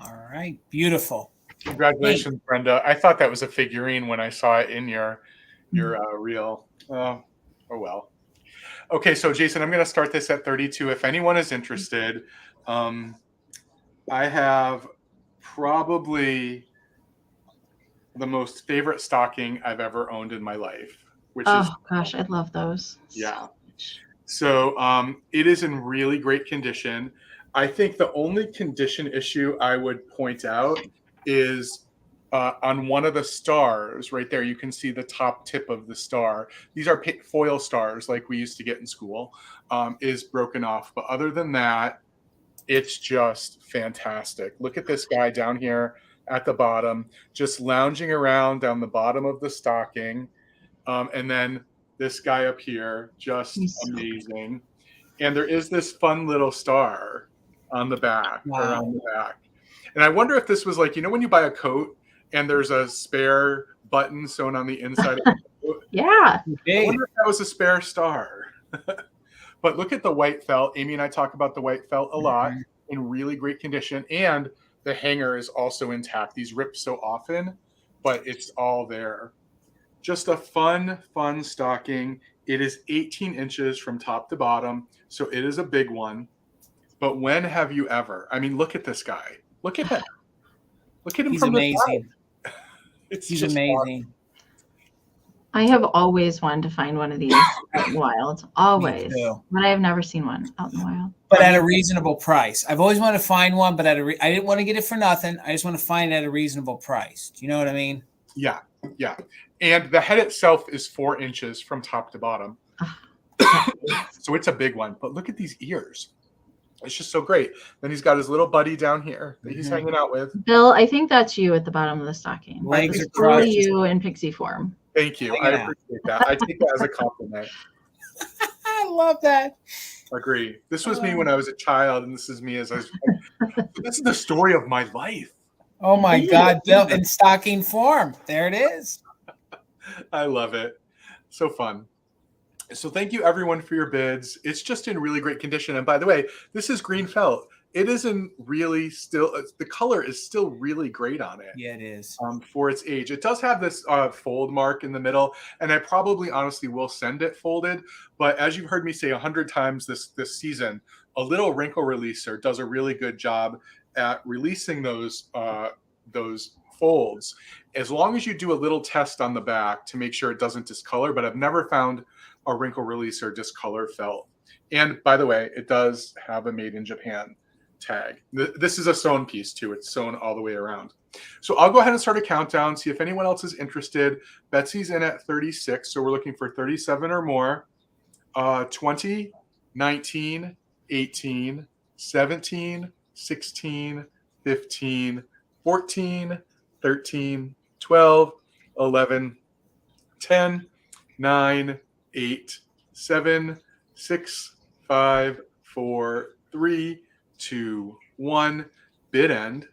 All right. Beautiful. Congratulations, Brenda. I thought that was a figurine when I saw it in your reel. Oh well. Okay, so Jason, I'm going to start this at 32. If anyone is interested, I have probably the most favorite stocking I've ever owned in my life, which is gosh, I love those. Yeah. So it is in really great condition. I think the only condition issue I would point out is on one of the stars right there, you can see the top tip of the star. These are foil stars like we used to get in school, is broken off. But other than that, it's just fantastic. Look at this guy down here at the bottom, just lounging around down the bottom of the stocking. And then this guy up here, just amazing. And there is this fun little star on the back, around the back. And I wonder if this was like, when you buy a coat and there's a spare button sewn on the inside of the coat? Yeah. I wonder if that was a spare star. But look at the white felt. Amy and I talk about the white felt a lot, in really great condition. And the hanger is also intact. These rip so often, but it's all there. Just a fun stocking. It is 18 inches from top to bottom, so it is a big one. But when have you ever? I mean, look at this guy. Look at him. Look at him. He's amazing. He's amazing. Awesome. I have always wanted to find one of these out in the wild. Always. But I have never seen one out in the wild. But at a reasonable price. I've always wanted to find one, but I didn't want to get it for nothing. I just want to find it at a reasonable price. Do you know what I mean? Yeah. And the head itself is 4 inches from top to bottom. So it's a big one. But look at these ears. It's just so great. Then he's got his little buddy down here that he's hanging out with. Bill, I think that's you at the bottom of the stocking. Legs it's are crossed. you in pixie form. Thank you. I appreciate that. I take that as a compliment. I love that. Agree. This was me when I was a child, and this is me as I was. This is the story of my life. Oh my God, Bill, in stocking form. There it is. I love it. So fun. So thank you everyone for your bids. It's just in really great condition. And by the way, this is green felt. It isn't really still, the color is still really great on it. Yeah, it is. For its age. It does have this fold mark in the middle, and I probably honestly will send it folded. But as you've heard me say 100 times this season, a little wrinkle releaser does a really good job at releasing those folds, as long as you do a little test on the back to make sure it doesn't discolor. But I've never found a wrinkle releaser discolor felt. And by the way, it does have a made in Japan tag. This is a sewn piece too. It's sewn all the way around. So I'll go ahead and start a countdown, see if anyone else is interested. Betsy's in at 36, so we're looking for 37 or more. 20, 19, 18, 17, 16, 15, 14, 13, 12, 11, 10, 9, 8, 7, 6, 5, 4, 3, 2, 1. Bid end.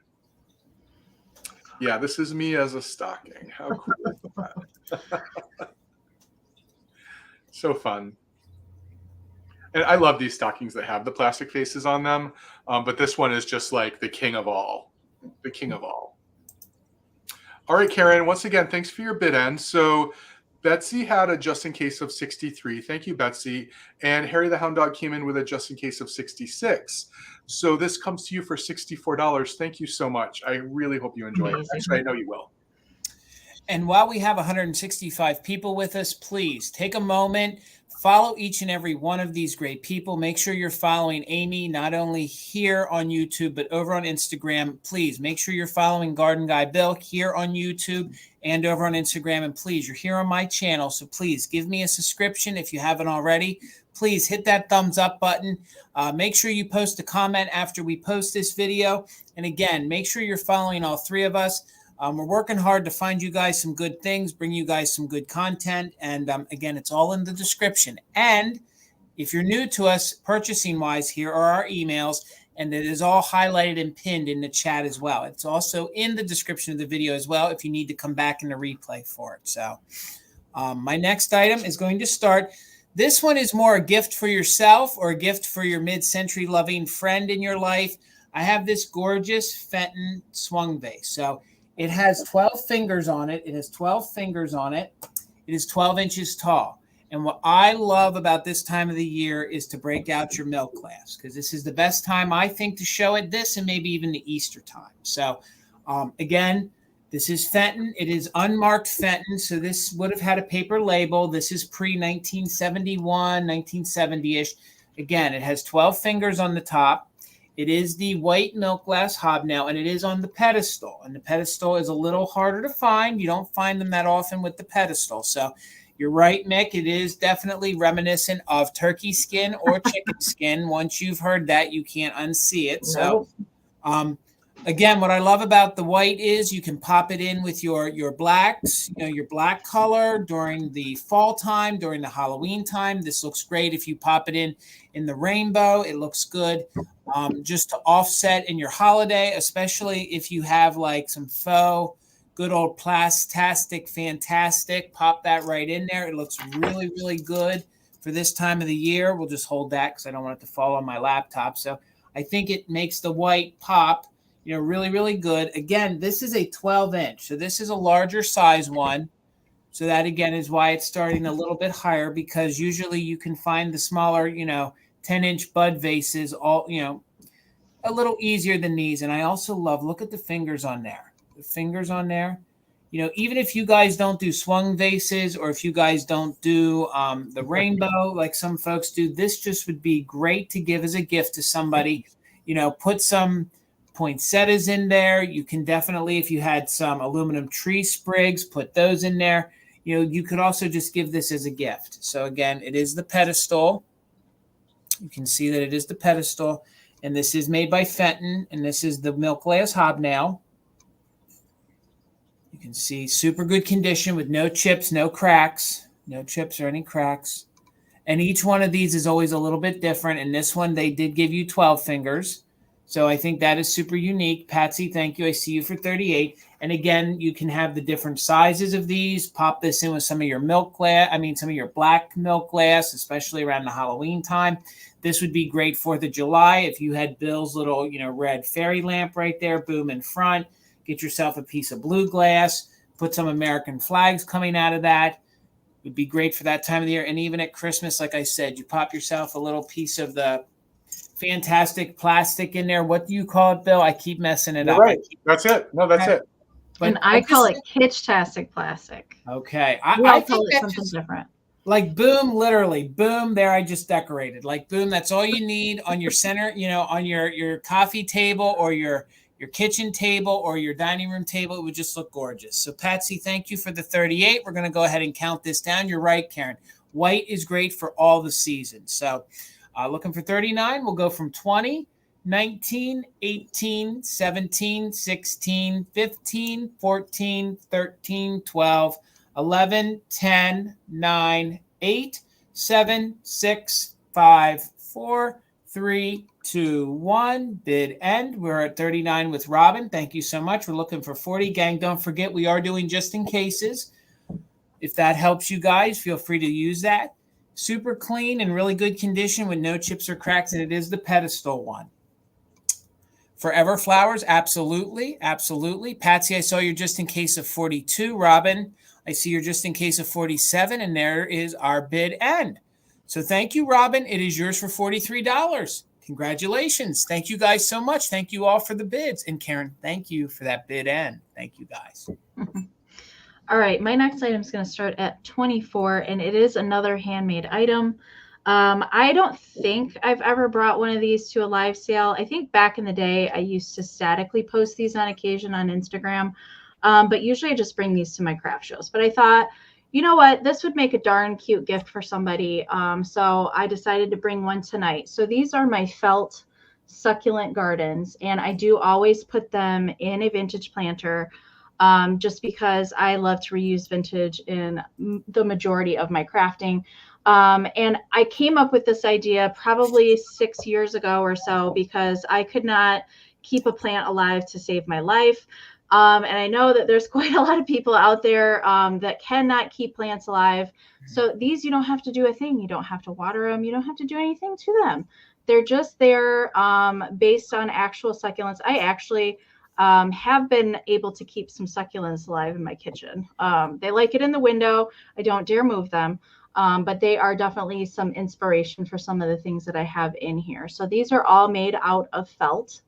Yeah, this is me as a stocking. How cool is that? So fun. And I love these stockings that have the plastic faces on them. But this one is just like the king of all. The king of all. All right, Karen, once again, thanks for your bid end. So Betsy had a just in case of 63. Thank you, Betsy. And Harry the Hound Dog came in with a just in case of 66. So this comes to you for $64. Thank you so much. I really hope you enjoy it. Actually, I know you will. And while we have 165 people with us, please take a moment, follow each and every one of these great people. Make sure you're following Amy, not only here on YouTube, but over on Instagram. Please make sure you're following Garden Guy Bill here on YouTube and over on Instagram. And please, you're here on my channel, so please give me a subscription if you haven't already. Please hit that thumbs up button. Make sure you post a comment after we post this video. And again, make sure you're following all three of us. We're working hard to find you guys some good things, bring you guys some good content. And again, it's all in the description. And if you're new to us, purchasing-wise, here are our emails. And it is all highlighted and pinned in the chat as well. It's also in the description of the video as well if you need to come back in the replay for it. So my next item is going to start. This one is more a gift for yourself or a gift for your mid-century loving friend in your life. I have this gorgeous Fenton swung vase. So it has 12 fingers on it. It has 12 fingers on it. It is 12 inches tall. And what I love about this time of the year is to break out your milk glass, because this is the best time, I think, to show it, this and maybe even the Easter time. So again, this is Fenton. It is unmarked Fenton. So this would have had a paper label. This is pre-1971, 1970-ish. Again, it has 12 fingers on the top. It is the white milk glass hobnail, and it is on the pedestal. And the pedestal is a little harder to find. You don't find them that often with the pedestal. So you're right, Mick. It is definitely reminiscent of turkey skin or chicken skin. Once you've heard that, you can't unsee it. So again, what I love about the white is you can pop it in with your blacks, your black color during the fall time, during the Halloween time. This looks great if you pop it in the rainbow. It looks good just to offset in your holiday, especially if you have like some faux, good old plastastic, fantastic. Pop that right in there. It looks really, really good for this time of the year. We'll just hold that because I don't want it to fall on my laptop. So I think it makes the white pop, really, really good. Again, this is a 12-inch. So this is a larger size one. So that, again, is why it's starting a little bit higher, because usually you can find the smaller, 10-inch bud vases all, a little easier than these. And I also love, look at the fingers on there. The fingers on there. Even if you guys don't do swung vases, or if you guys don't do the rainbow like some folks do, this just would be great to give as a gift to somebody. Put some poinsettias in there. You can definitely, if you had some aluminum tree sprigs, put those in there. You could also just give this as a gift. So again, it is the pedestal. You can see that it is the pedestal, and this is made by Fenton, and this is the milk glass hobnail. You can see super good condition with no chips, no cracks, no chips or any cracks. And each one of these is always a little bit different. And this one, they did give you 12 fingers. So I think that is super unique. Patsy, thank you. I see you for 38. And again, you can have the different sizes of these. Pop this in with some of your some of your black milk glass, especially around the Halloween time. This would be great 4th of July. If you had Bill's little, red fairy lamp right there, boom, in front. Get yourself a piece of blue glass. Put some American flags coming out of that. It would be great for that time of the year. And even at Christmas, like I said, you pop yourself a little piece of the fantastic plastic in there. What do you call it, Bill? I keep messing it up. Right. That's it. No, that's it. But and I call it kitsch-tastic plastic. Okay. I call it something different. Like boom, literally boom. There, I just decorated. Like boom. That's all you need on your center. On your coffee table or your kitchen table or your dining room table. It would just look gorgeous. So Patsy, thank you for the 38. We're going to go ahead and count this down. You're right, Karen. White is great for all the seasons. So looking for 39, we'll go from 20, 19, 18, 17, 16, 15, 14, 13, 12, 11, 10, 9, 8, 7, 6, 5, 4, 3, 2, 1. Bid end. We're at 39 with Robin. Thank you so much. We're looking for 40. Gang, don't forget we are doing just in cases. If that helps you guys, feel free to use that. Super clean and really good condition with no chips or cracks, and it is the pedestal one. Forever Flowers, absolutely, absolutely. Patsy, I saw you're just in case of 42. Robin, I see you're just in case of 47, and there is our bid end. So thank you, Robin. It is yours for $43. Congratulations. Thank you guys so much. Thank you all for the bids. And Karen, thank you for that bid end. Thank you guys. All right, my next item is going to start at 24, and it is another handmade item. I don't think I've ever brought one of these to a live sale. I think back in the day, I used to statically post these on occasion on Instagram, but usually I just bring these to my craft shows. But I thought, you know what, this would make a darn cute gift for somebody. So I decided to bring one tonight. So these are my felt succulent gardens, and I do always put them in a vintage planter. Just because I love to reuse vintage in the majority of my crafting. And I came up with this idea probably 6 years ago or so because I could not keep a plant alive to save my life. And I know that there's quite a lot of people out there that cannot keep plants alive. So these, you don't have to do a thing. You don't have to water them. You don't have to do anything to them. They're just there based on actual succulents. I actually have been able to keep some succulents alive in my kitchen. They like it in the window. I don't dare move them, but they are definitely some inspiration for some of the things that I have in here. So these are all made out of felt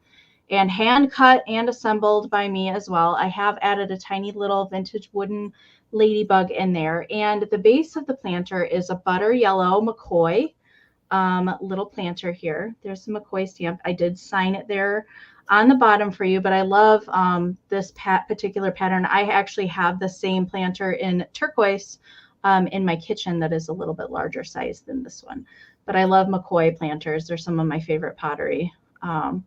and hand cut and assembled by me as well. I have added a tiny little vintage wooden ladybug in there. And the base of the planter is a butter yellow McCoy little planter here. There's the McCoy stamp. I did sign it there on the bottom for you, but I love this particular pattern. I actually have the same planter in turquoise in my kitchen that is a little bit larger size than this one. But I love McCoy planters. They're some of my favorite pottery. And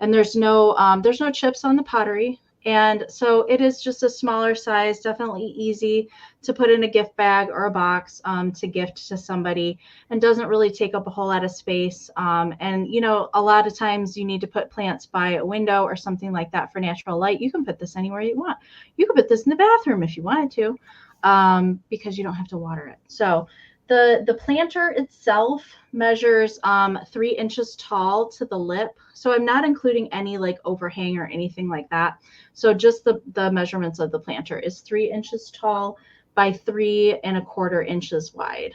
there's no chips on the pottery. And so it is just a smaller size, definitely easy to put in a gift bag or a box to gift to somebody, and doesn't really take up a whole lot of space. And, you know, a lot of times you need to put plants by a window or something like that for natural light. You can put this anywhere you want. You could put this in the bathroom if you wanted to, because you don't have to water it. So the planter itself measures 3 inches tall to the lip. So I'm not including any like overhang or anything like that. So just the measurements of the planter is 3 inches tall by 3 1/4 inches wide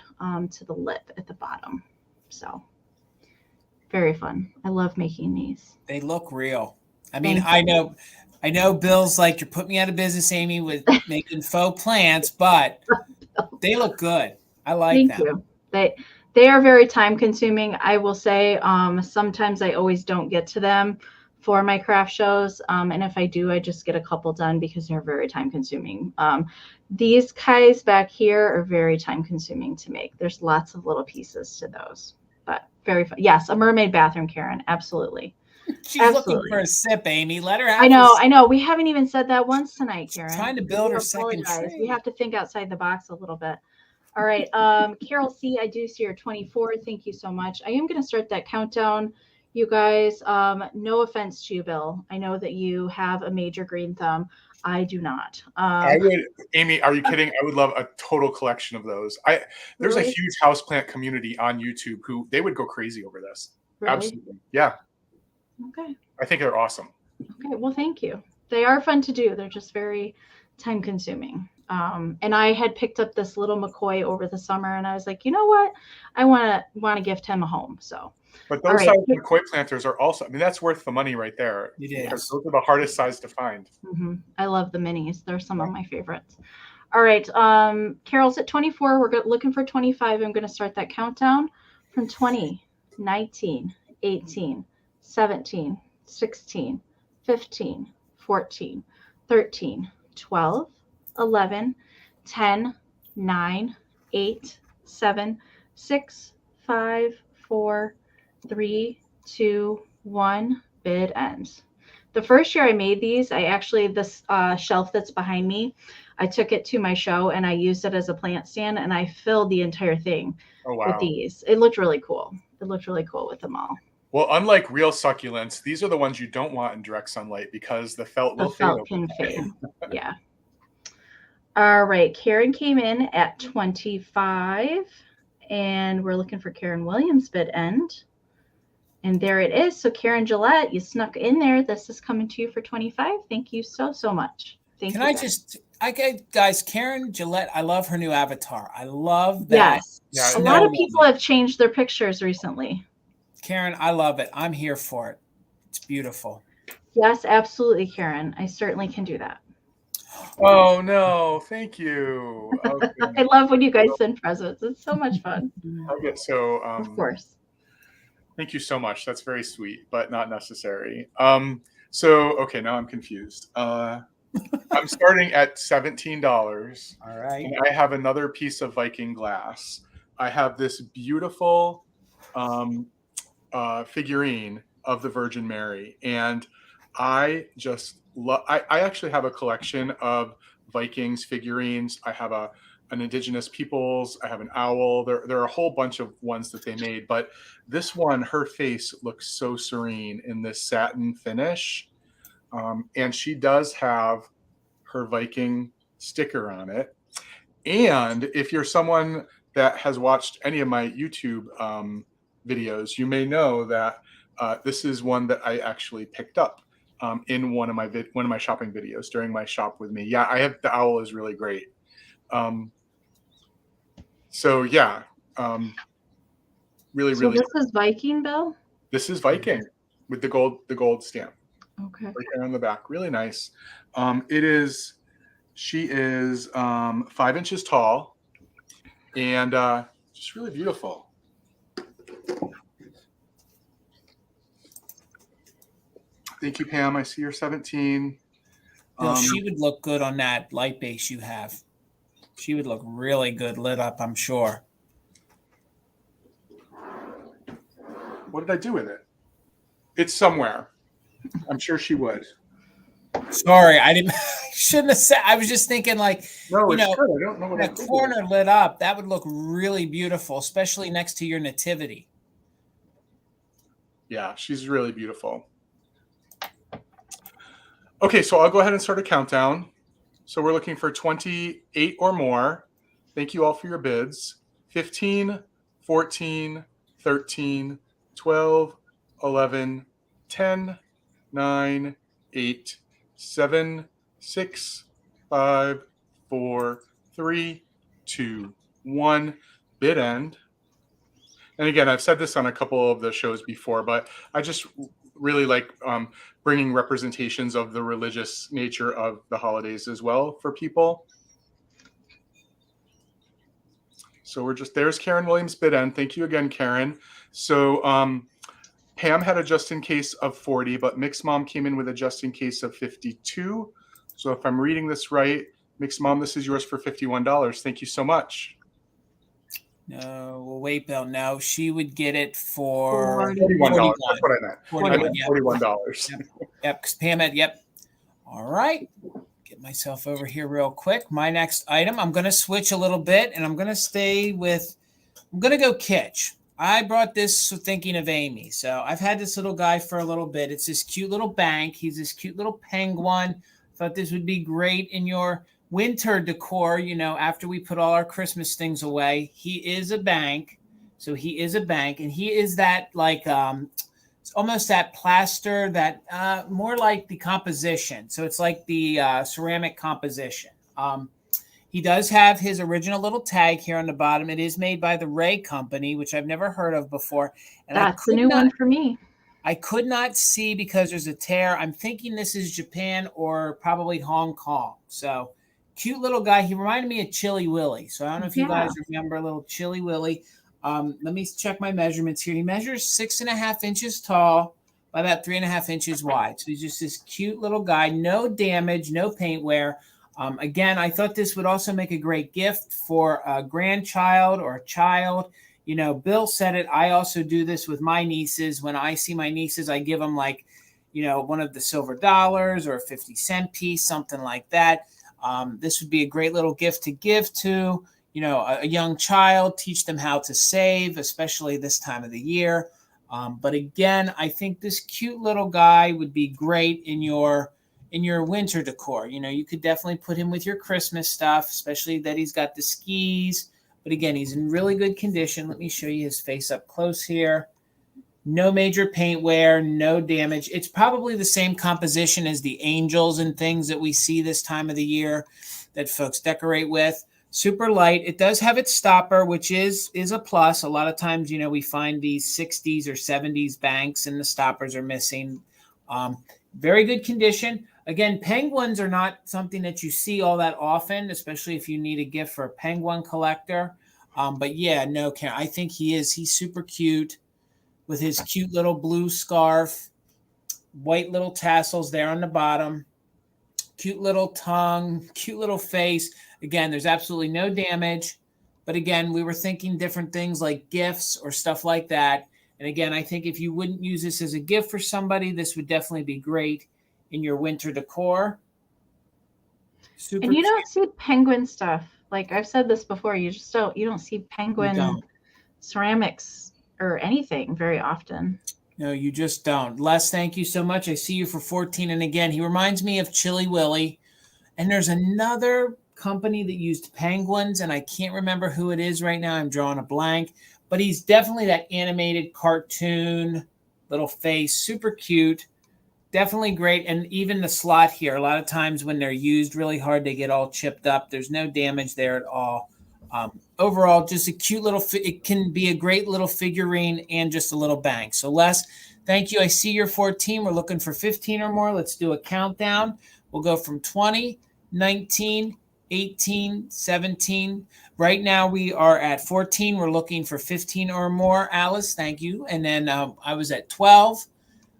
to the lip at the bottom. So very fun. I love making these. They look real. I mean, I know Bill's like, you're putting me out of business, Amy, with making faux plants, but they look good. I like them. Thank you. They are very time consuming. I will say sometimes I always don't get to them for my craft shows. And if I do, I just get a couple done because they're very time consuming. These guys back here are very time consuming to make. There's lots of little pieces to those, but very fun. Yes, a mermaid bathroom, Karen. Absolutely. She's looking for a sip, Amy. Let her have I know. We haven't even said that once tonight, Karen. She's trying to build her second tree. We have to think outside the box a little bit. All right. Carol C., I do see your 24. Thank you so much. I am going to start that countdown. You guys, no offense to you, Bill. I know that you have a major green thumb. I do not. I would, Amy, are you kidding? I would love a total collection of those. There's a huge houseplant community on YouTube who they would go crazy over this. Really? Absolutely. Yeah. Okay. I think they're awesome. Okay. Well, thank you. They are fun to do. They're just very time consuming. And I had picked up this little McCoy over the summer, and I was like, you know what? I want to gift him a home. So, but those size McCoy planters are also, I mean, that's worth the money right there. It is. Because those are the hardest size to find. Mm-hmm. I love the minis. They're some of my favorites. All right. Carol's at 24. We're looking for 25. I'm going to start that countdown from 20, 19, 18, 17, 16, 15, 14, 13, 12, 11, 10, 9, 8, 7, 6, 5, 4, 3, 2, 1. Bid ends. The first year I made these, I actually, this shelf that's behind me, I took it to my show and I used it as a plant stand, and I filled the entire thing with these. It looked really cool. It looked really cool with them all. Well, unlike real succulents, these are the ones you don't want in direct sunlight because the felt will fade. The felt can fade. Yeah. All right. Karen came in at 25, and we're looking for Karen Williams' bid end. And there it is. So Karen Gillette, you snuck in there. This is coming to you for 25. Thank you so much. Thank you. Guys, Karen Gillette, I love her new avatar. I love that. Yes. Yeah, a lot of people have changed their pictures recently. Karen, I love it. I'm here for it. It's beautiful. Yes, absolutely, Karen. I certainly can do that. Oh, no. Thank you. Okay. I love when you guys send presents. It's so much fun. Okay, so of course. Thank you so much. That's very sweet, but not necessary. Okay, now I'm confused. I'm starting at $17. All right. And I have another piece of Viking glass. I have this beautiful figurine of the Virgin Mary, and I just love. I actually have a collection of Vikings figurines. I have an indigenous peoples. I have an owl. There are a whole bunch of ones that they made, but this one, her face looks so serene in this satin finish, and she does have her Viking sticker on it. And if you're someone that has watched any of my YouTube videos, you may know that this is one that I actually picked up in one of my shopping videos during my shop with me. Yeah, the owl is really great. Really. This is Viking, Bill? This is Viking with the gold stamp. Okay. Right there on the back. Really nice. She is 5 inches tall and just really beautiful. Thank you, Pam. I see you're 17. Bill, she would look good on that light base you have. She would look really good lit up, I'm sure. What did I do with it? It's somewhere. I'm sure she would. Sorry, I shouldn't have said. I was just thinking, like, no, I don't know what a corner lit up. That would look really beautiful, especially next to your nativity. Yeah, she's really beautiful. Okay, so I'll go ahead and start a countdown. So we're looking for 28 or more. Thank you all for your bids. 15, 14, 13, 12, 11, 10, 9, 8, 7, 6, 5, 4, 3, 2, 1. Bid end. And again, I've said this on a couple of the shows before, but I just really like bringing representations of the religious nature of the holidays as well for people. So there's Karen Williams bid end. Thank you again, Karen. So Pam had a just in case of 40, but Mixed Mom came in with a just in case of 52. So if I'm reading this right, Mixed Mom, this is yours for $51. Thank you so much. No, well, wait, Bill. No, she would get it for $41. That's what I meant. $41. Yep, because Pam had, yep. All right. Get myself over here real quick. My next item, I'm going to switch a little bit, and I'm going to go kitsch. I brought this thinking of Amy. So I've had this little guy for a little bit. It's this cute little bank. He's this cute little penguin. Thought this would be great in your winter decor, after we put all our Christmas things away. He is a bank. So he is a bank, and he is that it's almost that plaster, that more like the composition. So it's like the ceramic composition. He does have his original little tag here on the bottom. It is made by the Ray Company, which I've never heard of before. And that's a new one for me. I could not see because there's a tear. I'm thinking this is Japan or probably Hong Kong. So cute little guy. He reminded me of Chili Willy. So I don't know if you guys remember little Chili Willy. Let me check my measurements here. He measures 6.5 inches tall by about 3.5 inches wide. So he's just this cute little guy. No damage, no paint wear. Again, I thought this would also make a great gift for a grandchild or a child. You know, Bill said it. I also do this with my nieces. When I see my nieces, I give them like, you know, one of the silver dollars or a 50-cent piece, something like that. This would be a great little gift to give to, you know, a young child, teach them how to save, especially this time of the year. But again, I think this cute little guy would be great in your winter decor. You know, you could definitely put him with your Christmas stuff, especially that he's got the skis. But again, he's in really good condition. Let me show you his face up close here. No major paint wear, no damage. It's probably the same composition as the angels and things that we see this time of the year that folks decorate with. Super light. It does have its stopper, which is a plus. A lot of times, you know, we find these 60s or 70s banks and the stoppers are missing. Very good condition. Again, penguins are not something that you see all that often, especially if you need a gift for a penguin collector. But yeah, no, I think he's super cute with his cute little blue scarf, white little tassels there on the bottom, cute little tongue, cute little face. Again, there's absolutely no damage. But again, we were thinking different things like gifts or stuff like that. And again, I think if you wouldn't use this as a gift for somebody, this would definitely be great in your winter decor. Super and you don't see penguin stuff. Like I've said this before, you don't see penguin ceramics or anything very often. No, you just don't. Les, thank you so much. I see you for 14. And again, he reminds me of Chili Willy. And there's another company that used penguins, and I can't remember who it is right now. I'm drawing a blank. But he's definitely that animated cartoon little face, super cute. Definitely great. And even the slot here, a lot of times when they're used really hard, they get all chipped up. There's no damage there at all. Overall, just a cute little, it can be a great little figurine and just a little bank. So Les, thank you. I see you're 14. We're looking for 15 or more. Let's do a countdown. We'll go from 20, 19, 18, 17. Right now we are at 14. We're looking for 15 or more. Alice, thank you. And then I was at 12,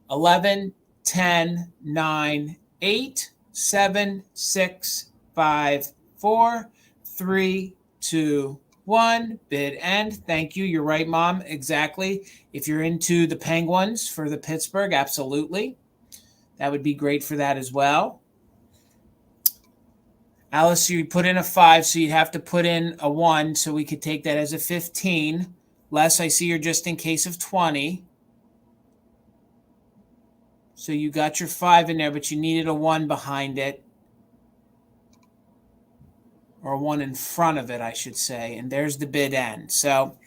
11, 10, 9, 8, 7, 6, 5, 4, 3, 2, 1. Bid end. Thank you. You're right, Mom. Exactly. If you're into the Penguins for the Pittsburgh, absolutely. That would be great for that as well. Alice, you put in a 5, so you'd have to put in a 1, so we could take that as a 15. Les, I see you're just in case of 20. So you got your 5 in there, but you needed a 1 behind it. Or 1 in front of it, I should say. And there's the bid end. So,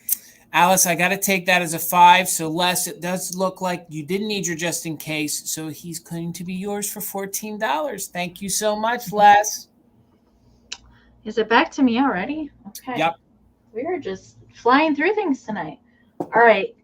Alice, I got to take that as a 5. So, Les, it does look like you didn't need your just in case. So, he's going to be yours for $14. Thank you so much, Les. Is it back to me already? Okay. Yep. We're just flying through things tonight. All right.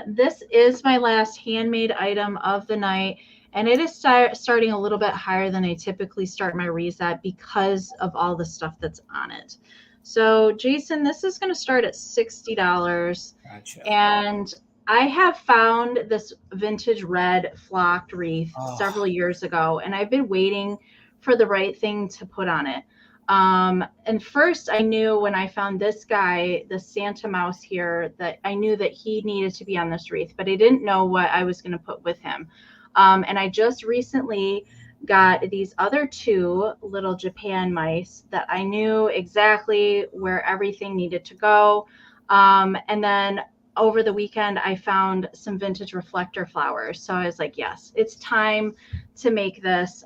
This is my last handmade item of the night. And it is starting a little bit higher than I typically start my wreaths at because of all the stuff that's on it. So, Jason, this is going to start at $60. Gotcha. And I have found this vintage red flocked wreath several years ago, and I've been waiting for the right thing to put on it. And first I knew when I found this guy, the Santa Mouse here, that I knew that he needed to be on this wreath, but I didn't know what I was going to put with him. And I just recently got these other 2 little Japan mice that I knew exactly where everything needed to go. And then over the weekend, I found some vintage reflector flowers. So I was like, yes, it's time to make this.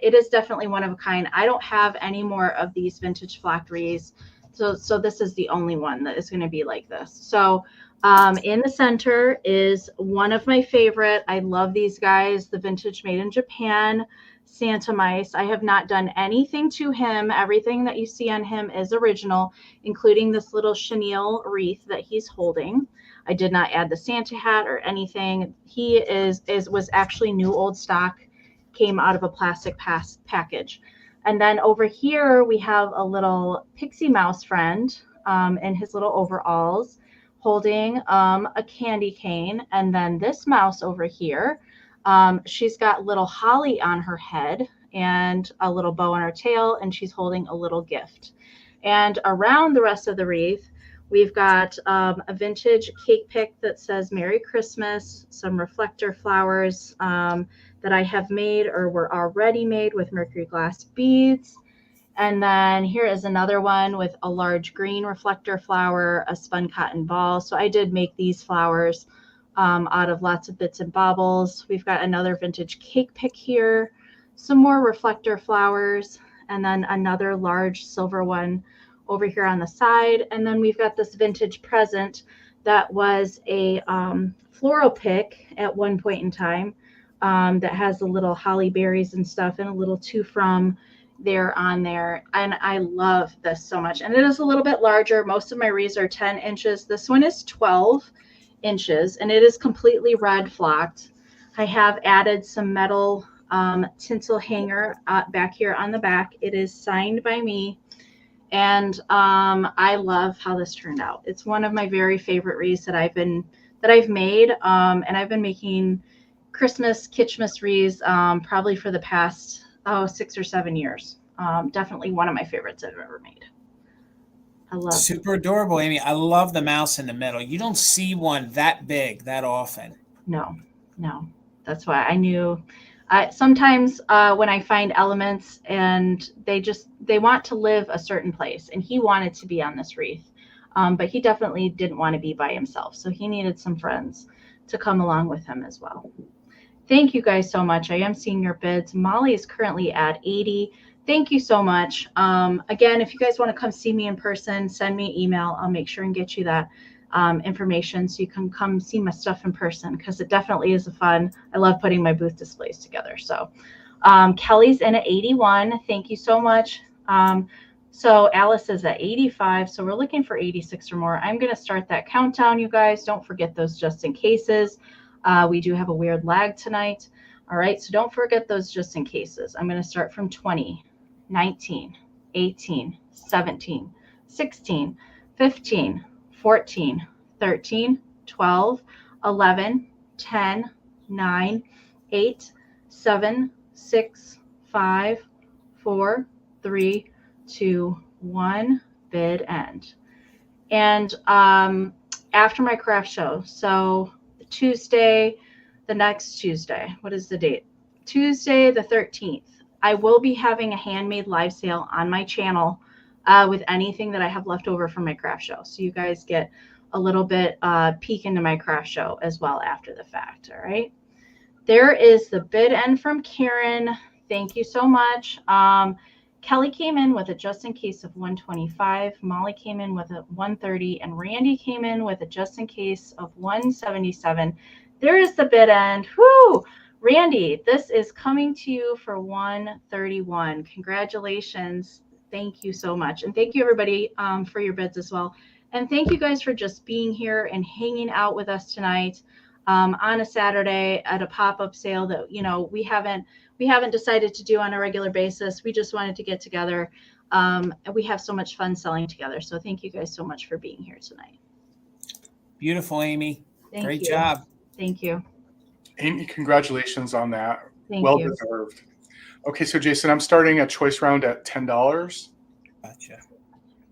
It is definitely one of a kind. I don't have any more of these vintage flocked wreaths. So this is the only one that is going to be like this. So in the center is one of my favorite. I love these guys, the vintage made in Japan Santa mice. I have not done anything to him. Everything that you see on him is original, including this little chenille wreath that he's holding. I did not add the Santa hat or anything. He was actually new old stock, came out of a plastic package. And then over here we have a little pixie mouse friend in his little overalls, holding a candy cane. And then this mouse over here, she's got little holly on her head, and a little bow on her tail, and she's holding a little gift. And around the rest of the wreath, we've got a vintage cake pick that says Merry Christmas, some reflector flowers that I have made or were already made with mercury glass beads. And then here is another one with a large green reflector flower, a spun cotton ball. So I did make these flowers out of lots of bits and baubles. We've got another vintage cake pick here, some more reflector flowers, and then another large silver one over here on the side. And then we've got this vintage present that was a floral pick at one point in time that has the little holly berries and stuff and a little to from there on there. And I love this so much. And it is a little bit larger. Most of my wreaths are 10 inches. This one is 12 inches and it is completely red flocked. I have added some metal tinsel hanger back here on the back. It is signed by me. And I love how this turned out. It's one of my very favorite wreaths that I've made. And I've been making Christmas Kitschmas wreaths probably for the past 6 or 7 years. Definitely one of my favorites I've ever made. I love it. Super adorable, Amy. I love the mouse in the middle. You don't see one that big that often. No. That's why I knew. Sometimes when I find elements and they want to live a certain place, and he wanted to be on this wreath, but he definitely didn't want to be by himself. So he needed some friends to come along with him as well. Thank you guys so much. I am seeing your bids. Molly is currently at 80. Thank you so much. Again, if you guys want to come see me in person, send me an email. I'll make sure and get you that information so you can come see my stuff in person, because it definitely is fun. I love putting my booth displays together. So Kelly's in at 81. Thank you so much. So Alice is at 85. So we're looking for 86 or more. I'm going to start that countdown, you guys. Don't forget those just in cases. We do have a weird lag tonight. All right, so don't forget those just in cases. I'm going to start from 20, 19, 18, 17, 16, 15, 14, 13, 12, 11, 10, 9, 8, 7, 6, 5, 4, 3, 2, 1, bid end. And after my craft show, so Tuesday, the next Tuesday, what is the date? Tuesday, the 13th, I will be having a handmade live sale on my channel with anything that I have left over from my craft show. So you guys get a little bit peek into my craft show as well after the fact. All right. There is the bid end from Karen. Thank you so much. Kelly came in with a just in case of 125. Molly came in with a 130, and Randy came in with a just in case of 177. There is the bid end. Whoo! Randy, this is coming to you for 131. Congratulations. Thank you so much. And thank you everybody for your bids as well. And thank you guys for just being here and hanging out with us tonight on a Saturday at a pop-up sale that, you know, we haven't decided to do on a regular basis. We just wanted to get together. And we have so much fun selling together. So thank you guys so much for being here tonight. Beautiful, Amy. Great you. job. Thank you. Amy, congratulations on that. Thank well you. deserved. Okay, so Jason, I'm starting a choice round at $10. Gotcha.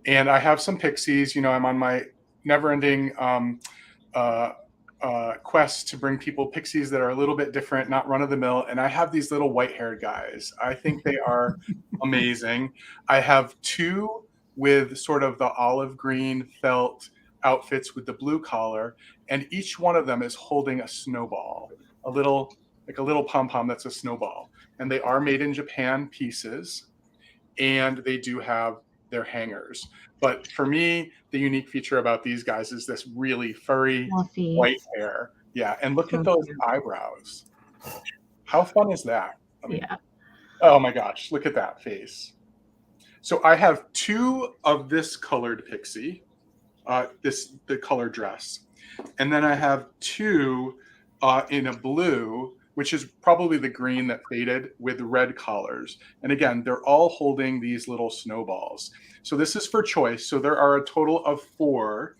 And I have some pixies. You know, I'm on my never-ending quest to bring people pixies that are a little bit different, not run-of-the-mill. And I have these little white-haired guys. I think they are amazing. I have two with sort of the olive green felt outfits with the blue collar, and each one of them is holding a snowball, a little pom-pom that's a snowball. And they are made in Japan pieces, and they do have their hangers. But for me, the unique feature about these guys is this really furry white hair. Yeah, and look at those eyebrows. How fun is that? I mean, Yeah. Oh my gosh, look at that face. So I have two of this colored pixie, the color dress. And then I have two in a blue, which is probably the green that faded, with red collars. And again, they're all holding these little snowballs. So this is for choice. So there are a total of 4.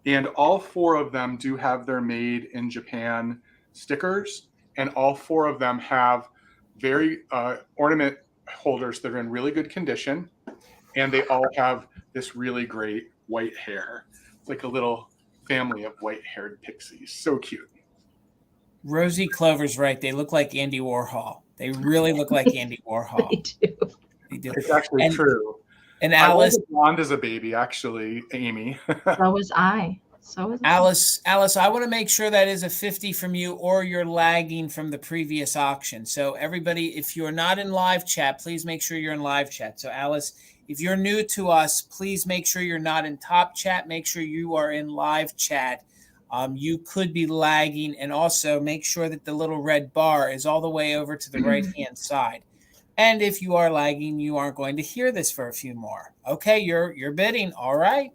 And all 4 of them do have their made in Japan stickers. And all 4 of them have very ornament holders that are in really good condition, and they all have this really great white hair. It's like a little family of white-haired pixies. So cute. Rosie Clover's right. They look like Andy Warhol. They really look like Andy Warhol. They do. They do. It's actually true. And I Alice, was blonde as a baby, actually, Amy. So was I. So was Alice, I want to make sure that is a 50 from you, or you're lagging from the previous auction. So everybody, if you're not in live chat, please make sure you're in live chat. So Alice, if you're new to us, please make sure you're not in top chat. Make sure you are in live chat. You could be lagging, and also make sure that the little red bar is all the way over to the right-hand side. And if you are lagging, you aren't going to hear this for a few more. Okay, you're bidding. All right.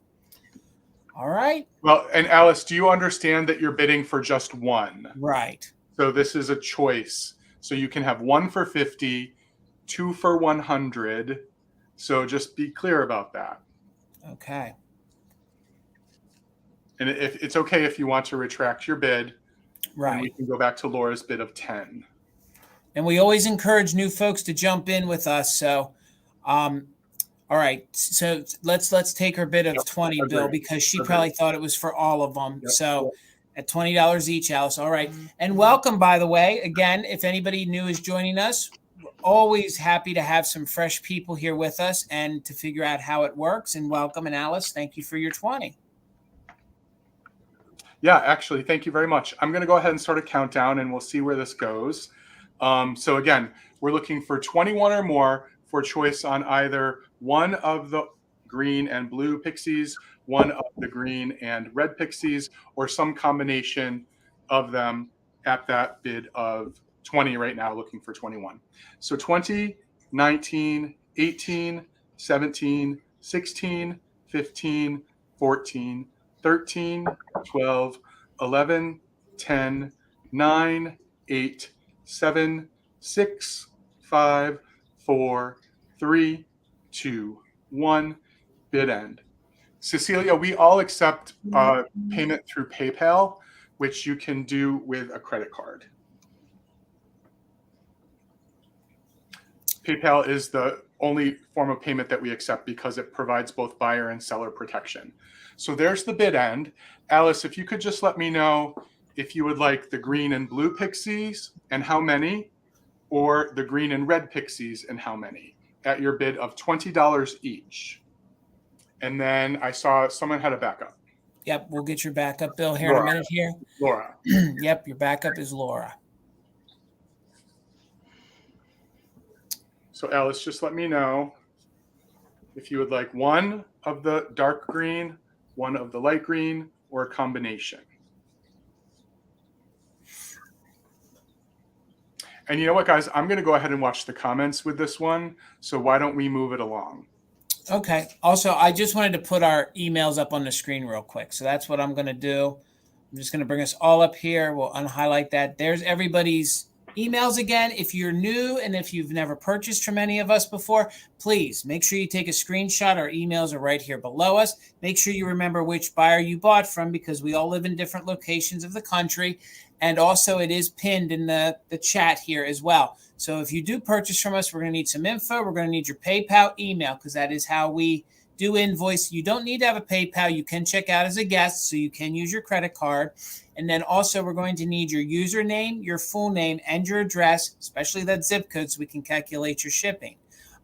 All right. Well, and Alice, do you understand that you're bidding for just one? Right. So this is a choice. So you can have one for 50, two for 100. So just be clear about that. Okay. And if it's okay if you want to retract your bid, right, and we can go back to Laura's bid of 10. And we always encourage new folks to jump in with us. So, all right. So let's take her bid of 20, Bill, because she probably thought it was for all of them. So at $20 each, Alice. All right. And welcome, by the way. Again, if anybody new is joining us, we're always happy to have some fresh people here with us and to figure out how it works. And welcome. And Alice, thank you for your 20. Yeah, actually, thank you very much. I'm going to go ahead and start a countdown, and we'll see where this goes. So again, we're looking for 21 or more for choice on either one of the green and blue pixies, one of the green and red pixies, or some combination of them at that bid of 20 right now, looking for 21. So 20, 19, 18, 17, 16, 15, 14, 13, 12, 11, 10, 9, 8, 7, 6, 5, 4, 3, 2, 1. Bid end. Cecilia, we all accept payment through PayPal, which you can do with a credit card. PayPal is the only form of payment that we accept because it provides both buyer and seller protection. So there's the bid end. Alice, if you could just let me know if you would like the green and blue pixies and how many, or the green and red pixies and how many, at your bid of $20 each. And then I saw someone had a backup. Yep, we'll get your backup, Bill, here in a minute here. Laura. Yep, your backup is Laura. So Alice, just let me know if you would like one of the dark green, one of the light green, or a combination. And you know what, guys? I'm going to go ahead and watch the comments with this one. So why don't we move it along? Okay. Also, I just wanted to put our emails up on the screen real quick. So that's what I'm going to do. I'm just going to bring us all up here. We'll unhighlight that. There's everybody's emails again. If you're new and if you've never purchased from any of us before, please make sure you take a screenshot. Our emails are right here below us. Make sure you remember which buyer you bought from, because we all live in different locations of the country. And also it is pinned in the chat here as well. So if you do purchase from us, we're going to need some info. We're going to need your PayPal email, because that is how we do invoice. You don't need to have a PayPal. You can check out as a guest, so you can use your credit card. And then also we're going to need your username, your full name, and your address, especially that zip code, so we can calculate your shipping.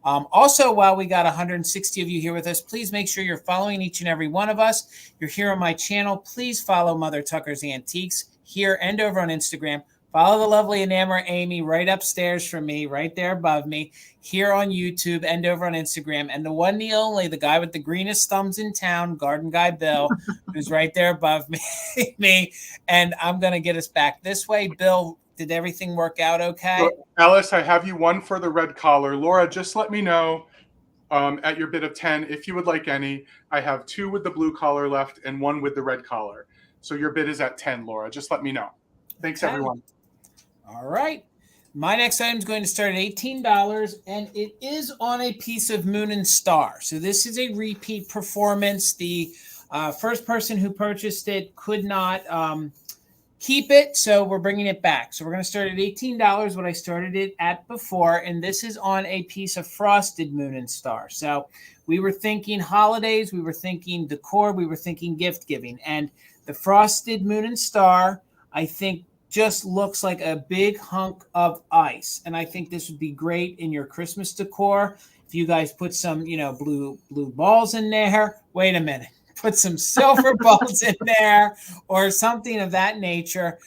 Also, while we got 160 of you here with us, please make sure you're following each and every one of us. You're here on my channel. Please follow Mother Tucker's Antiques here and over on Instagram. Follow the lovely Enamor Amie right upstairs from me, right there above me, here on YouTube and over on Instagram. And the one, the only, the guy with the greenest thumbs in town, Garden Guy Bill, who's right there above me. And I'm going to get us back this way. Bill, did everything work out okay? So, Alice, I have you one for the red collar. Laura, just let me know at your bid of 10 if you would like any. I have two with the blue collar left and one with the red collar. So your bid is at 10, Laura. Just let me know. Thanks, Okay. everyone. All right. My next item is going to start at $18, and it is on a piece of Moon and Star. So this is a repeat performance. The first person who purchased it could not keep it. So we're bringing it back. So we're going to start at $18, what I started it at before. And this is on a piece of frosted Moon and Star. So we were thinking holidays, we were thinking decor, we were thinking gift giving. And the frosted Moon and Star, I think, just looks like a big hunk of ice. And I think this would be great in your Christmas decor. If you guys put some, blue balls in there, wait a minute, put some silver balls in there or something of that nature.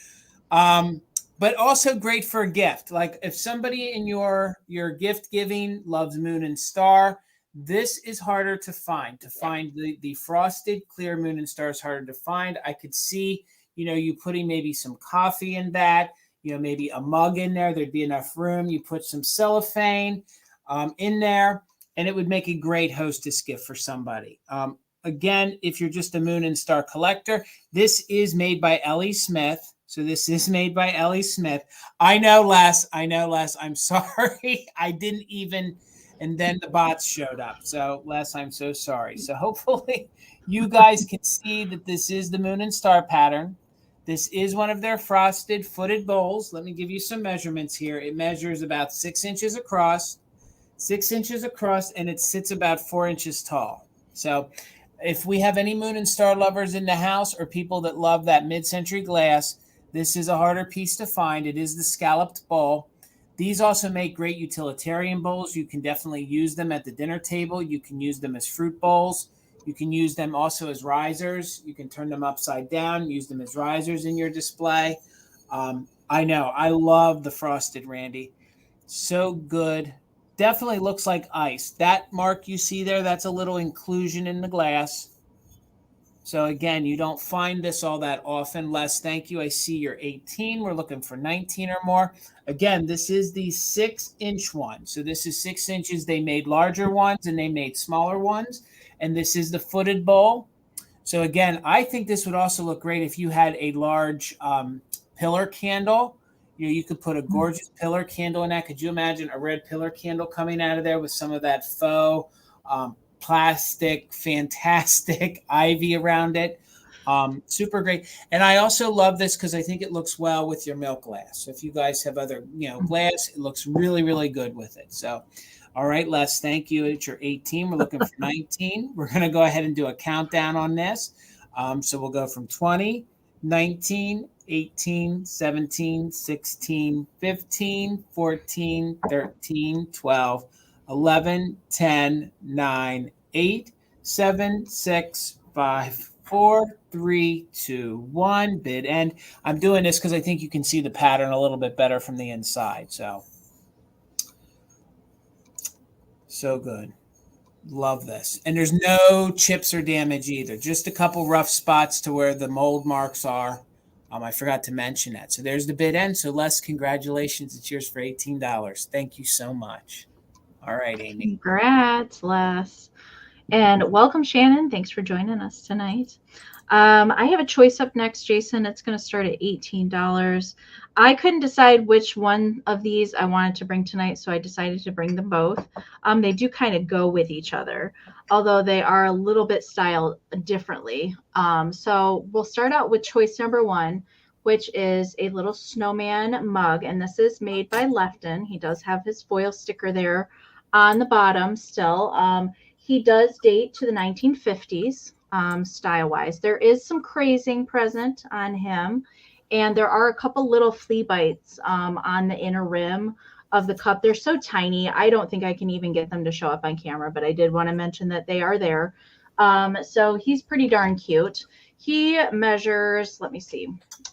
But also great for a gift. Like if somebody in your gift giving loves Moon and Star, this is harder to find. To find the frosted clear Moon and Star is harder to find. I could see, you putting maybe some coffee in that, maybe a mug in there. There'd be enough room. You put some cellophane in there, and it would make a great hostess gift for somebody. Again, if you're just a Moon and Star collector, this is made by Ellie Smith. So this is made by Ellie Smith. I know, Les. I'm sorry. I didn't even, and then the bots showed up. So Les, I'm so sorry. So hopefully you guys can see that this is the Moon and Star pattern. This is one of their frosted footed bowls. Let me give you some measurements here. It measures about 6 inches across, and it sits about 4 inches tall. So if we have any Moon and Star lovers in the house or people that love that mid-century glass, this is a harder piece to find. It is the scalloped bowl. These also make great utilitarian bowls. You can definitely use them at the dinner table. You can use them as fruit bowls. You can use them also as risers. You can turn them upside down, use them as risers in your display. I know. I love the frosted, Randy. So good. Definitely looks like ice. That mark you see there, that's a little inclusion in the glass. So again, you don't find this all that often. Les, thank you. I see you're 18. We're looking for 19 or more. Again, this is the 6-inch one. So this is 6 inches. They made larger ones and they made smaller ones. And this is the footed bowl. So again, I think this would also look great if you had a large pillar candle. You could put a gorgeous pillar candle in that. Could you imagine a red pillar candle coming out of there with some of that faux plastic, fantastic ivy around it? Super great. And I also love this because I think it looks well with your milk glass. So if you guys have other, glass, it looks really, really good with it. So, all right, Les, thank you. At your 18, we're looking for 19. We're going to go ahead and do a countdown on this. So we'll go from 20, 19, 18, 17, 16, 15, 14, 13, 12, 11, 10, 9, 8, 7, 6, 5, 4, 3, 2, 1. Bid end. I'm doing this because I think you can see the pattern a little bit better from the inside. So good. Love this. And there's no chips or damage either. Just a couple rough spots to where the mold marks are. I forgot to mention that. So there's the bid end. So Les, congratulations. It's yours for $18. Thank you so much. All right, Amy. Congrats, Les. And welcome, Shannon. Thanks for joining us tonight. I have a choice up next, Jason. It's going to start at $18. I couldn't decide which one of these I wanted to bring tonight, so I decided to bring them both. They do kind of go with each other, although they are a little bit styled differently. So we'll start out with choice number 1, which is a little snowman mug, and this is made by Lefton. He does have his foil sticker there on the bottom still. He does date to the 1950s. Style-wise, there is some crazing present on him, and there are a couple little flea bites on the inner rim of the cup. They're so tiny, I don't think I can even get them to show up on camera, but I did want to mention that they are there. So he's pretty darn cute. He measures, let me see,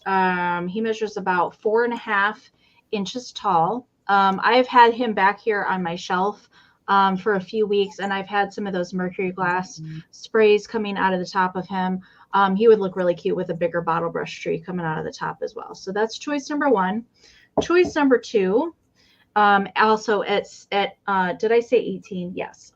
he measures about 4.5 inches tall. I've had him back here on my shelf for a few weeks, and I've had some of those mercury glass sprays coming out of the top of him. He would look really cute with a bigger bottle brush tree coming out of the top as well. So that's choice number 1. Choice number 2, also at did I say 18? Yes.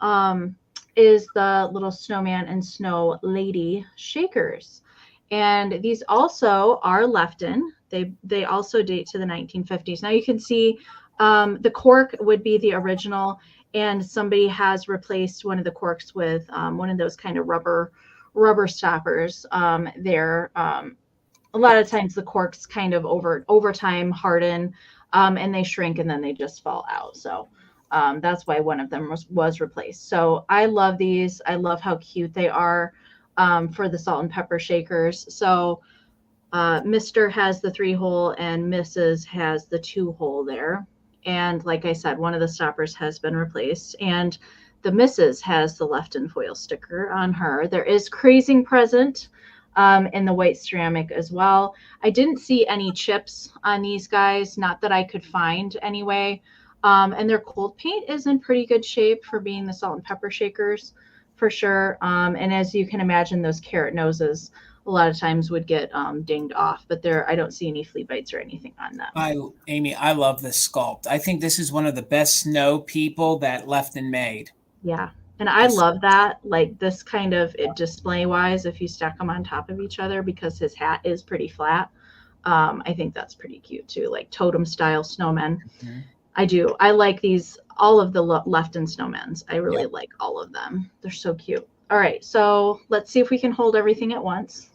Is the little snowman and snow lady shakers. And these also are Lefton. They also date to the 1950s. Now you can see the cork would be the original, and somebody has replaced one of the corks with one of those kind of rubber stoppers there. a lot of times the corks kind of over time harden, and they shrink and then they just fall out. So that's why one of them was replaced. So I love these. I love how cute they are for the salt and pepper shakers. So Mr. has the 3-hole and Mrs. has the 2-hole there. And like I said, one of the stoppers has been replaced, and the Mrs. has the left in foil sticker on her. There is crazing present in the white ceramic as well. I didn't see any chips on these guys, not that I could find anyway. And their cold paint is in pretty good shape for being the salt and pepper shakers for sure. And as you can imagine, those carrot noses a lot of times would get dinged off, but I don't see any flea bites or anything on them. Amy, I love this sculpt. I think this is one of the best snow people that Lefton made. Yeah. And I love that, like this kind of display wise, if you stack them on top of each other, because his hat is pretty flat. I think that's pretty cute too, like totem style snowmen. Mm-hmm. I do. I like these, all of the Lefton snowmen. I really like all of them. They're so cute. All right. So let's see if we can hold everything at once.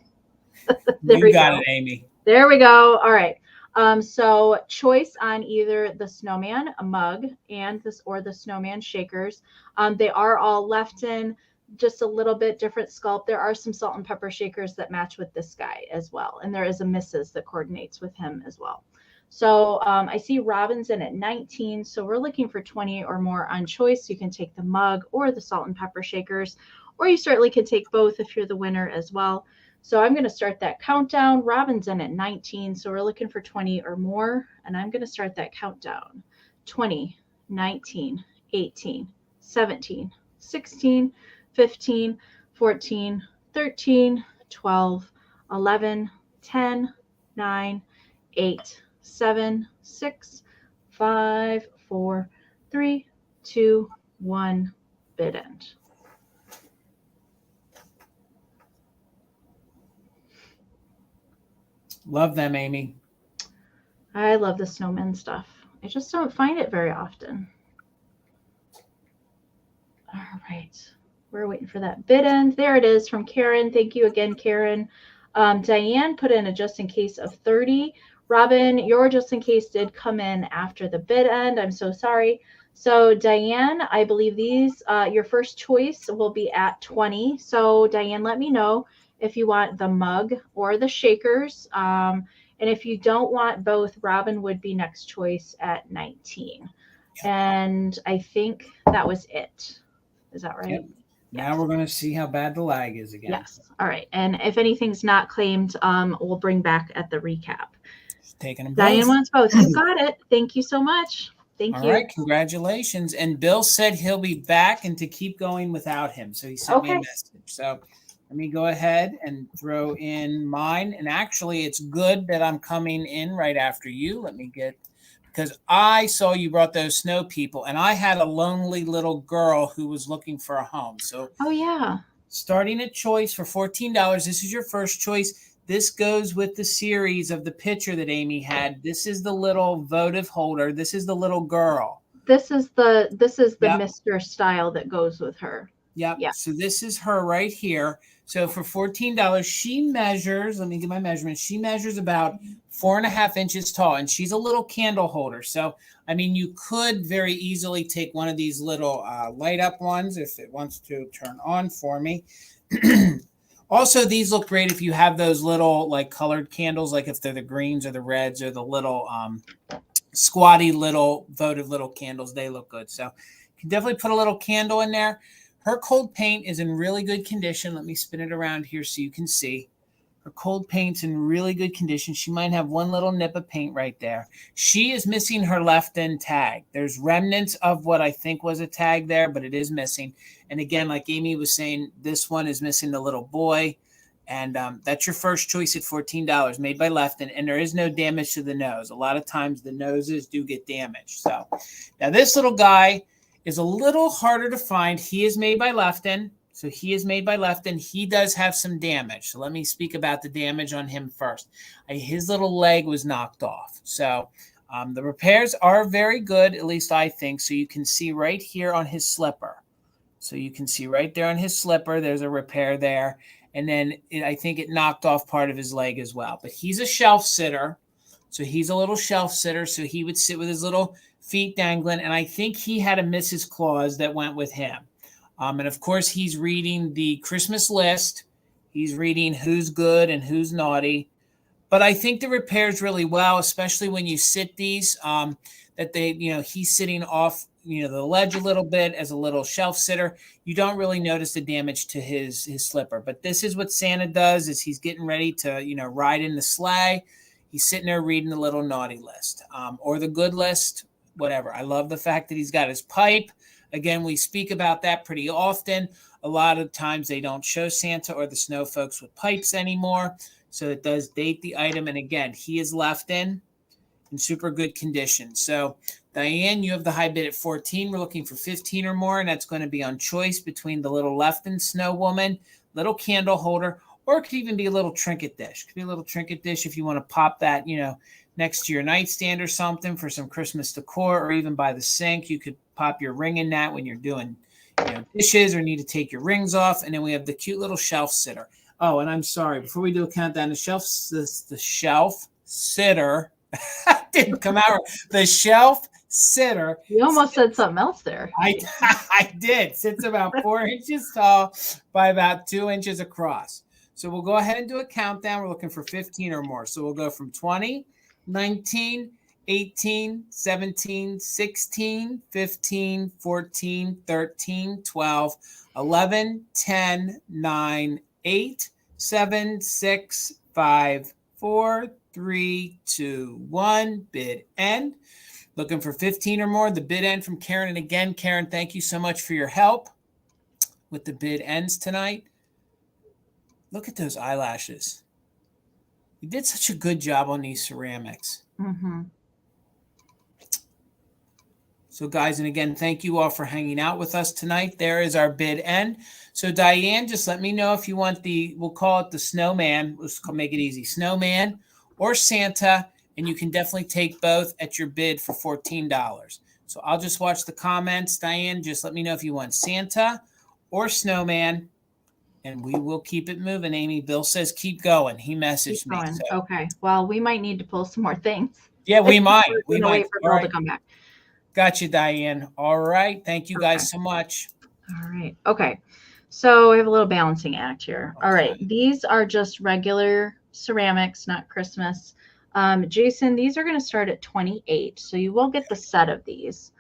You got it, Amy. There we go. All right. So choice on either the snowman, a mug, or the snowman shakers. They are all Lefton, just a little bit different sculpt. There are some salt and pepper shakers that match with this guy as well. And there is a Mrs. that coordinates with him as well. So I see Robin's in at 19. So we're looking for 20 or more on choice. You can take the mug or the salt and pepper shakers, or you certainly can take both if you're the winner as well. So I'm going to start that countdown. Robin's in at 19, so we're looking for 20 or more. And I'm going to start that countdown. 20, 19, 18, 17, 16, 15, 14, 13, 12, 11, 10, 9, 8, 7, 6, 5, 4, 3, 2, 1, bid end. Love them, Amy. I love the snowman stuff. I just don't find it very often. All right. We're waiting for that bid end. There it is from Karen. Thank you again, Karen. Diane put in a just in case of 30. Robin, your just in case did come in after the bid end. I'm so sorry. So Diane, I believe these, your first choice will be at 20. So Diane, let me know if you want the mug or the shakers. And if you don't want both, Robin would be next choice at 19. And I think that was it. Is that right? Yep. Now we're going to see how bad the lag is again. Yes. All right. And if anything's not claimed, we'll bring back at the recap. Just taking them Diane both. wants both. You got it. Thank you so much. Thank you. All right. Congratulations. And Bill said he'll be back and to keep going without him. So he sent me a message. So let me go ahead and throw in mine. And actually, it's good that I'm coming in right after you. Let me get, because I saw you brought those snow people, and I had a lonely little girl who was looking for a home. So, oh yeah, starting at choice for $14. This is your first choice. This goes with the series of the picture that Amy had. This is the little votive holder. This is the little girl. This is the Mr. style that goes with her. Yep. Yeah. So this is her right here. So for $14, she measures, let me get my measurements. She measures about 4.5 inches tall, and she's a little candle holder. So, I mean, you could very easily take one of these little light up ones if it wants to turn on for me. Also, these look great if you have those little like colored candles, like if they're the greens or the reds or the little squatty little votive little candles. They look good. So you can definitely put a little candle in there. Her cold paint is in really good condition. Let me spin it around here so you can see. Her cold paint's in really good condition. She might have one little nip of paint right there. She is missing her left end tag. There's remnants of what I think was a tag there, but it is missing. And again, like Amy was saying, this one is missing the little boy. And that's your first choice at $14, made by Lefton. And there is no damage to the nose. A lot of times the noses do get damaged. So now this little guy is a little harder to find. He is made by Lefton. So he is made by Lefton. He does have some damage. So let me speak about the damage on him first. His little leg was knocked off. So the repairs are very good, at least I think. So you can see right here on his slipper. So you can see right there on his slipper, there's a repair there. and then I think it knocked off part of his leg as well. But he's a shelf sitter, so he's a little shelf sitter. So he would sit with his little feet dangling, and I think he had a Mrs. Claus that went with him. And of course, he's reading the Christmas list. He's reading who's good and who's naughty. But I think the repairs really well, especially when you sit these, that they, he's sitting off, the ledge a little bit as a little shelf sitter. You don't really notice the damage to his slipper. But this is what Santa does, is he's getting ready to, ride in the sleigh. He's sitting there reading the little naughty list, or the good list, whatever. I love the fact that he's got his pipe. Again, we speak about that pretty often. A lot of times they don't show Santa or the snow folks with pipes anymore. So it does date the item. And again, he is left in super good condition. So Diane, you have the high bid at 14. We're looking for 15 or more, and that's going to be on choice between the little left in snow woman, little candle holder, or it could even be a little trinket dish. It could be a little trinket dish if you want to pop that, next to your nightstand or something for some Christmas decor, or even by the sink. You could pop your ring in that when you're doing dishes or need to take your rings off. And then we have the cute little shelf sitter. Oh, and I'm sorry, before we do a countdown, the shelf sitter didn't come out right. The shelf sitter. You almost said something else there. I did. Sits about 4 inches tall by about 2 inches across. So we'll go ahead and do a countdown. We're looking for 15 or more. So we'll go from 20, 19, 18, 17, 16, 15, 14, 13, 12, 11, 10, 9, 8, 7, 6, 5, 4, 3, 2, 1. Bid end. Looking for 15 or more. The bid end from Karen. And again, Karen, thank you so much for your help with the bid ends tonight. Look at those eyelashes. You did such a good job on these ceramics. Mm-hmm. So guys, and again, thank you all for hanging out with us tonight. There is our bid end. So Diane, just let me know if you want we'll call it the snowman. Let's make it easy. Snowman or Santa. And you can definitely take both at your bid for $14. So I'll just watch the comments. Diane, just let me know if you want Santa or snowman. And we will keep it moving, Amy. Bill says keep going. He messaged me. So. Okay. Well, we might need to pull some more things. Yeah, we might. We might wait for Bill to come back. Got you, Diane. All right. Thank you guys so much. All right. Okay. So I have a little balancing act here. Okay. All right. These are just regular ceramics, not Christmas. Jason, these are going to start at 28. So you will get the set of these.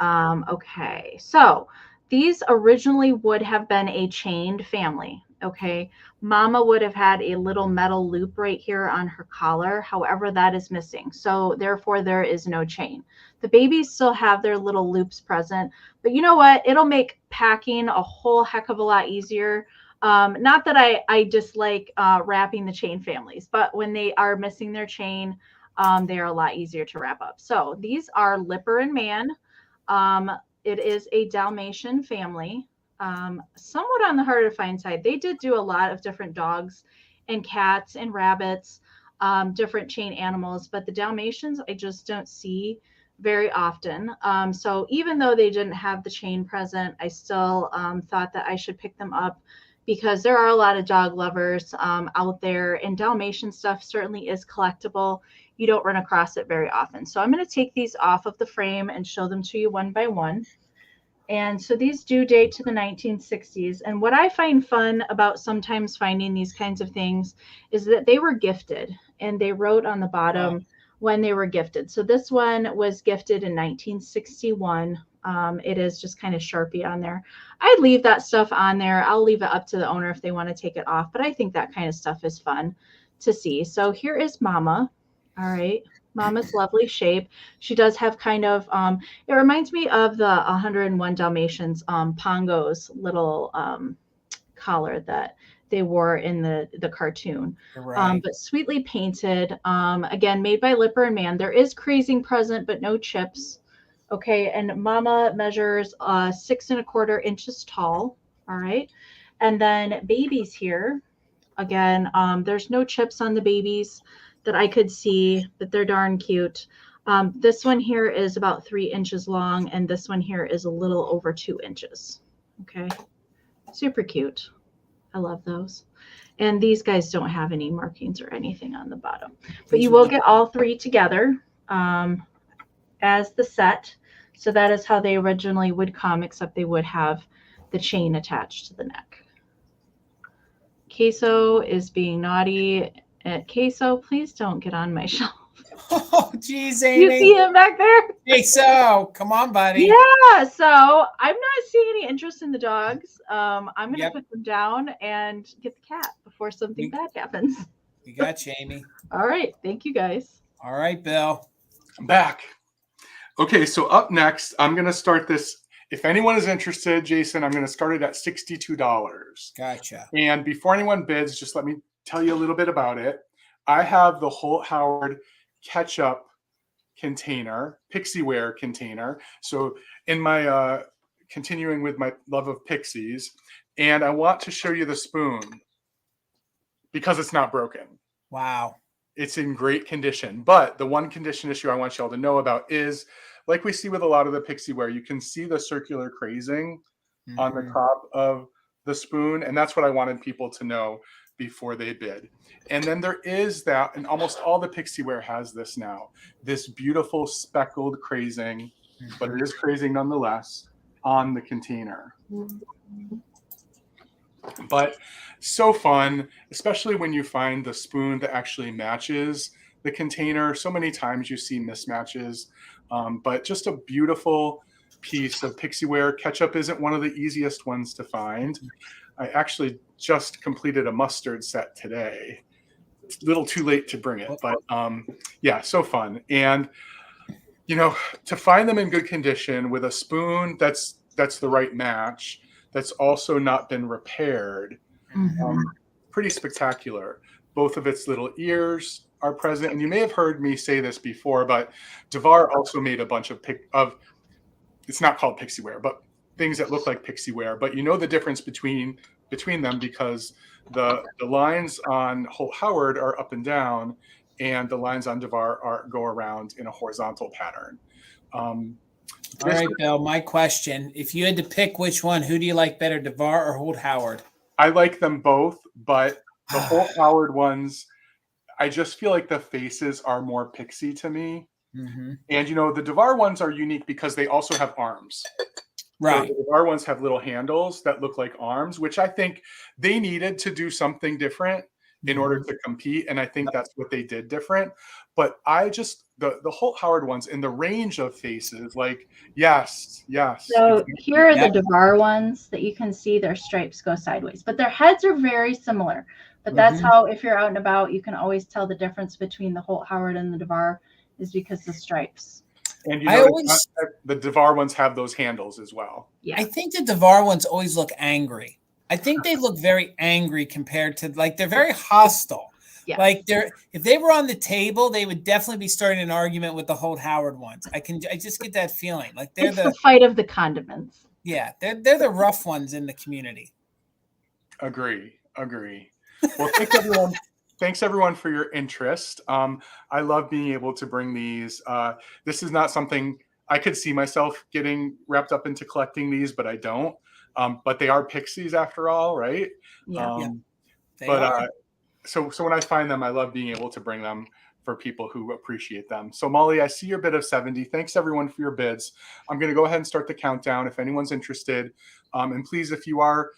Okay. So these originally would have been a chained family. Okay. Mama would have had a little metal loop right here on her collar. However, that is missing. So therefore there is no chain. The babies still have their little loops present, but you know what? It'll make packing a whole heck of a lot easier. Not that I dislike wrapping the chain families, but when they are missing their chain, they are a lot easier to wrap up. So these are Lipper and Man. It is a Dalmatian family, somewhat on the harder to find side. They did do a lot of different dogs and cats and rabbits, different chain animals, but the Dalmatians I just don't see very often. So even though they didn't have the chain present, I still thought that I should pick them up because there are a lot of dog lovers out there, and Dalmatian stuff certainly is collectible. You don't run across it very often. So I'm going to take these off of the frame and show them to you one by one. And so these do date to the 1960s. And what I find fun about sometimes finding these kinds of things is that they were gifted, and they wrote on the bottom when they were gifted. So this one was gifted in 1961. It is just kind of Sharpie on there. I'd leave that stuff on there. I'll leave it up to the owner if they want to take it off, but I think that kind of stuff is fun to see. So here is Mama. All right. Mama's lovely shape. She does have kind of, it reminds me of the 101 Dalmatians, Pongo's little collar that they wore in the cartoon. Right. But sweetly painted, again, made by Lipper and Man. There is crazing present, but no chips. Okay, and Mama measures 6 1/4 inches tall. All right, and then babies here, again, there's no chips on the babies that I could see, but they're darn cute. This one here is about 3 inches long, and this one here is a little over 2 inches. Okay, super cute. I love those. And these guys don't have any markings or anything on the bottom. But These you are will the- get all three together as the set. So that is how they originally would come, except they would have the chain attached to the neck. Queso is being naughty. Queso, please don't get on my shelf. Oh, geez, You Amy. see him back there? Hey, so come on, buddy. Yeah, so I'm not seeing any interest in the dogs. I'm going to put them down and get the cat before something bad happens. We got you, Amy. All right. Thank you, guys. All right, Bill. I'm back. Okay, so up next, I'm going to start this. If anyone is interested, Jason, I'm going to start it at $62. Gotcha. And before anyone bids, just let me tell you a little bit about it. I have the Holt Howard ketchup container, Pixieware container. So in my continuing with my love of pixies, and I want to show you the spoon because it's not broken. Wow. It's in great condition. But the one condition issue I want y'all to know about is, like we see with a lot of the Pixieware, you can see the circular crazing on the top of the spoon. And that's what I wanted people to know before they bid. And then there is that, and almost all the Pixieware has this now, this beautiful speckled crazing, but it is crazing nonetheless, on the container. But so fun, especially when you find the spoon that actually matches the container. So many times you see mismatches, but just a beautiful piece of Pixieware. Ketchup isn't one of the easiest ones to find. I actually just completed a mustard set today. It's a little too late to bring it, but yeah, so fun. And you know, to find them in good condition with a spoon that's the right match, that's also not been repaired, pretty spectacular. Both of its little ears are present, and you may have heard me say this before, but Devar also made a bunch of it's not called Pixieware, but things that look like Pixieware, but you know the difference between them because the lines on Holt Howard are up and down, and the lines on Devar go around in a horizontal pattern. All right, Bill, my question. If you had to pick which one, who do you like better, Devar or Holt Howard? I like them both, but the Holt Howard ones, I just feel like the faces are more pixie to me. And, you know, the Devar ones are unique because they also have arms. Right. So the Devar ones have little handles that look like arms, which I think they needed to do something different in order to compete. And I think that's what they did different. But I just, the Holt Howard ones in the range of faces, like, yes. So here are the Devar ones that you can see their stripes go sideways, but their heads are very similar. But that's how, if you're out and about, you can always tell the difference between the Holt Howard and the Devar is because the stripes. And you know, the Devar ones have those handles as well. Yeah. I think the Devar ones always look angry. I think they look very angry compared to, like, they're very hostile. Yes. Like if they were on the table, they would definitely be starting an argument with the Holt Howard ones. I just get that feeling. Like they're the fight of the condiments. Yeah, they're the rough ones in the community. Agree. Well, thanks everyone for your interest. I love being able to bring these. This is not something I could see myself getting wrapped up into collecting these, but I don't. But they are pixies after all, right? Yeah. So when I find them, I love being able to bring them for people who appreciate them. So Molly, I see your bid of 70. Thanks everyone for your bids. I'm going to go ahead and start the countdown if anyone's interested. And please, if you are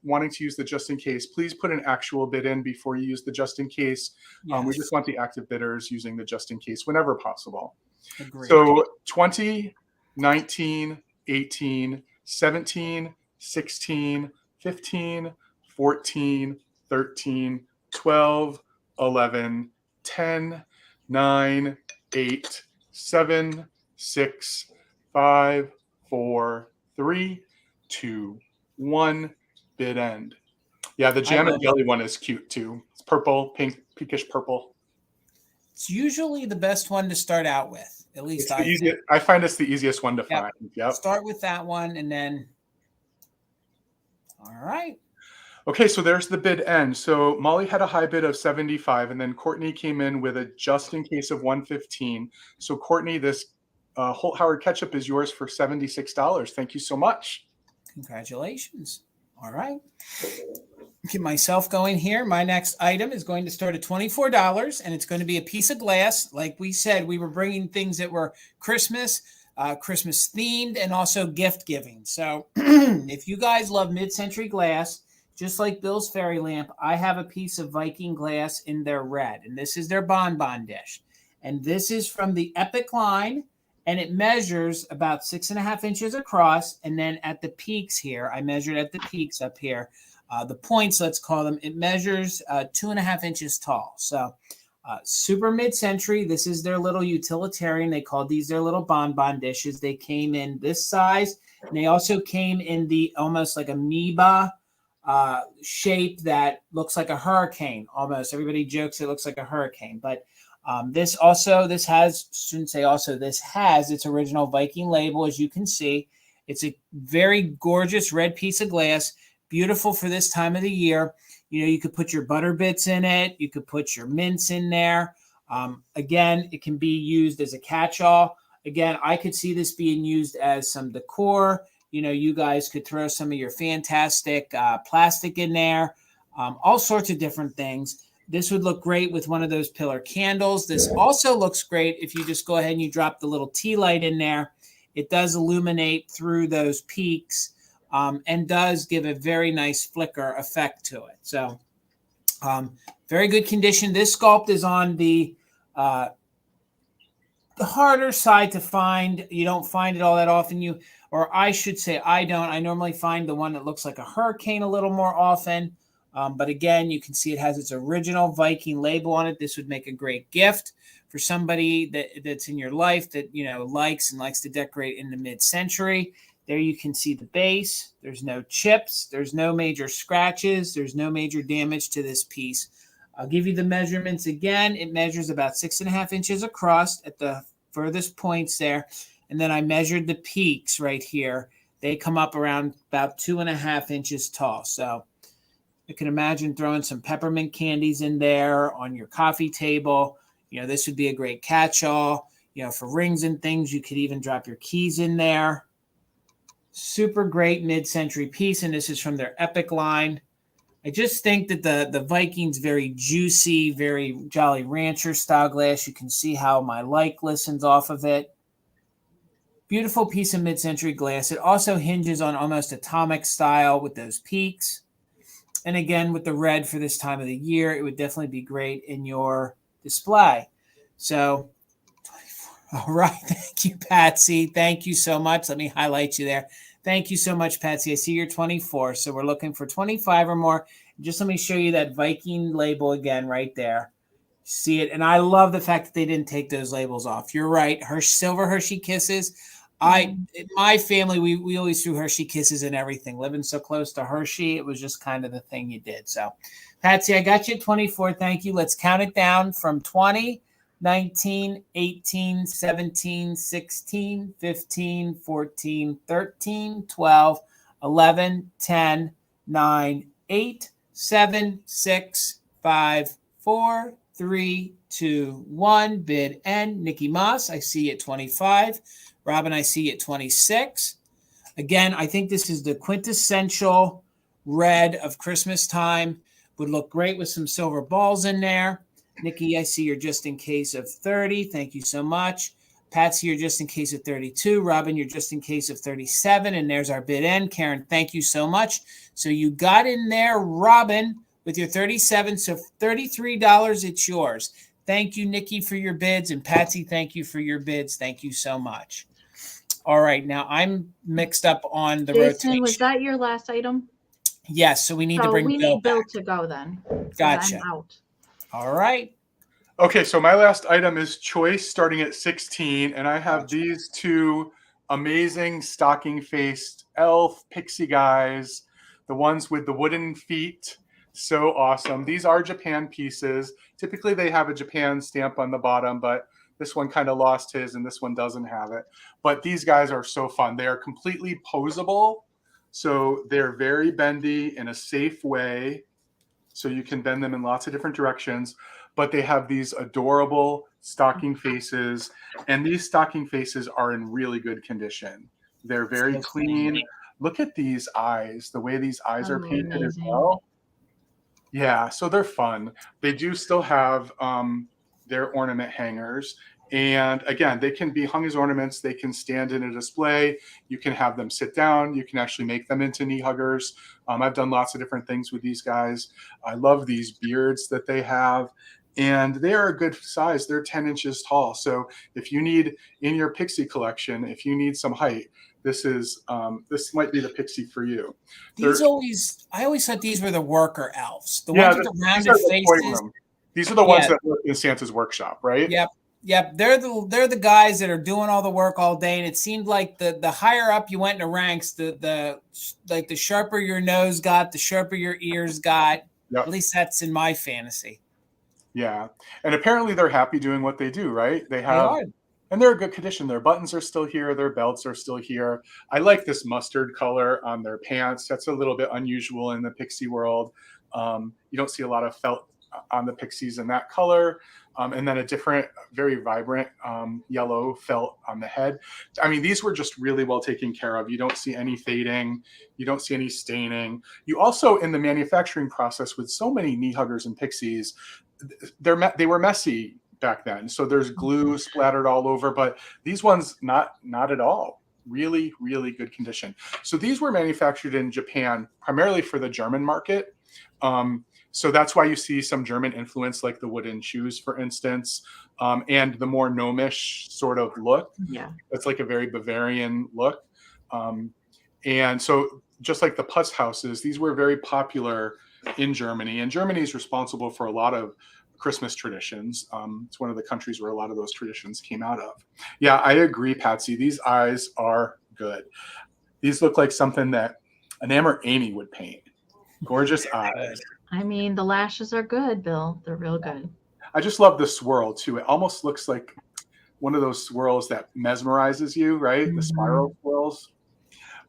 wanting to use the just in case, please put an actual bid in before you use the just in case. Yes. We just want the active bidders using the just in case whenever possible. Agreed. So 20, 19, 18, 17, 16, 15, 14, 13, 12, 11, 10, 9, 8, 7, 6, 5, 4, 3, 2, 1. Bid end. Yeah, the jam and jelly one is cute too. It's purple, pink, pinkish purple. It's usually the best one to start out with. At least I find it's the easiest one to find. Yep. Start with that one and then. All right. Okay, so there's the bid end. So Molly had a high bid of 75, and then Courtney came in with a just in case of 115. So Courtney, this Holt Howard ketchup is yours for $76. Thank you so much. Congratulations. All right. get myself going here. My next item is going to start at $24, and it's going to be a piece of glass. Like we said, we were bringing things that were Christmas, Christmas themed, and also gift giving. So if you guys love mid-century glass, just like Bill's Fairy Lamp, I have a piece of Viking glass in their red, and this is their bonbon dish. And this is from the Epic line, and it measures about 6.5 inches across. And then at the peaks here, I measured at the peaks up here, the points, let's call them, it measures 2.5 inches tall. So super mid-century. This is their little utilitarian. They called these their little bonbon dishes. They came in this size, and they also came in the almost like amoeba shape that looks like a hurricane almost. Everybody jokes it looks like a hurricane, but this has its original Viking label, as you can see. It's a very gorgeous red piece of glass, beautiful for this time of the year. You know, you could put your butter bits in it. You could put your mints in there. Again, it can be used as a catch-all. Again, I could see this being used as some decor. You know, you guys could throw some of your fantastic plastic in there, all sorts of different things. This would look great with one of those pillar candles. This also looks great if you just go ahead and you drop the little tea light in there. It does illuminate through those peaks and does give a very nice flicker effect to it. So very good condition. This sculpt is on the harder side to find. You don't find it all that often. Or I should say I don't. I normally find the one that looks like a hurricane a little more often. But again, you can see it has its original Viking label on it. This would make a great gift for somebody that's in your life that, you know, likes to decorate in the mid-century. There you can see the base. There's no chips. There's no major scratches. There's no major damage to this piece. I'll give you the measurements again. It measures about 6.5 inches across at the furthest points there. And then I measured the peaks right here. They come up around about 2.5 inches tall. So you can imagine throwing some peppermint candies in there on your coffee table. You know, this would be a great catch-all. You know, for rings and things, you could even drop your keys in there. Super great mid-century piece, and this is from their Epic line. I just think that the Viking's very juicy, very Jolly Rancher style glass. You can see how my light glistens off of it. Beautiful piece of mid-century glass. It also hinges on almost atomic style with those peaks. And again, with the red for this time of the year, it would definitely be great in your display. So, 24. All right. Thank you, Patsy. Thank you so much. Let me highlight you there. Thank you so much, Patsy. I see you're 24. So we're looking for 25 or more. Just let me show you that Viking label again right there. See it? And I love the fact that they didn't take those labels off. You're right. Silver Hershey Kisses. My family, we always threw Hershey Kisses and everything. Living so close to Hershey, it was just kind of the thing you did. So, Patsy, I got you at 24. Thank you. Let's count it down from 20, 19, 18, 17, 16, 15, 14, 13, 12, 11, 10, 9, 8, 7, 6, 5, 4, 3, 2, 1. Bid end. Nikki Moss, I see you at 25. Robin, I see you at 26. Again, I think this is the quintessential red of Christmas time. Would look great with some silver balls in there. Nikki, I see you're just in case of 30. Thank you so much. Patsy, you're just in case of 32. Robin, you're just in case of 37. And there's our bid end. Karen, thank you so much. So you got in there, Robin, with your 37. So $33, it's yours. Thank you, Nikki, for your bids. And Patsy, thank you for your bids. Thank you so much. All right. Now I'm mixed up on the Jason, rotation. was that your last item? Yes. So we need to bring we Bill need Bill back. to go then. Gotcha. I'm out. All right. Okay, so my last item is choice starting at 16, and I have these two amazing stocking-faced elf pixie guys, the ones with the wooden feet. So awesome. These are Japan pieces. Typically they have a Japan stamp on the bottom, but this one kind of lost his and this one doesn't have it. But these guys are so fun. They are completely posable, so they're very bendy in a safe way, so you can bend them in lots of different directions. But they have these adorable stocking faces, and these stocking faces are in really good condition. They're very clean. Look at these eyes, the way these eyes are painted as well. Yeah, so they're fun. They do still have their ornament hangers. And again, they can be hung as ornaments. They can stand in a display. You can have them sit down. You can actually make them into knee huggers. I've done lots of different things with these guys. I love these beards that they have. And they are a good size. They're 10 inches tall. So if you need in your pixie collection, if you need some height, this might be the pixie for you. I always thought these were the worker elves, the Yeah, ones with the these rounded are the toy faces. room. These are the ones Yeah. that work in Santa's workshop, right? Yep. Yep. They're the guys that are doing all the work all day. And it seemed like the higher up you went in the ranks, the sharper your nose got, the sharper your ears got. Yep. At least that's in my fantasy. Yeah. And apparently they're happy doing what they do, right? They are. And they're in good condition. Their buttons are still here. Their belts are still here. I like this mustard color on their pants. That's a little bit unusual in the pixie world. You don't see a lot of felt on the pixies in that color. And then a different, very vibrant yellow felt on the head. I mean, these were just really well taken care of. You don't see any fading. You don't see any staining. You also, in the manufacturing process with so many knee huggers and pixies, they were messy back then. So there's glue splattered all over, but these ones, not at all. Really, really good condition. So these were manufactured in Japan, primarily for the German market. So that's why you see some German influence, like the wooden shoes, for instance, and the more gnomish sort of look. Yeah. It's like a very Bavarian look. And so just like the Putz houses, these were very popular in Germany. And Germany is responsible for a lot of Christmas traditions. It's one of the countries where a lot of those traditions came out of. Yeah, I agree, Patsy. These eyes are good. These look like something that Enamor Amie would paint. Gorgeous eyes. I mean, the lashes are good, Bill. They're real good. I just love the swirl too. It almost looks like one of those swirls that mesmerizes you, right? Mm-hmm. The spiral swirls.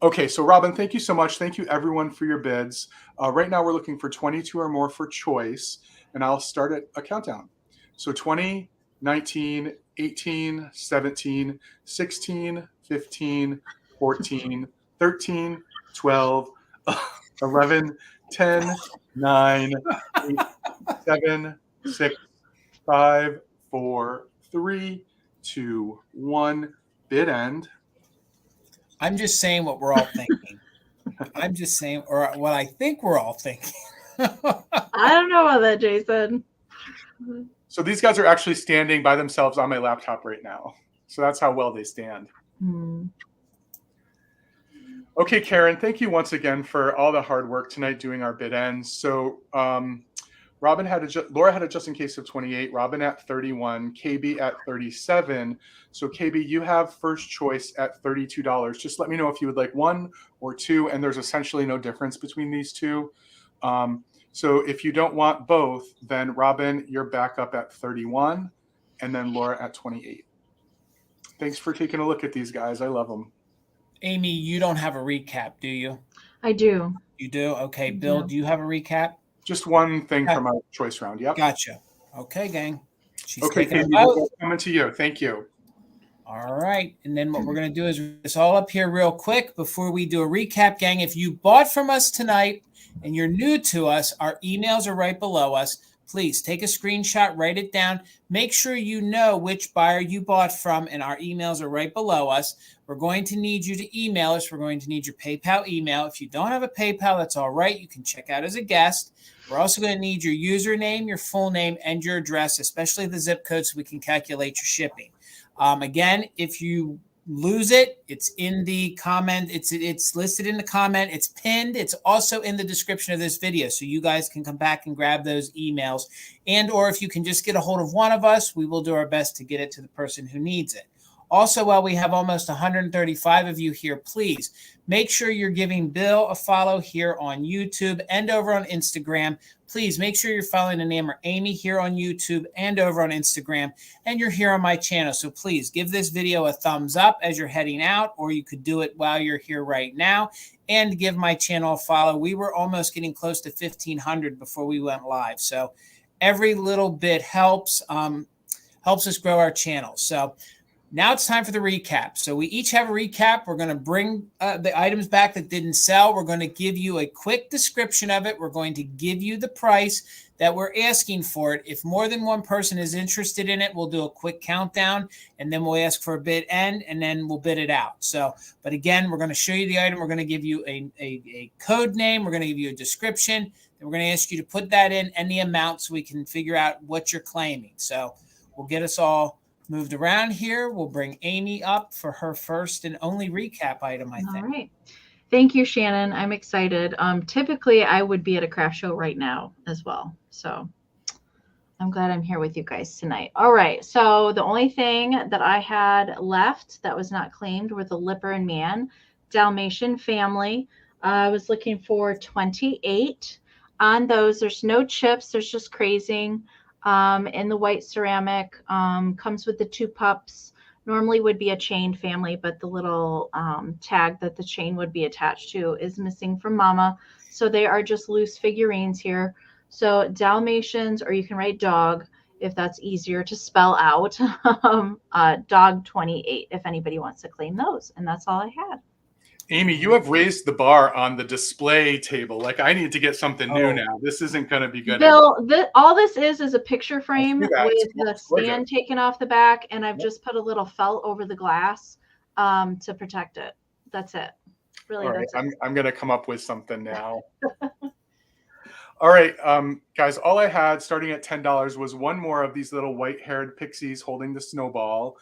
Okay, so Robin, thank you so much. Thank you everyone for your bids. Right now we're looking for 22 or more for choice, and I'll start at a countdown. So 20, 19, 18, 17, 16, 15, 14, 13, 12, 11, 10, 9, 8, 7, 6, 5, 4, 3, 2, 1. Bid end. I'm just saying what we're all thinking. I'm just saying, or what I think we're all thinking. I don't know about that, Jason. So these guys are actually standing by themselves on my laptop right now. So that's how well they stand. Okay, Karen, thank you once again for all the hard work tonight doing our bid ends. So Laura had a just in case of 28, Robin at 31, KB at 37. So KB, you have first choice at $32. Just let me know if you would like one or two, and there's essentially no difference between these two. So if you don't want both, then Robin, you're back up at 31, and then Laura at 28. Thanks for taking a look at these guys. I love them. Amy, you don't have a recap, do you? I do. You do? Okay. Bill, do you have a recap? Just one thing from our choice round. Yep. Gotcha. Okay, gang. She's okay, coming to you. Thank you. All right. And then what we're going to do is it's all up here real quick before we do a recap, gang. If you bought from us tonight and you're new to us, our emails are right below us. Please take a screenshot, write it down. Make sure you know which buyer you bought from, and our emails are right below us. We're going to need you to email us. We're going to need your PayPal email. If you don't have a PayPal, that's all right. You can check out as a guest. We're also going to need your username, your full name, and your address, especially the zip code, so we can calculate your shipping. Again, if you lose it, it's in the comment. It's listed in the comment. It's pinned. It's also in the description of this video, so you guys can come back and grab those emails. And or if you can just get a hold of one of us, we will do our best to get it to the person who needs it. Also, while we have almost 135 of you here, please make sure you're giving Bill a follow here on YouTube and over on Instagram. Please make sure you're following Enamor Amie here on YouTube and over on Instagram, and you're here on my channel. So please give this video a thumbs up as you're heading out, or you could do it while you're here right now, and give my channel a follow. We were almost getting close to 1,500 before we went live. So every little bit helps us grow our channel. So Now it's time for the recap. So we each have a recap. We're going to bring the items back that didn't sell. We're going to give you a quick description of it. We're going to give you the price that we're asking for it. If more than one person is interested in it, we'll do a quick countdown, and then we'll ask for a bid end, and then we'll bid it out. So, but again, we're going to show you the item. We're going to give you a code name. We're going to give you a description. And we're going to ask you to put that in and the amount so we can figure out what you're claiming. So we'll get us all moved around here. We'll bring Amy up for her first and only recap item, I think. All right. Thank you, Shannon. I'm excited. Typically, I would be at a craft show right now as well. So I'm glad I'm here with you guys tonight. All right. So the only thing that I had left that was not claimed were the Lipper and Man Dalmatian family. I was looking for 28 on those. There's no chips. There's just crazing. In the white ceramic, comes with the 2 pups. Normally would be a chained family, but the little tag that the chain would be attached to is missing from Mama. So they are just loose figurines here. So Dalmatians, or you can write dog if that's easier to spell out, dog 28, if anybody wants to claim those. And that's all I had. Amy, you have raised the bar on the display table. Like, I need to get something new now. This isn't going to be good. Bill, all this is a picture frame with the stand gorgeous. taken off the back, and I've just put a little felt over the glass to protect it. That's it. Really, all right, that's it. I'm going to come up with something now. All right, guys, all I had starting at $10 was one more of these little white-haired pixies holding the snowball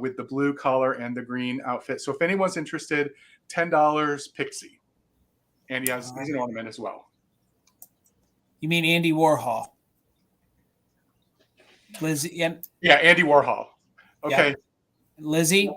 with the blue collar and the green outfit. So if anyone's interested, $10 Pixie. And he's an ornament as well. You mean Andy Warhol? Lizzie, yeah, Andy Warhol. Okay. Yep.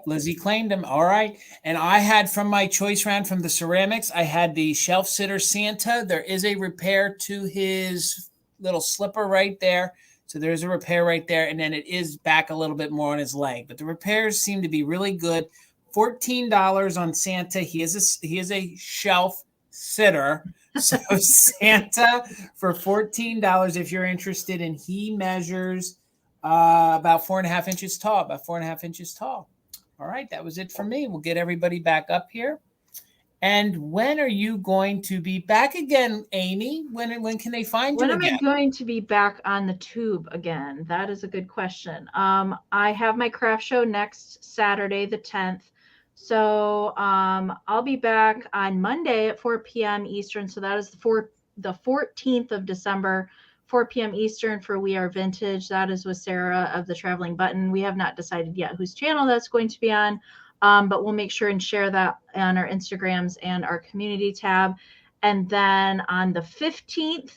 Lizzie claimed him. All right. And I had from my choice round from the ceramics, I had the shelf sitter Santa. There is a repair to his little slipper right there. So there's a repair right there. And then it is back a little bit more on his leg. But the repairs seem to be really good. $14 on Santa. He is a shelf sitter. So Santa for $14 if you're interested. And he measures about 4.5 inches tall. All right, that was it for me. We'll get everybody back up here. And when are you going to be back again, Amy? When can they find you again? When am I going to be back on the tube again? That is a good question. I have my craft show next Saturday, the 10th. So I'll be back on Monday at 4 p.m. Eastern. So that is the 14th of December, 4 p.m. Eastern for We Are Vintage. That is with Sarah of the Traveling Button. We have not decided yet whose channel that's going to be on, but we'll make sure and share that on our Instagrams and our community tab. And then on the 15th,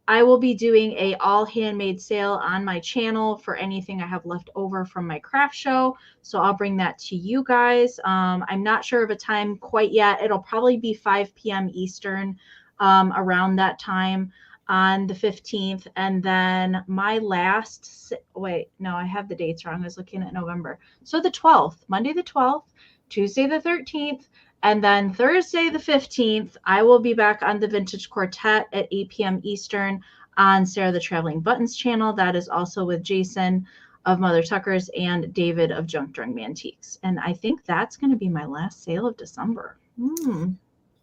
I will be doing a all handmade sale on my channel for anything I have left over from my craft show. So I'll bring that to you guys. I'm not sure of a time quite yet. It'll probably be 5 p.m. Eastern around that time on the 15th. And then my last, I have the dates wrong. I was looking at November. So the 12th, Monday the 12th, Tuesday the 13th, and then Thursday the 15th, I will be back on the Vintage Quartet at 8 p.m. Eastern on Sarah the Traveling Buttons channel. That is also with Jason of Mother Tuckers and David of Junk Drawing Antiques. And I think that's going to be my last sale of December.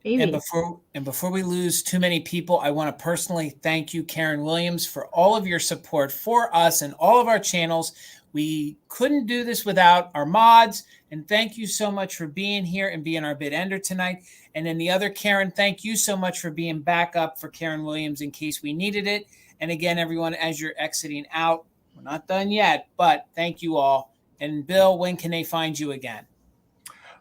Maybe. And before we lose too many people, I want to personally thank you, Karen Williams, for all of your support for us and all of our channels. We couldn't do this without our mods. And thank you so much for being here and being our bid ender tonight. And then the other Karen, thank you so much for being back up for Karen Williams in case we needed it. And again, everyone, as you're exiting out, we're not done yet, but thank you all. And Bill, when can they find you again?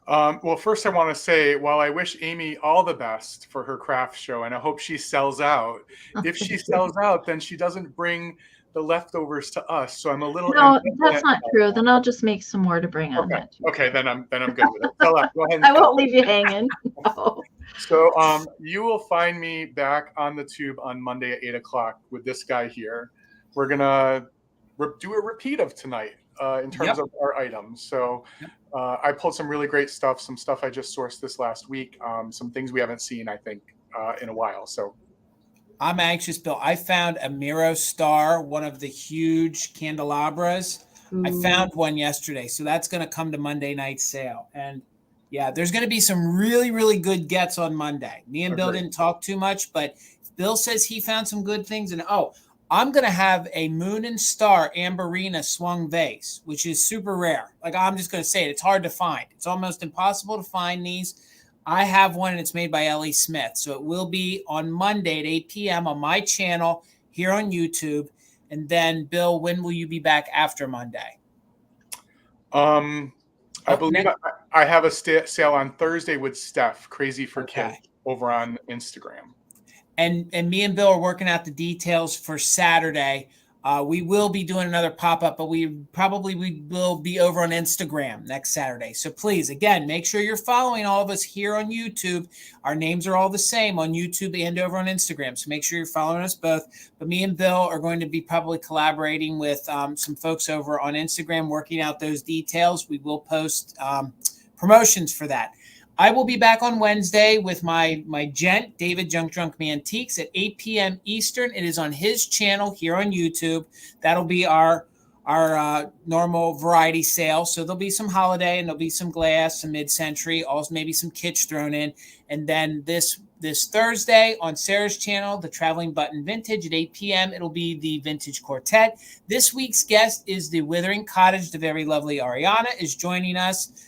Well, first I want to say, while I wish Amy all the best for her craft show, and I hope she sells out, if she sells out, then she doesn't bring the leftovers to us. So I'm a little. No, that's not true. Then I'll just make some more to bring on. Okay, then I'm good with it. Go ahead. I won't leave you hanging. No. So you will find me back on the tube on Monday at 8 o'clock with this guy here. We're gonna do a repeat of tonight in terms of our items. So I pulled some really great stuff, some stuff I just sourced this last week, some things we haven't seen, I think, in a while. So I'm anxious, Bill. I found a Miro Star, one of the huge candelabras. I found one yesterday, so that's going to come to Monday night sale. And yeah, there's going to be some really, really good gets on Monday. Me and Bill didn't talk too much, but Bill says he found some good things. And I'm going to have a Moon and Star Amberina swung vase, which is super rare. Like, I'm just going to say it. It's hard to find. It's almost impossible to find these. I have one, and it's made by Ellie Smith. So it will be on Monday at 8 p.m. on my channel here on YouTube. And then, Bill, when will you be back after Monday? I believe I have a sale on Thursday with Steph, Crazy for Kids, over on Instagram. And me and Bill are working out the details for Saturday. We will be doing another pop-up, but we will be over on Instagram next Saturday. So please, again, make sure you're following all of us here on YouTube. Our names are all the same on YouTube and over on Instagram. So make sure you're following us both. But me and Bill are going to be probably collaborating with some folks over on Instagram, working out those details. We will post promotions for that. I will be back on Wednesday with my gent, David Junk Drunk Me Antiques, at 8 p.m. Eastern. It is on his channel here on YouTube. That'll be our normal variety sale. So there'll be some holiday, and there'll be some glass, some mid-century, also maybe some kitsch thrown in. And then this Thursday on Sarah's channel, the Traveling Button Vintage at 8 p.m., it'll be the Vintage Quartet. This week's guest is the Withering Cottage. The very lovely Ariana is joining us.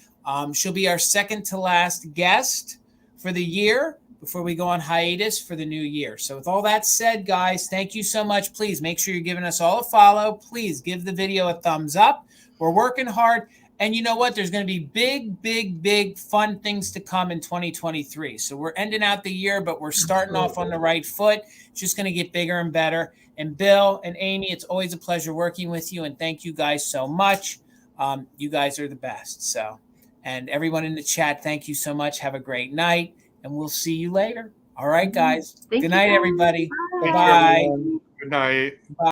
She'll be our second to last guest for the year before we go on hiatus for the new year. So with all that said, guys, thank you so much. Please make sure you're giving us all a follow. Please give the video a thumbs up. We're working hard. And you know what? There's going to be big fun things to come in 2023. So we're ending out the year, but we're starting off on the right foot. It's just going to get bigger and better. And Bill and Amy, it's always a pleasure working with you. And thank you guys so much. You guys are the best. So. And everyone in the chat, thank you so much. Have a great night, and we'll see you later. All right, guys. Good night, everybody. Bye. Good night. Bye.